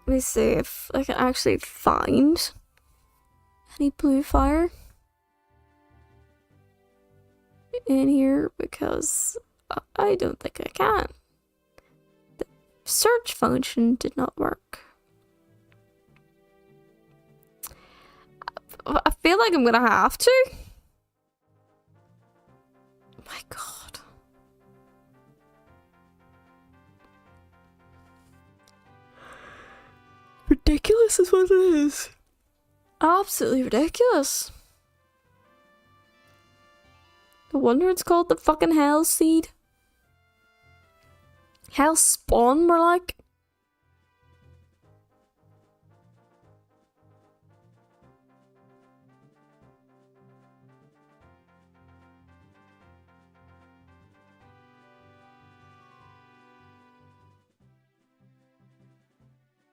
Speaker 1: Let me see if I can actually find any blue fire in here, because I don't think I can. The search function did not work. I feel like I'm gonna have to. Oh my god. Ridiculous is what it is. Absolutely ridiculous. No wonder it's called the fucking Hell Seed. Hell Spawn, more like.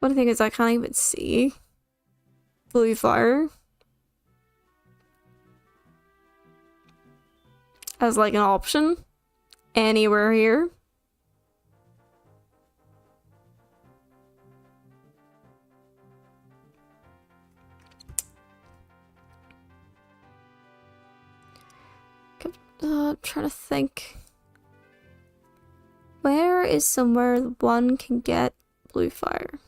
Speaker 1: One thing is I can't even see blue fire as like an option anywhere here. I'm trying to think. Where is somewhere one can get blue fire?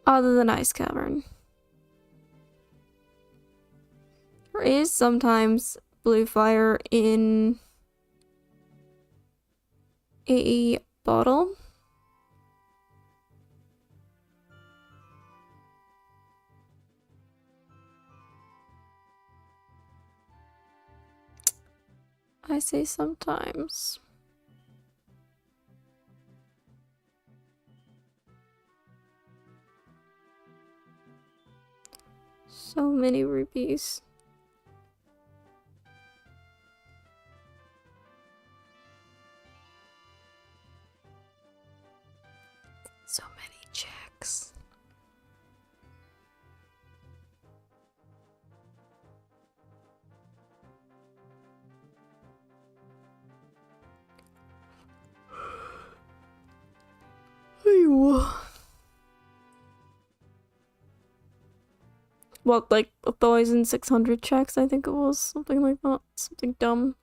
Speaker 1: Other than Ice Cavern. There is sometimes blue fire in a bottle. I say sometimes. So many rupees. So many checks. What, like 1,600 checks, I think it was. Something like that. Something dumb.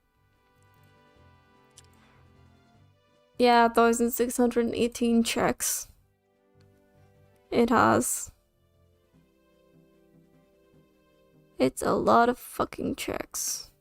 Speaker 1: Yeah, 1,618 checks. It has. It's a lot of fucking checks.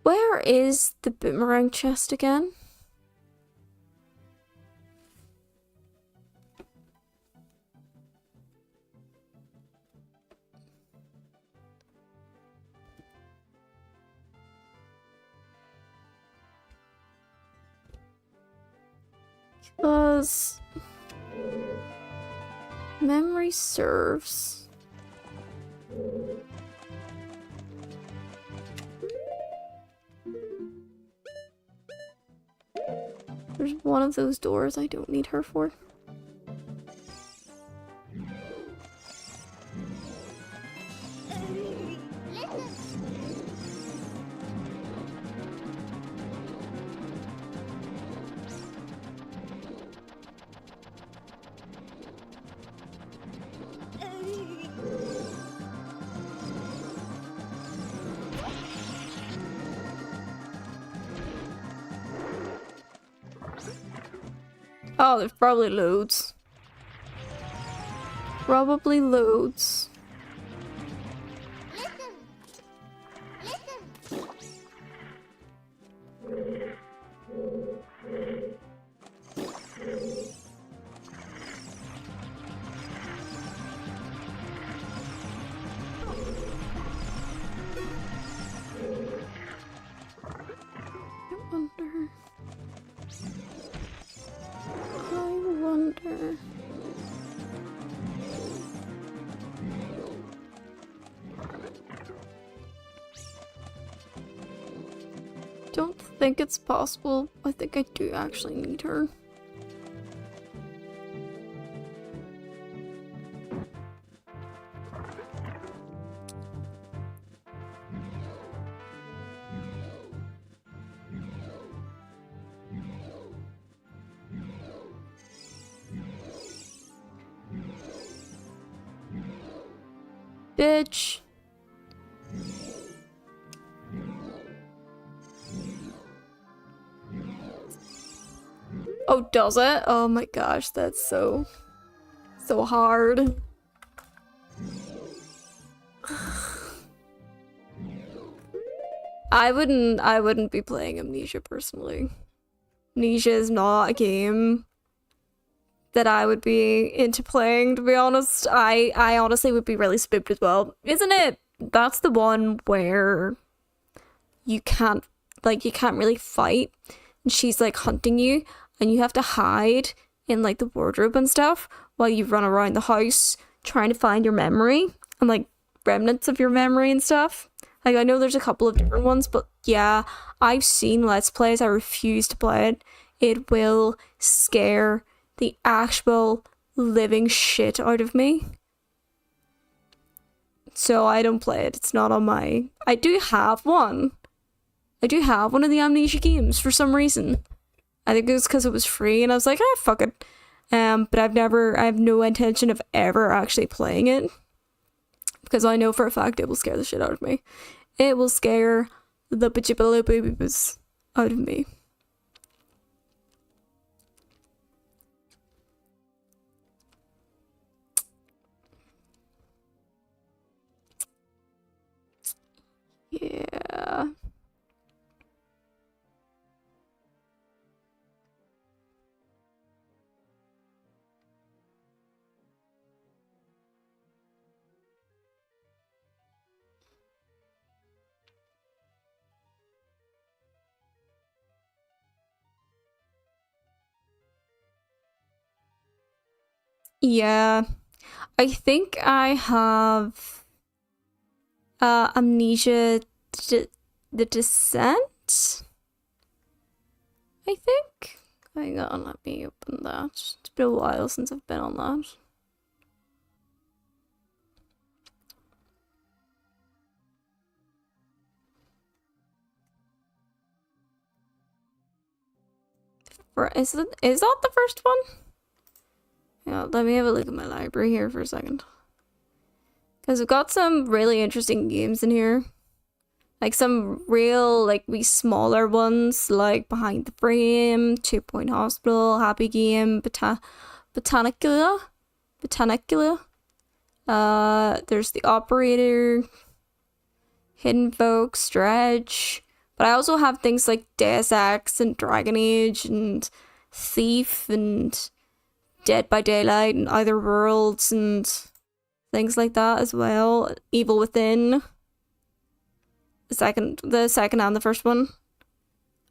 Speaker 1: Where is the boomerang chest again? Because memory serves. There's one of those doors I don't need her for. Oh, there's probably loads. Probably loads. I wonder. Don't think it's possible. I think I do actually need her. Bitch. Oh, does it? Oh my gosh, that's so hard. I wouldn't be playing Amnesia personally. Amnesia is not a game that I would be into playing, to be honest. I honestly would be really spooked as well. Isn't it? That's the one where you can't really fight, and she's like hunting you, and you have to hide in like the wardrobe and stuff while you run around the house trying to find your memory and like remnants of your memory and stuff. Like, I know there's a couple of different ones, but yeah, I've seen Let's Plays. I refuse to play it. It will scare the actual living shit out of me. So I don't play it. It's not on my... I do have one. I do have one of the Amnesia games for some reason. I think it was because it was free and I was like, ah, fuck it. But I have no intention of ever actually playing it. Because I know for a fact it will scare the shit out of me. It will scare the bajibaloo out of me. Yeah. Yeah. I think I have Amnesia the Descent, I think. Hang on, let me open that. It's been a while since I've been on that. Is that the first one? Yeah, let me have a look at my library here for a second. Because I've got some really interesting games in here. Like some real, like, wee smaller ones, like Behind the Frame, 2 Point Hospital, Happy Game, Botanicula. There's The Operator, Hidden Folk, Stretch. But I also have things like Deus Ex and Dragon Age and Thief and Dead by Daylight and Other Worlds and things like that as well. Evil Within. The second and the first one.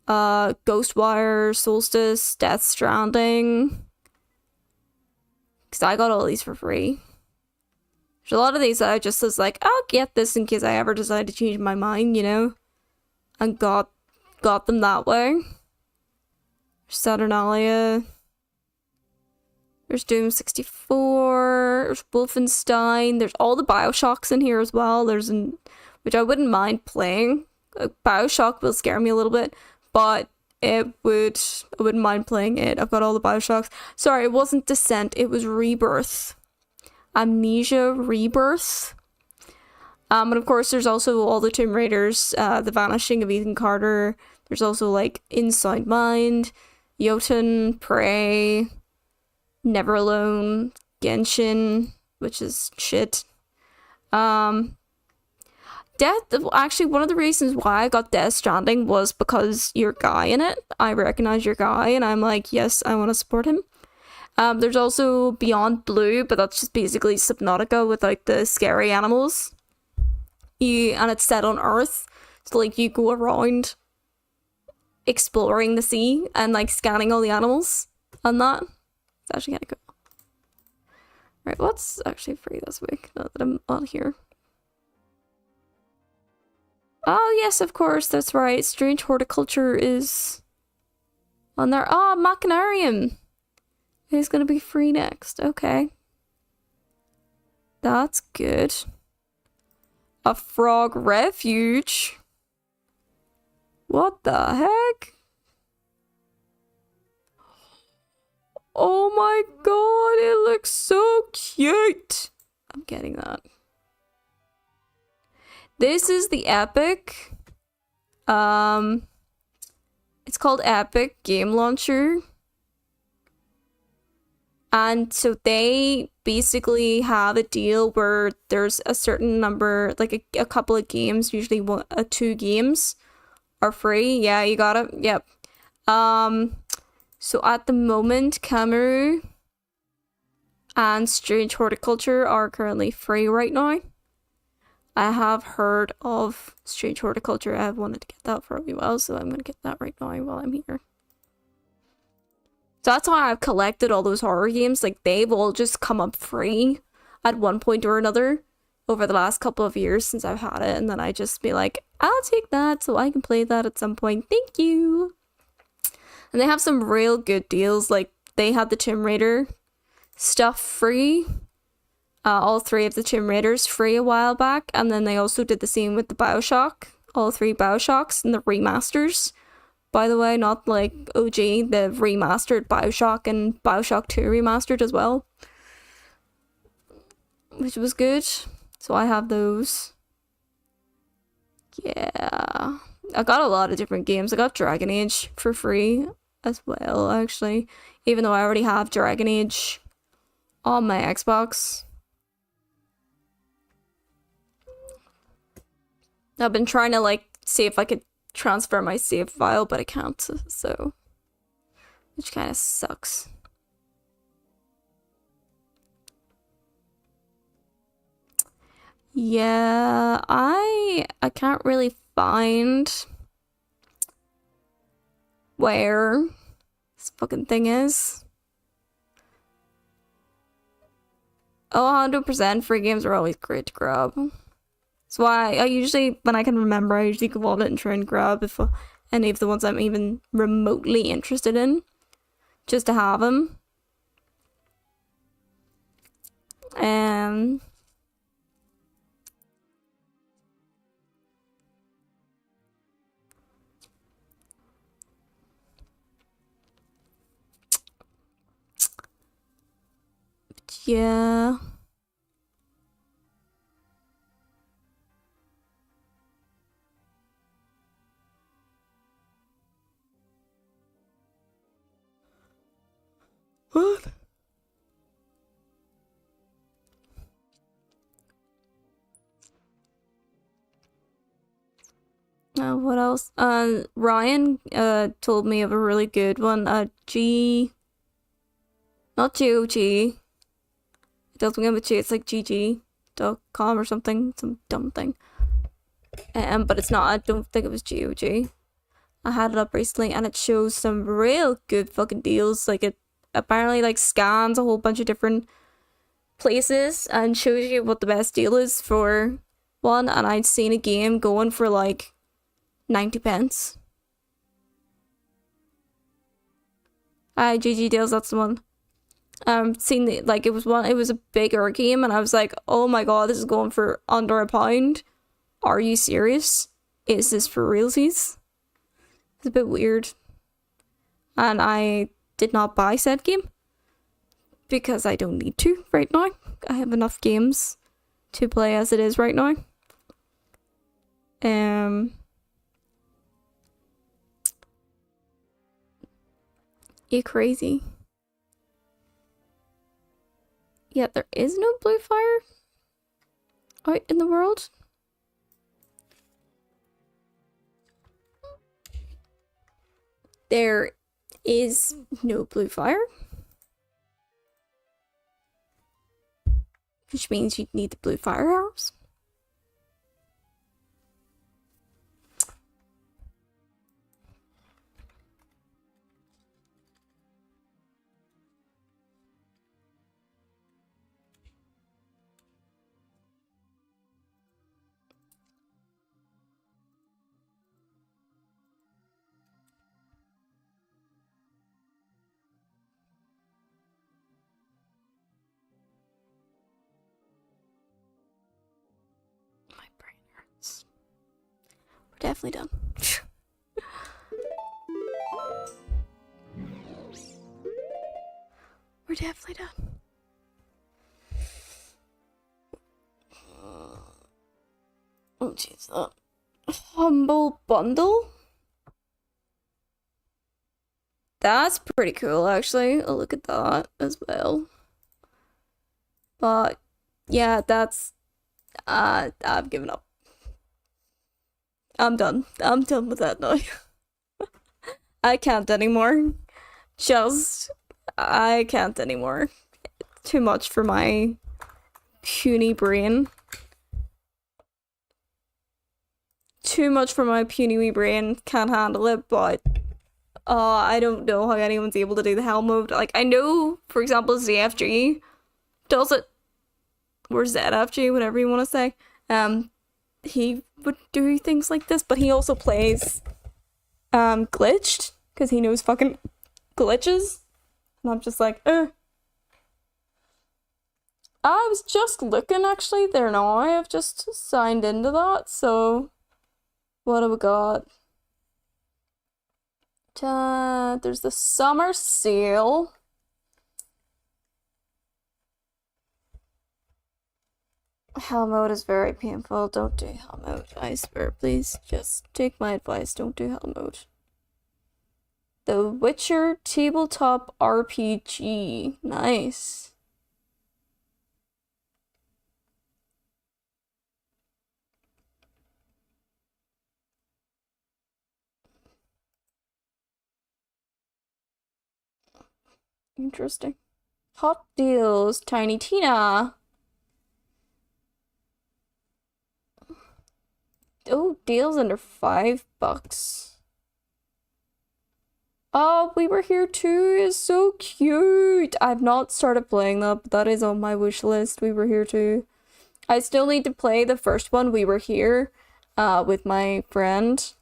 Speaker 1: Ghostwire, Solstice, Death Stranding. Because I got all these for free. There's a lot of these that I just was like, I'll get this in case I ever decide to change my mind, you know? And got them that way. Saturnalia. There's Doom 64. There's Wolfenstein. There's all the Bioshocks in here as well. Which I wouldn't mind playing. Bioshock will scare me a little bit, but I wouldn't mind playing it. I've got all the Bioshocks. Sorry, it wasn't Descent. It was Rebirth. Amnesia Rebirth. And of course, there's also all the Tomb Raiders, The Vanishing of Ethan Carter. There's also like Inside Mind, Jotun, Prey, Never Alone, Genshin, which is shit. Actually, one of the reasons why I got Death Stranding was because your guy in it. I recognize your guy, and I'm like, yes, I want to support him. There's also Beyond Blue, but that's just basically Subnautica with like the scary animals. And it's set on Earth, so like you go around exploring the sea and like scanning all the animals and that. It's actually kind of cool. Right, what's actually free this week now that I'm on here? Oh yes, of course, that's right. Strange Horticulture is on there. Oh, Machinarium is gonna be free next. Okay. That's good. A Frog Refuge? What the heck? Oh my god, it looks so cute. I'm getting that. This is the Epic. It's called Epic Game Launcher. And so they basically have a deal where there's a certain number, like a couple of games, usually 2 games are free. Yeah, you got it. Yep. So at the moment, Cameru and Strange Horticulture are currently free right now. I have heard of Strange Horticulture. I've wanted to get that for a while, so I'm going to get that right now while I'm here. So that's why I've collected all those horror games. Like, they've all just come up free at one point or another over the last couple of years since I've had it. And then I just be like, I'll take that so I can play that at some point. Thank you. And they have some real good deals. Like, they had the Tomb Raider stuff free. All 3 of the Tomb Raiders free a while back. And then they also did the same with the Bioshock. All 3 Bioshocks and the remasters. By the way, not like OG, the remastered Bioshock and Bioshock 2 remastered as well. Which was good. So I have those. Yeah. I got a lot of different games. I got Dragon Age for free as well, actually. Even though I already have Dragon Age on my Xbox. I've been trying to like see if I could transfer my save file, but I can't, so which kind of sucks. Yeah, I can't really find where this fucking thing is. Oh, 100% free games are always great to grab. That's why I usually, when I can remember, I usually go on it and try and grab if any of the ones I'm even remotely interested in, just to have them. Yeah. What? What else? Ryan told me of a really good one. Not GOG. It doesn't begin with G. It's like GG.com or something, some dumb thing. But it's not. I don't think it was GOG. I had it up recently, and it shows some real good fucking deals. Like, it apparently like scans a whole bunch of different places and shows you what the best deal is for one. And I'd seen a game going for like 90 pence. GG deals, that's the one. Seen the, like, it was a bigger game, and I was like, oh my god, this is going for under £1. Are you serious? Is this for realsies? It's a bit weird. And I did not buy said game because I don't need to right now. I have enough games to play as it is right now. You crazy. Yeah, there is no blue fire out in the world. There is no blue fire. Which means you'd need the blue fire arrows. My brain hurts. We're definitely done. We're definitely done. Oh jeez, that humble bundle? That's pretty cool, actually. Oh, look at that as well. But yeah, that's I've given up. I'm done. I'm done with that now. I can't anymore. I can't anymore. Too much for my puny brain. Too much for my puny wee brain. Can't handle it, but I don't know how anyone's able to do the hell mode. Like, I know, for example, ZFG does it. Or ZFG, whatever you want to say. He would do things like this, but he also plays glitched, because he knows fucking glitches. And I'm just like, I was just looking actually there now. I've just signed into that, so what have we got? There's the summer sale. Hell mode is very painful. Don't do hell mode. I swear, please. Just take my advice. Don't do hell mode. The Witcher tabletop RPG. Nice. Interesting. Hot deals. Tiny Tina. Oh, deals under $5. Oh, We Were Here Too is so cute. I've not started playing that, but that is on my wish list. We Were Here Too. I still need to play the first one, We Were Here, with my friend.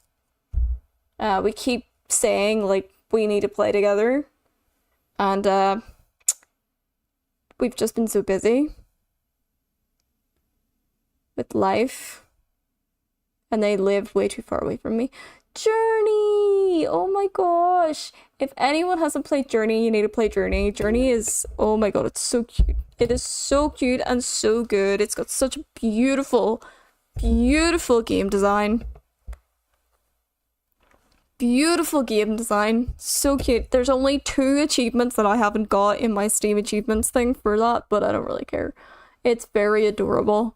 Speaker 1: We keep saying, like, we need to play together. And, we've just been so busy with life. And they live way too far away from me. Journey! Oh my gosh. If anyone hasn't played Journey, you need to play Journey. Journey is, oh my god, it's so cute. It is so cute and so good. It's got such a beautiful, beautiful game design. Beautiful game design. So cute. There's only 2 achievements that I haven't got in my Steam achievements thing for that, but I don't really care. It's very adorable.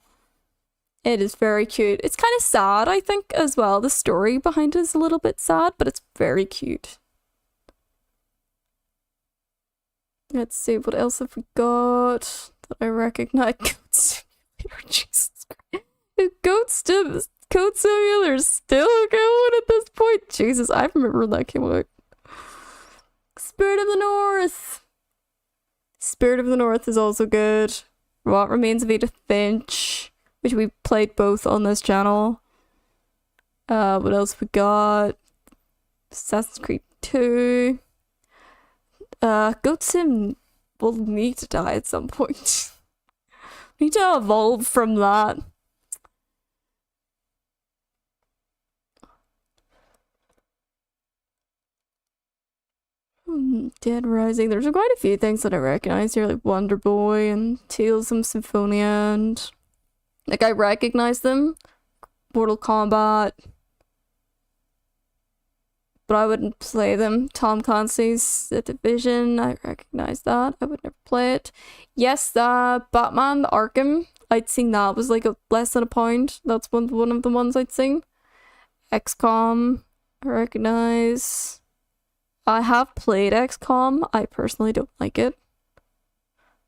Speaker 1: It is very cute. It's kind of sad, I think, as well. The story behind it is a little bit sad, but it's very cute. Let's see, what else have we got that I recognize? Jesus Christ. Code Simulator is still going at this point. Jesus, I remember when that came out. Spirit of the North. Spirit of the North is also good. What Remains of Edith Finch, which we played both on this channel. What else we got? Assassin's Creed 2. Goat Sim will need to die at some point. Need to evolve from that. Dead Rising. There's quite a few things that I recognize here, like Wonder Boy and Tales of Symphonia, and like I recognize them. Mortal Kombat. But I wouldn't play them. Tom Clancy's The Division, I recognize that. I would never play it. Yes, Batman, the Arkham. I'd seen that. It was like less than £1. That's one of the ones I'd seen. XCOM, I recognize. I have played XCOM. I personally don't like it.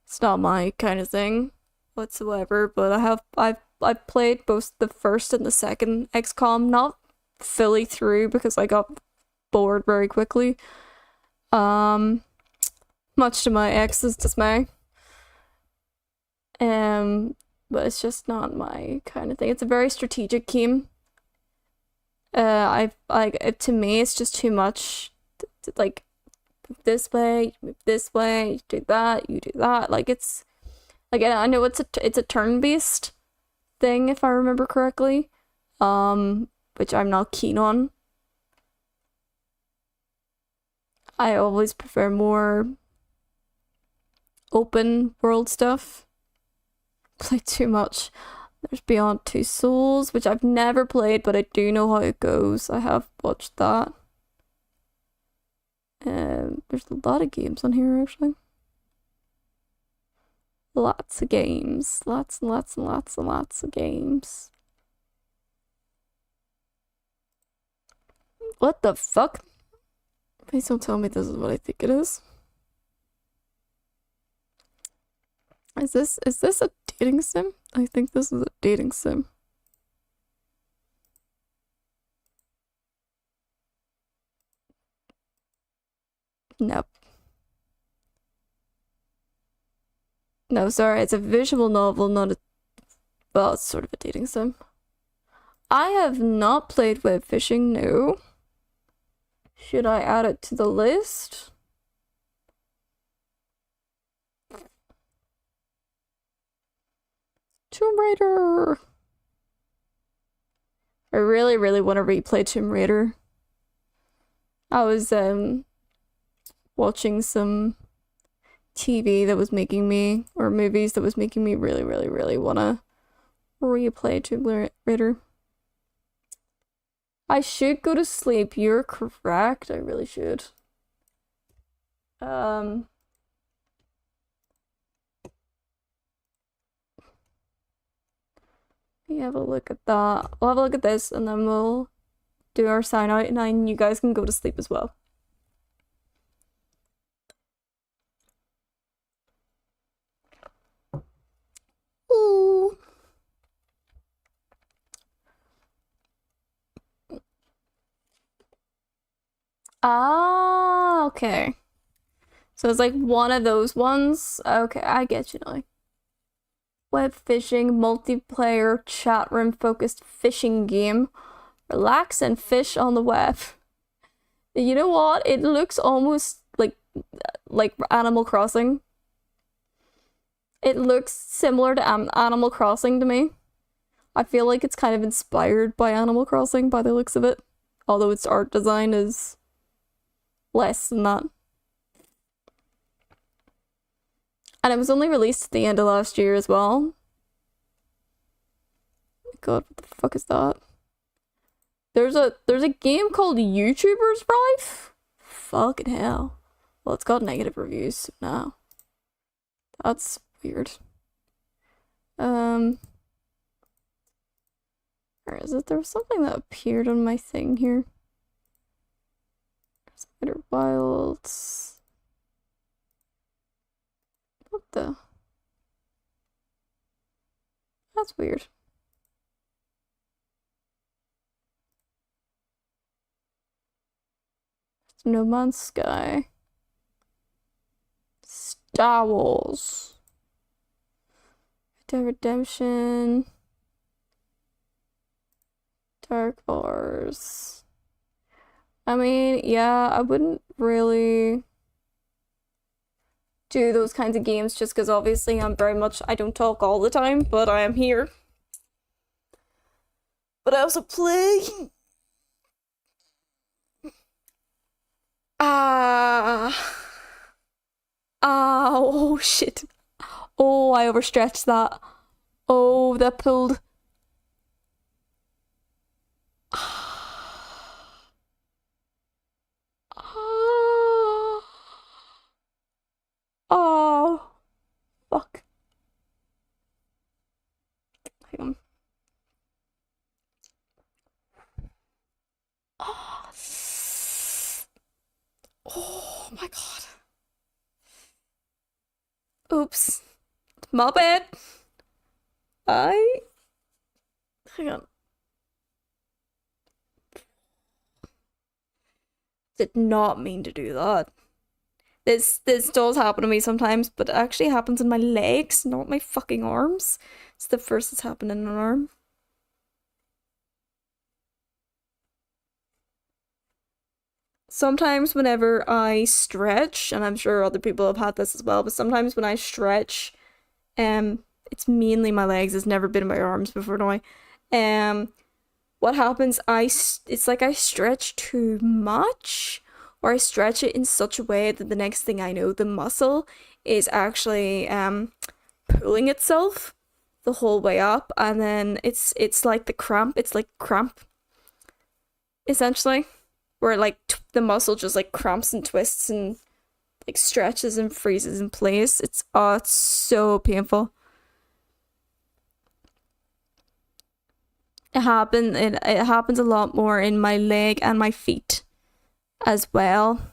Speaker 1: It's not my kind of thing whatsoever, but I've played both the first and the second XCOM, not fully through because I got bored very quickly. Much to my ex's dismay. But it's just not my kind of thing. It's a very strategic game. To me it's just too much. Like, this way, you do that, you do that. Like, it's like, I know it's a turn-based thing, if I remember correctly, which I'm not keen on. I always prefer more open world stuff. Play too much. There's Beyond Two Souls, which I've never played, but I do know how it goes. I have watched that. There's a lot of games on here, actually. Lots of games. Lots and lots and lots and lots of games. What the fuck? Please don't tell me this is what I think it is. Is this a dating sim? I think this is a dating sim. Nope. No, sorry, it's a visual novel, not a... Well, it's sort of a dating sim. I have not played web fishing, no. Should I add it to the list? Tomb Raider! I really, really want to replay Tomb Raider. I was, watching some TV that was making me, or movies that was making me really, really, really want to replay Tomb Raider. I should go to sleep. You're correct. I really should. Let me have a look at that. We'll have a look at this and then we'll do our sign out, and then you guys can go to sleep as well. Ooh. Ah. Okay. So it's like one of those ones. Okay, I get you now. Web fishing, multiplayer, chat room focused fishing game. Relax and fish on the web. You know what? It looks almost like Animal Crossing. It looks similar to Animal Crossing to me. I feel like it's kind of inspired by Animal Crossing by the looks of it. Although its art design is less than that. And it was only released at the end of last year as well. God, what the fuck is that? There's a game called YouTuber's Life? Fucking hell. Well, it's got negative reviews now. That's weird. Where is it? There was something that appeared on my thing here. Spider Wilds. What the? That's weird. No Man's Sky. Star Wars. Dead Redemption. Dark Wars. I mean, yeah, I wouldn't really do those kinds of games just because obviously I don't talk all the time, but I am here. But I also play. Oh shit. Oh, I overstretched that. Oh, that pulled. Oh, fuck. Hang on. Oh my god. Oops. My bad. Hang on. Did not mean to do that. This does happen to me sometimes, but it actually happens in my legs, not my fucking arms. It's the first it's happened in an arm. Sometimes whenever I stretch, and I'm sure other people have had this as well, but sometimes when I stretch, it's mainly my legs, it's never been my arms before now. What happens, it's like I stretch too much, or I stretch it in such a way that the next thing I know, the muscle is actually pulling itself the whole way up, and then it's like the cramp, essentially, where like the muscle just like cramps and twists and like stretches and freezes in place. It's so painful. It happens a lot more in my leg and my feet as well.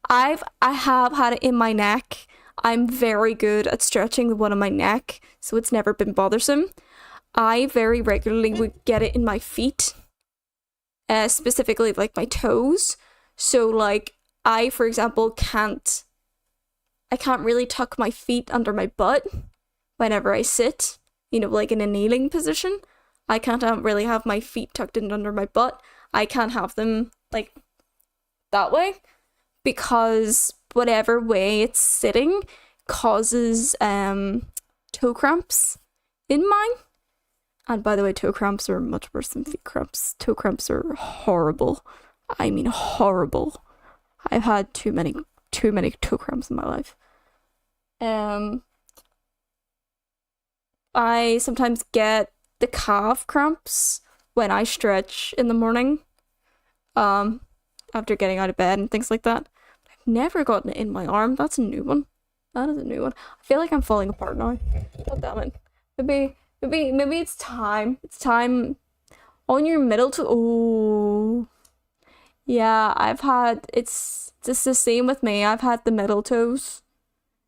Speaker 1: I have had it in my neck. I'm very good at stretching the one on my neck, so it's never been bothersome. I very regularly would get it in my feet, specifically like my toes. So like I, for example, can't really tuck my feet under my butt whenever I sit, like in a kneeling position. I can't really have my feet tucked in under my butt. I can't have them like that way because whatever way it's sitting causes toe cramps in mine. And by the way, toe cramps are much worse than feet cramps. Toe cramps are horrible. I mean horrible. I've had too many toe cramps in my life. I sometimes get the calf cramps when I stretch in the morning, after getting out of bed and things like that. I've never gotten it in my arm. That's a new one. That is a new one. I feel like I'm falling apart now. God damn it. Maybe it's time. It's time on your middle toe. Oh, yeah. It's just the same with me. I've had the middle toes.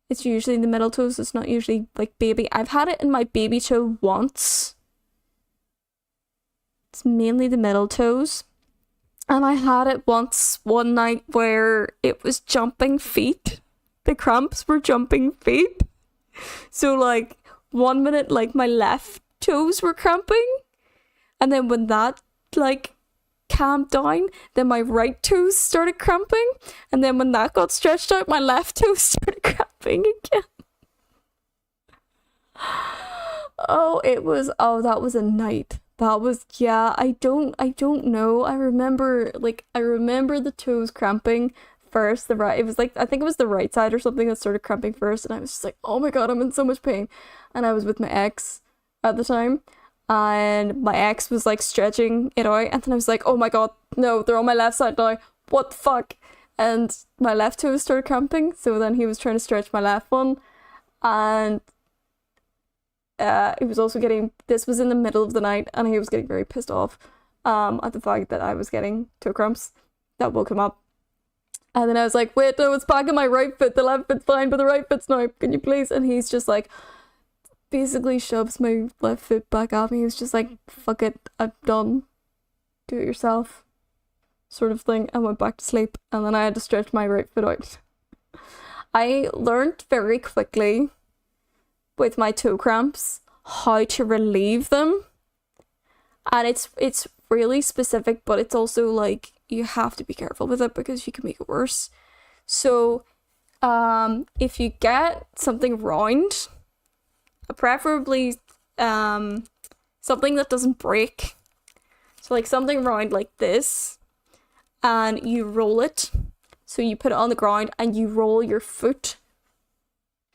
Speaker 1: It's usually the middle toes. It's not usually like baby. I've had it in my baby toe once. It's mainly the middle toes. And I had it once one night where it was jumping feet. The cramps were jumping feet. So like 1 minute like my left toes were cramping. And then when that like calmed down, then my right toes started cramping. And then when that got stretched out, my left toes started cramping again. That was a night. That was, yeah, I don't know. I remember the toes cramping first. It was like, I think it was the right side or something that started cramping first. And I was just like, oh my God, I'm in so much pain. And I was with my ex at the time. And my ex was like stretching it out. And then I was like, oh my God, no, they're on my left side now. What the fuck? And my left toe started cramping. So then he was trying to stretch my left one. And he was also this was in the middle of the night, and he was getting very pissed off at the fact that I was getting toe cramps. That woke him up. And then I was like, wait, no, it's back in my right foot. The left foot's fine, but the right foot's now. Can you please? And he's just like, basically shoves my left foot back at me. He was just like, fuck it, I'm done. Do it yourself. Sort of thing. And went back to sleep. And then I had to stretch my right foot out. I learned very quickly with my toe cramps how to relieve them, and it's really specific, but it's also like you have to be careful with it because you can make it worse. So if you get something round, preferably something that doesn't break, so like something round like this, and you roll it, so you put it on the ground and you roll your foot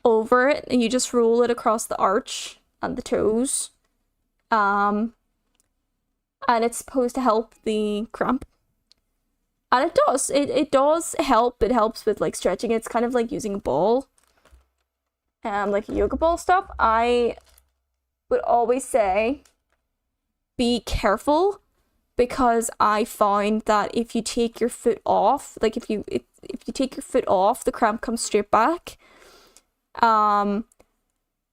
Speaker 1: over it, and you just roll it across the arch and the toes, and it's supposed to help the cramp, and it does. It does help. It helps with like stretching. It's kind of like using a ball, like a yoga ball stuff. I would always say be careful, because I find that if you take your foot off, like if you take your foot off, the cramp comes straight back.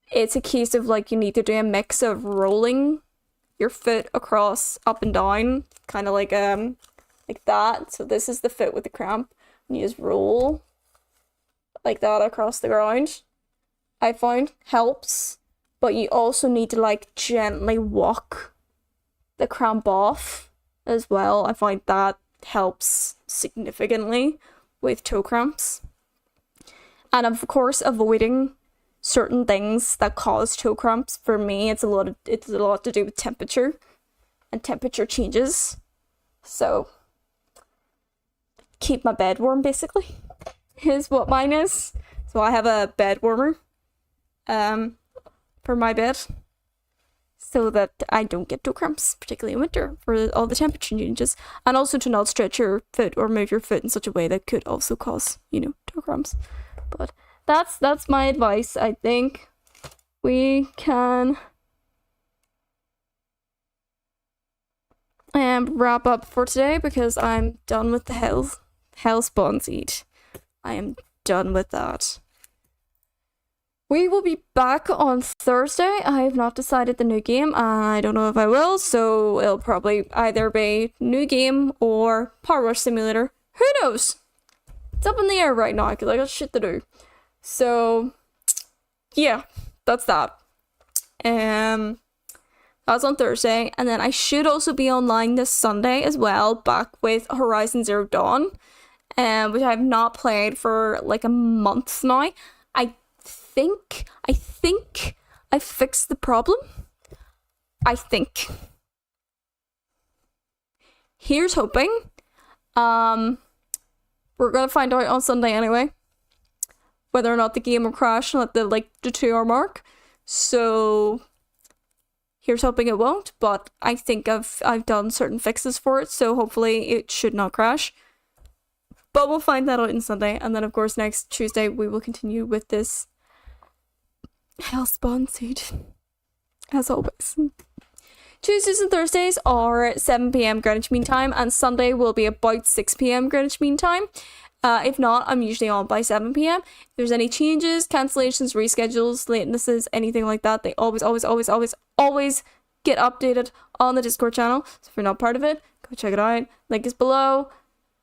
Speaker 1: It's a case of like you need to do a mix of rolling your foot across, up and down, kind of like that. So this is the foot with the cramp, and you just roll like that across the ground. I find helps, but you also need to like gently walk the cramp off as well. I find that helps significantly with toe cramps. And of course, avoiding certain things that cause toe cramps. For me, it's a lot to do with temperature and temperature changes. So keep my bed warm, basically, is what mine is. So I have a bed warmer for my bed, so that I don't get toe cramps, particularly in winter, for all the temperature changes, and also to not stretch your foot or move your foot in such a way that could also cause, toe cramps. But that's my advice. I think we can wrap up for today, because I'm done with the hell spawn seed. I am done with that. We will be back on Thursday. I have not decided the new game. I don't know if I will, so it'll probably either be new game or Power Wash Simulator. Who knows? It's up in the air right now because I got shit to do. So, yeah, that's that. That's on Thursday, and then I should also be online this Sunday as well, back with Horizon Zero Dawn, which I have not played for like a month now. I think I fixed the problem. I think. Here's hoping. We're gonna find out on Sunday anyway, whether or not the game will crash at the 2-hour mark. So here's hoping it won't, but I think I've done certain fixes for it, so hopefully it should not crash. But we'll find that out on Sunday, and then of course next Tuesday we will continue with this Hellspawn seed, as always. Tuesdays and Thursdays are 7 p.m. Greenwich Mean Time, and Sunday will be about 6 p.m. Greenwich Mean Time. If not, I'm usually on by 7 p.m. If there's any changes, cancellations, reschedules, latenesses, anything like that, they always get updated on the Discord channel. So if you're not part of it, Go check it out. Link is below.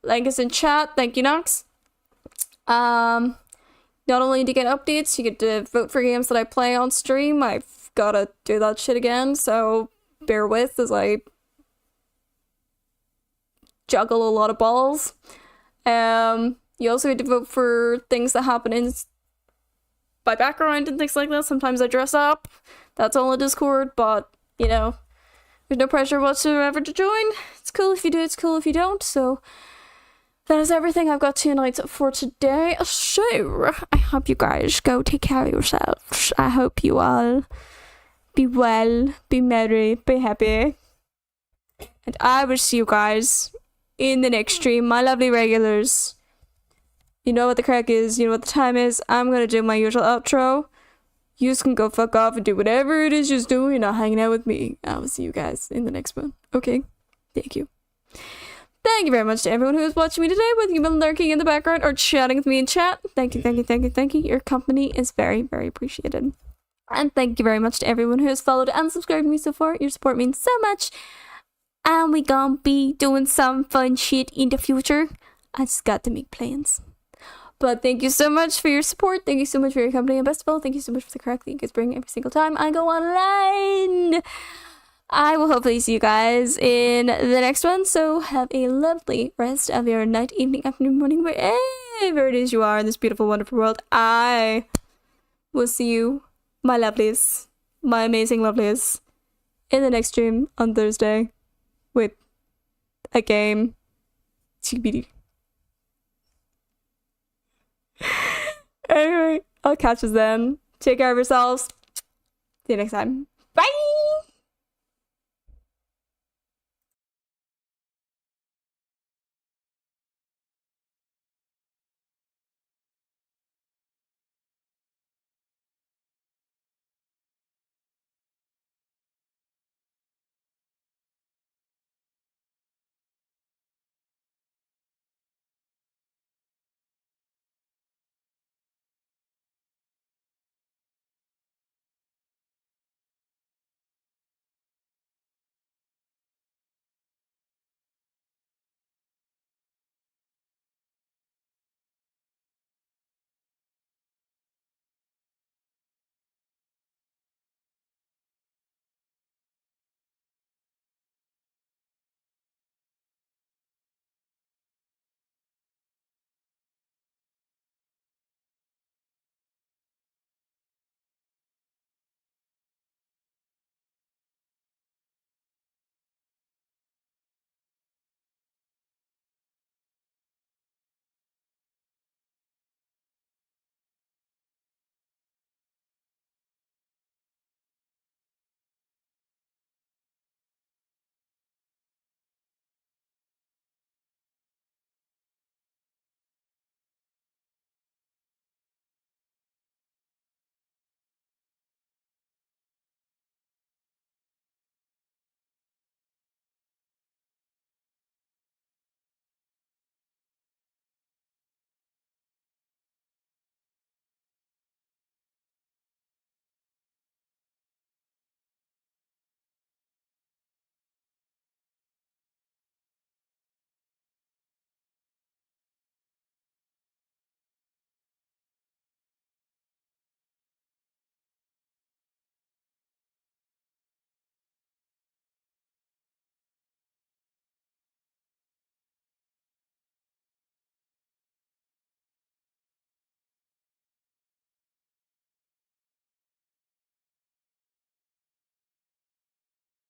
Speaker 1: Link is in chat. Thank you, Nox. Not only to get updates, you get to vote for games that I play on stream. I've gotta do that shit again, so bear with as I juggle a lot of balls. You also get to vote for things that happen in my background and things like that. Sometimes I dress up. That's all in Discord, but, you know, there's no pressure whatsoever to join. It's cool if you do, it's cool if you don't, so that is everything I've got tonight for today. So, I hope you guys go take care of yourselves. I hope you all be well, be merry, be happy. And I will see you guys in the next stream, my lovely regulars. You know what the crack is, you know what the time is. I'm gonna do my usual outro. You can go fuck off and do whatever it is you're doing. You're not hanging out with me. I will see you guys in the next one. Okay? Thank you. Thank you very much to everyone who is watching me today, whether you've been lurking in the background or chatting with me in chat. Thank you, thank you, thank you, thank you. Your company is very, very appreciated. And thank you very much to everyone who has followed and subscribed to me so far. Your support means so much. And we gonna be doing some fun shit in the future. I just got to make plans. But thank you so much for your support. Thank you so much for your company. And best of all, thank you so much for the correct link you guys bring every single time I go online. I will hopefully see you guys in the next one. So have a lovely rest of your night, evening, afternoon, morning, wherever it is you are in this beautiful, wonderful world. I will see you, my lovelies, my amazing lovelies, in the next stream on Thursday with a game. TBD. Anyway, I'll catch us then. Take care of yourselves. See you next time. Bye!